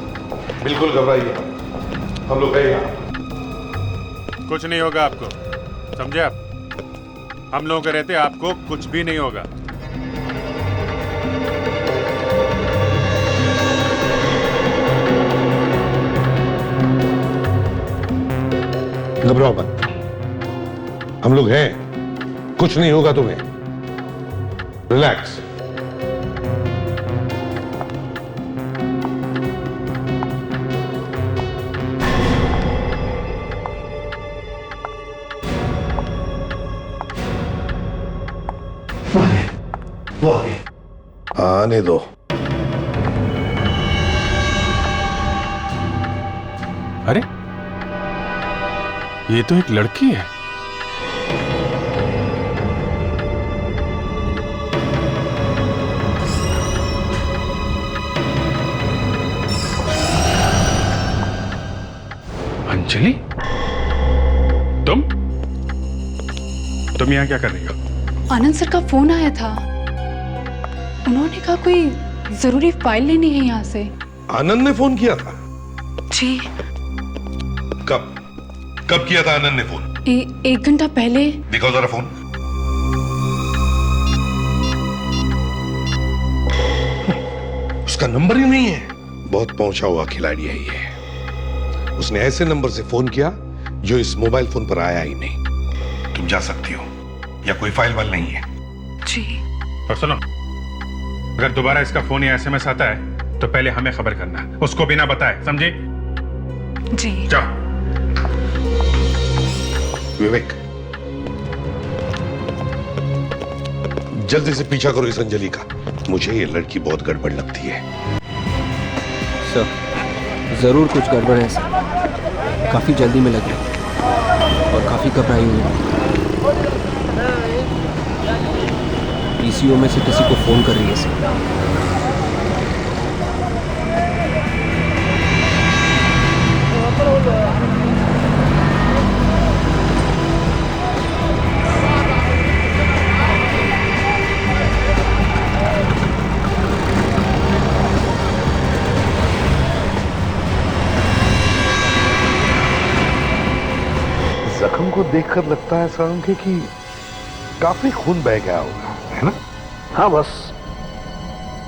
बिल्कुल घबराइए मत, हम लोग हैं यहां। कुछ नहीं होगा आपको, समझे आप? हम लोगों के रहते आपको कुछ भी नहीं होगा। घबराओ मत, हम लोग हैं, कुछ नहीं होगा तुम्हें। रिलैक्स। वो आ गए। आने दो। अरे ये तो एक लड़की है। अंजलि, तुम यहां क्या कर रही हो? आनंद सर का फोन आया था, उन्होंने कहा कोई जरूरी फाइल लेनी है यहाँ से। आनंद ने फोन किया था? जी। कब किया था आनंद ने फोन? 1 घंटा पहले। दिखाओ जरा फोन। उसका नंबर ही नहीं है। बहुत पहुंचा हुआ खिलाड़ी है ये। उसने ऐसे नंबर से फोन किया जो इस मोबाइल फोन पर आया ही नहीं। तुम जा सकती हो, या कोई फाइल वाल नहीं है। जी। और सुनो, अगर दोबारा इसका फोन या एसएमएस आता है तो पहले हमें खबर करना, उसको बिना बताए, समझे? जी। जाओ। विवेक, जल्दी से पीछा करो इस अंजलि का। मुझे ये लड़की बहुत गड़बड़ लगती है। सर, जरूर कुछ गड़बड़ है सर। काफी जल्दी में लग रही और काफी घबराई हुई है। पीसीओ में से किसी को फोन कर रही है सर। जख्म को देखकर लगता है सारंगी कि काफी खून बह गया होगा, है ना? हाँ, बस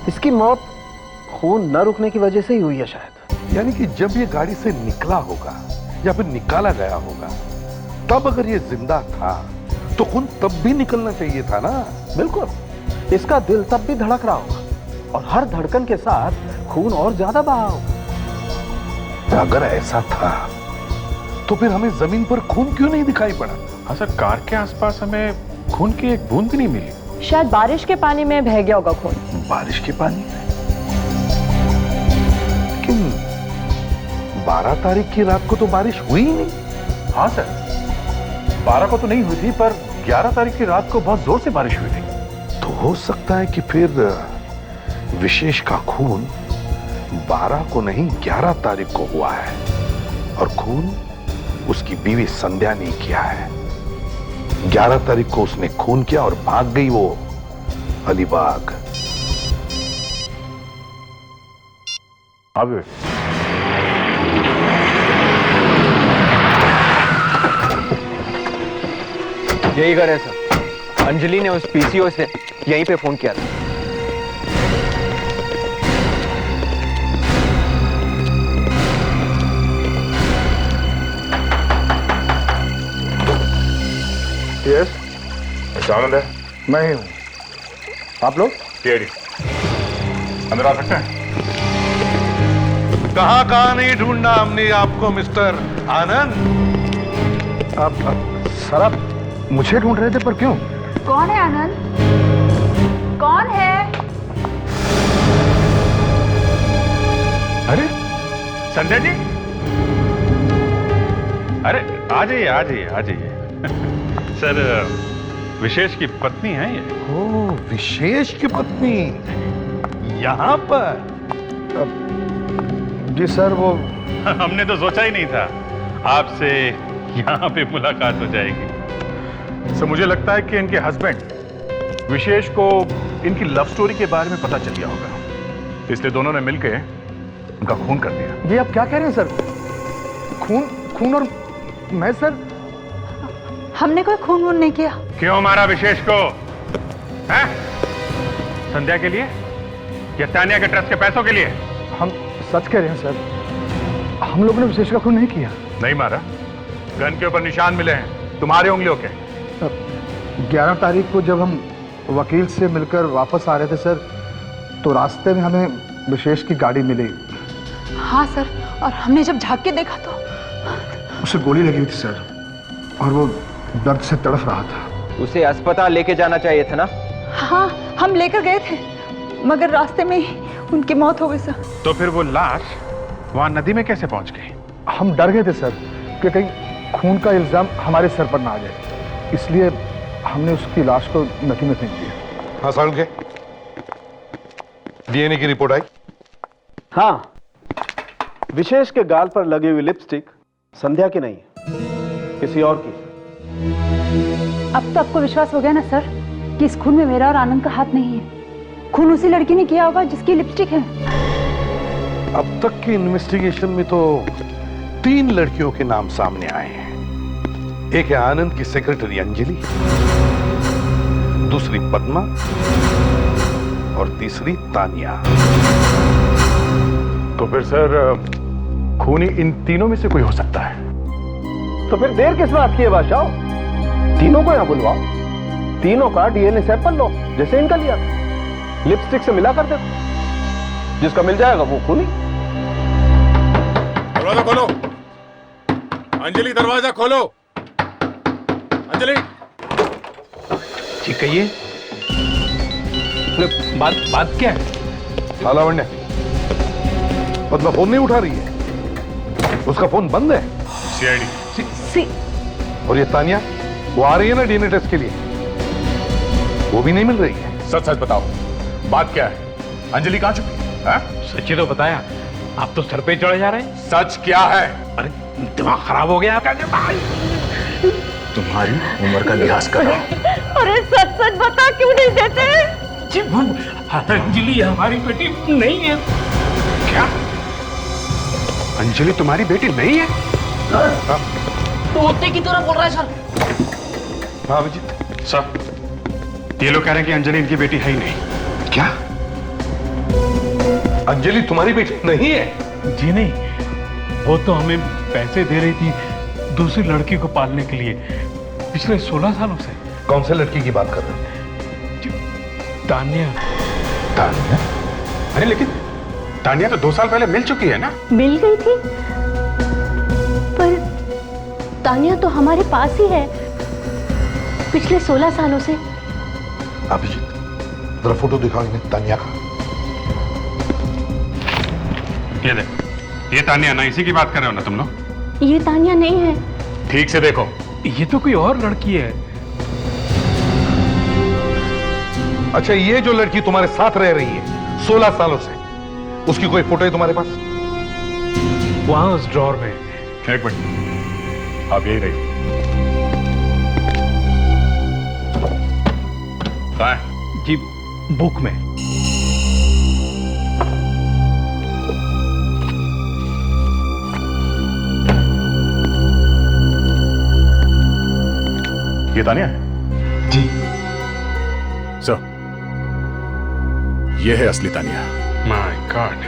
इसकी मौत खून न रुकने की वजह से ही हुई है शायद। यानी कि जब ये गाड़ी से निकला होगा या फिर निकाला गया होगा, तब अगर ये जिंदा था तो खून तब भी निकलना चाहिए था ना? बिल्कुल, इसका दिल तब भी धड़क रहा होगा और हर धड़कन के साथ खून और ज्यादा बहा होगा। अगर ऐसा था तो फिर हमें जमीन पर खून क्यों नहीं दिखाई पड़ा? हाँ सर, कार के आसपास हमें खून की एक बूंद भी नहीं मिली। शायद बारिश के पानी में बह गया होगा खून। बारिश के पानी? लेकिन 12 तारीख की रात को तो बारिश हुई ही नहीं। हाँ सर, 12 को तो नहीं हुई थी, पर 11 तारीख की रात को बहुत जोर से बारिश हुई थी। तो हो सकता है कि फिर विशेष का खून 12 को नहीं 11 तारीख को हुआ है, और खून उसकी बीवी संध्या ने किया है। 11 तारीख को उसने खून किया और भाग गई वो अलीबाग। अब यही घर है सर। अंजलि ने उस पीसीओ से यहीं पे फोन किया था। यस, आनंद है। मैं ही हूं। आप लोग? सीआईडी। अंदर आ सकते हैं? कहां कहां नहीं ढूंढना हमने आपको मिस्टर आनंद। सर, आप मुझे ढूंढ रहे थे, पर क्यों? कौन है आनंद? कौन है? अरे संध्या जी, अरे आ जाइए आ जाइए आ जाइए। सर विशेष की पत्नी है ये। ओ, विशेष की पत्नी यहाँ पर? जी सर, वो हमने तो सोचा ही नहीं था आपसे यहाँ पे मुलाकात हो जाएगी। सर मुझे लगता है कि इनके हस्बैंड विशेष को इनकी लव स्टोरी के बारे में पता चल गया होगा, इसलिए दोनों ने मिलकर उनका खून कर दिया। ये आप क्या कह रहे हैं सर? खून और मैं सर? हमने कोई खून वून नहीं किया। क्यों मारा विशेष को? हैं? संध्या के लिए या तानिया के ट्रस्ट के पैसों के लिए? हम सच कह रहे हैं सर, हम लोगों ने विशेष का खून नहीं किया। नहीं मारा। गन के ऊपर निशान मिले हैं तुम्हारी उंगलियों के। 11 तारीख को जब हम वकील से मिलकर वापस आ रहे थे सर, तो रास्ते में हमें विशेष की गाड़ी मिली। हाँ सर, और हमने जब झांक के देखा तो उसे गोली लगी हुई थी सर, और वो दर्द से तड़फ रहा था। उसे अस्पताल लेके जाना चाहिए था ना? हाँ, हम लेकर गए थे, मगर रास्ते में ही उनकी मौत हो गई सर। तो फिर वो लाश वहां नदी में कैसे पहुंच गई? हम डर गए थे सर कि कहीं खून का इल्जाम हमारे सर पर ना आ जाए, इसलिए हमने उसकी लाश को नदी में फेंक दिया। हाँ साउंड के डीएनए की रिपोर्ट आई? हाँ, विशेष के गाल पर लगी हुई लिपस्टिक संध्या की नहीं है, किसी और की। अब तो आपको विश्वास हो गया ना सर कि इस खून में मेरा और आनंद का हाथ नहीं है। खून उसी लड़की ने किया होगा जिसकी लिपस्टिक है। अब तक की इन्वेस्टिगेशन में तो 3 लड़कियों के नाम सामने आए हैं। एक है आनंद की सेक्रेटरी अंजलि, दूसरी पद्मा और तीसरी तानिया। तो फिर सर खूनी इन तीनों में से कोई हो सकता है। तो फिर देर किस बात की है बादशाह? तीनों को यहां बुलवाओ, तीनों का डीएनए सैंपल लो, जैसे इनका लिया था, लिपस्टिक से मिला कर दे, जिसका मिल जाएगा वो खूनी। दरवाजा खोलो अंजलि, दरवाजा खोलो अंजलि। ठीक कहिए, बात क्या है? हाँ लावण्य, पद्मा फोन नहीं उठा रही है, उसका फोन बंद है। सीआईडी। और ये तानिया, वो आ रही है ना डीएनए टेस्ट के लिए, वो भी नहीं मिल रही है। सच सच बताओ, बात क्या है? अंजलि कहां छुपी है? सच्ची तो बताया, आप तो सर पे चढ़े जा रहे हैं। सच क्या है? अरे दिमाग खराब हो गया आपका। तुम्हारी उम्र का लिहाज कर रहा हूं। अरे सच सच बता, क्यों नहीं देते? अंजलि हमारी बेटी नहीं है। क्या? अंजलि तुम्हारी बेटी नहीं है? तोते की तरह बोल रहा है सर। हाँ अभिजीत। सर ये लोग कह रहे हैं कि अंजलि इनकी बेटी है ही नहीं। क्या? अंजलि तुम्हारी बेटी नहीं है? जी नहीं, वो तो हमें पैसे दे रही थी दूसरी लड़की को पालने के लिए पिछले 16 सालों से। कौन से लड़की की बात कर रहे हो? तानिया। तानिया? अरे लेकिन तानिया तो 2 साल पहले मिल चुकी है ना? मिल गई थी, पर तानिया तो हमारे पास ही है पिछले 16 सालों से। अभिजीत, जरा फोटो दिखाओ इन्हें तानिया का। ये देख, ये तानिया ना, इसी की बात कर रहे हो ना तुम लोग? ये तानिया नहीं है। ठीक से देखो, ये तो कोई और लड़की है। अच्छा, ये जो लड़की तुम्हारे साथ रह रही है 16 सालों से, उसकी कोई फोटो है तुम्हारे पास? वहां उस ड्रॉर में। एक मिनट, आप यही रही। कहाँ है? जी बुक में। ये तानिया है? जी सर, ये है असली तानिया। माय गॉड,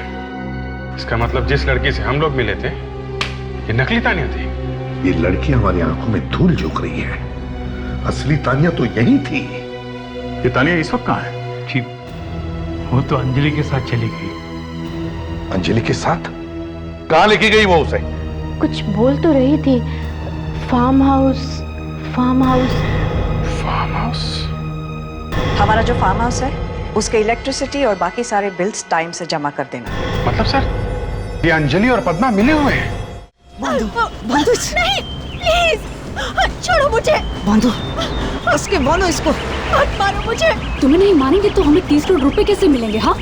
इसका मतलब जिस लड़की से हम लोग मिले थे ये नकली तानिया थी। ये लड़की हमारी आंखों में धूल झोंक रही है, असली तानिया तो यही थी। ये तानिया इस वक्त कहाँ है? जी वो तो अंजलि के साथ चली गई। अंजलि के साथ? कहाँ लेके गई वो उसे? कुछ बोल तो रही थी, farm house. Farm house. Farm house? हमारा जो फार्म हाउस है उसके इलेक्ट्रिसिटी और बाकी सारे बिल्स टाइम से जमा कर देना। मतलब सर, ये अंजलि और पद्मा मिले हुए हैं? बांधो नहीं, प्लीज छोड़ो मुझे। बांधो इसके, बांधो इसको। मत मारो मुझे। तुम्हें नहीं मानेंगे तो हमें 30 करोड़ रुपए कैसे मिलेंगे? हाँ,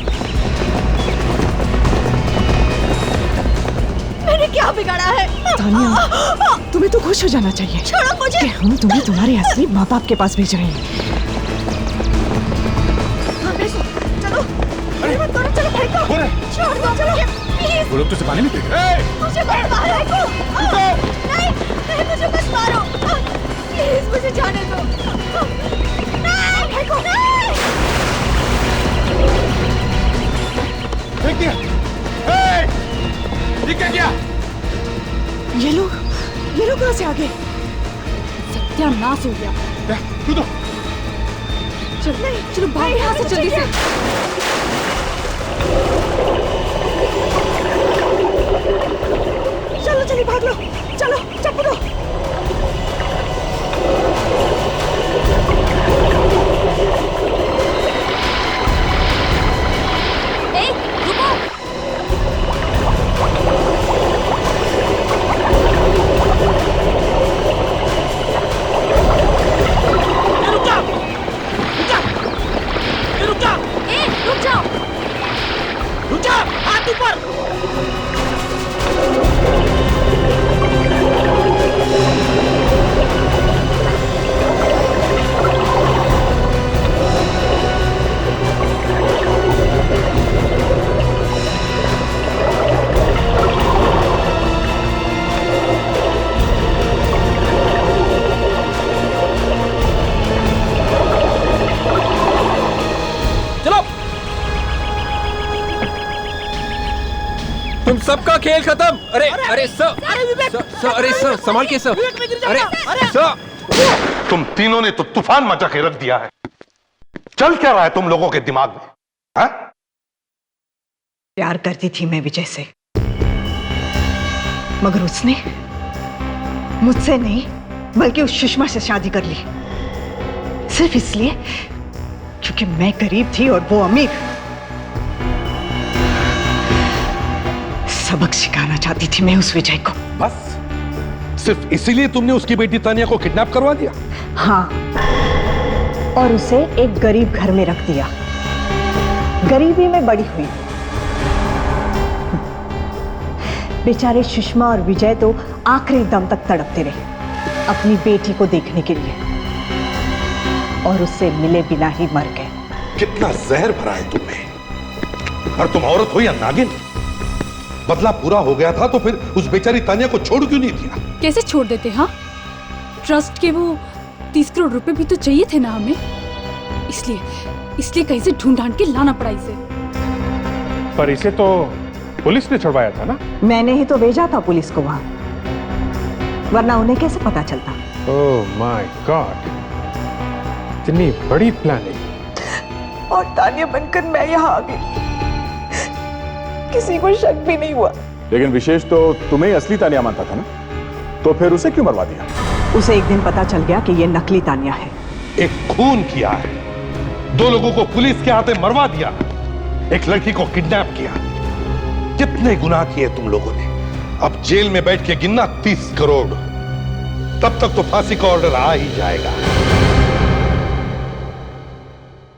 मैंने क्या बिगाड़ा है? तानिया, तुम्हें तो खुश हो जाना चाहिए। छोड़ो मुझे। कि हम तुम्हें तुम्हारे असली माँ बाप के पास भेज रहे हैं। चलो, चलो फेंको। छोड़ दो, चलो प्लीज। वो लोग तो पानी में फेंक रहे हैं। मुझे मत मारो। नहीं, मुझे मत मारो। प्लीज मुझे जाने दो। नहीं, फेंको नहीं। फेंक दिया। ये क्या किया? ये लोग कहाँ से आ गए? सत्यानाश हो गया। तू तो चलो भाग यहाँ से जल्दी से। चलो चलिए भाग लो, चलो चप्पू। सबका खेल खत्म। अरे अरे सर, अरे सर संभाल के सर। अरे सर, तुम तीनों ने तो तूफान मचा के रख दिया है। चल क्या रहा है तुम लोगों के दिमाग में? हा? प्यार करती थी मैं विजय से, मगर उसने मुझसे नहीं बल्कि उस सुषमा से शादी कर ली, सिर्फ इसलिए क्योंकि मैं गरीब थी और वो अमीर। सबक सिखाना चाहती थी मैं उस विजय को। बस सिर्फ इसीलिए तुमने उसकी बेटी तानिया को किडनैप करवा दिया? हाँ, और उसे एक गरीब घर में रख दिया। गरीबी में बड़ी हुई। बेचारे सुषमा और विजय तो आखिरी दम तक तड़पते रहे अपनी बेटी को देखने के लिए, और उससे मिले बिना ही मर गए। कितना जहर भरा है तुमने। और तुम औरत हो या नागिन? बदला पूरा हो गया था तो फिर उस बेचारी तानिया को छोड़ क्यों नहीं दिया? कैसे छोड़ देते? हाँ, ट्रस्ट के वो 30 करोड़ रुपए भी तो चाहिए थे ना हमें, इसलिए कहीं से ढूंढ के लाना पड़ा इसे। पर इसे तो पुलिस ने छुड़वाया था ना? मैंने ही तो भेजा था पुलिस को वहां, वरना उन्हें कैसे पता चलता? ओह माय गॉड, इतनी बड़ी प्लानिंग। और तानिया बनकर मैं यहाँ आ गई, किसी को शक भी नहीं हुआ। लेकिन विशेष तो तुम्हें असली तानिया मानता था ना, तो फिर उसे क्यों मरवा दिया? उसे एक दिन पता चल गया कि ये नकली तानिया है। एक खून किया है, 2 लोगों को पुलिस के हाथे मरवा दिया, एक लड़की को किडनैप किया। कितने गुनाह किए तुम लोगों ने। अब जेल में बैठ के गिनना 30 करोड़, तब तक तो फांसी का ऑर्डर आ ही जाएगा।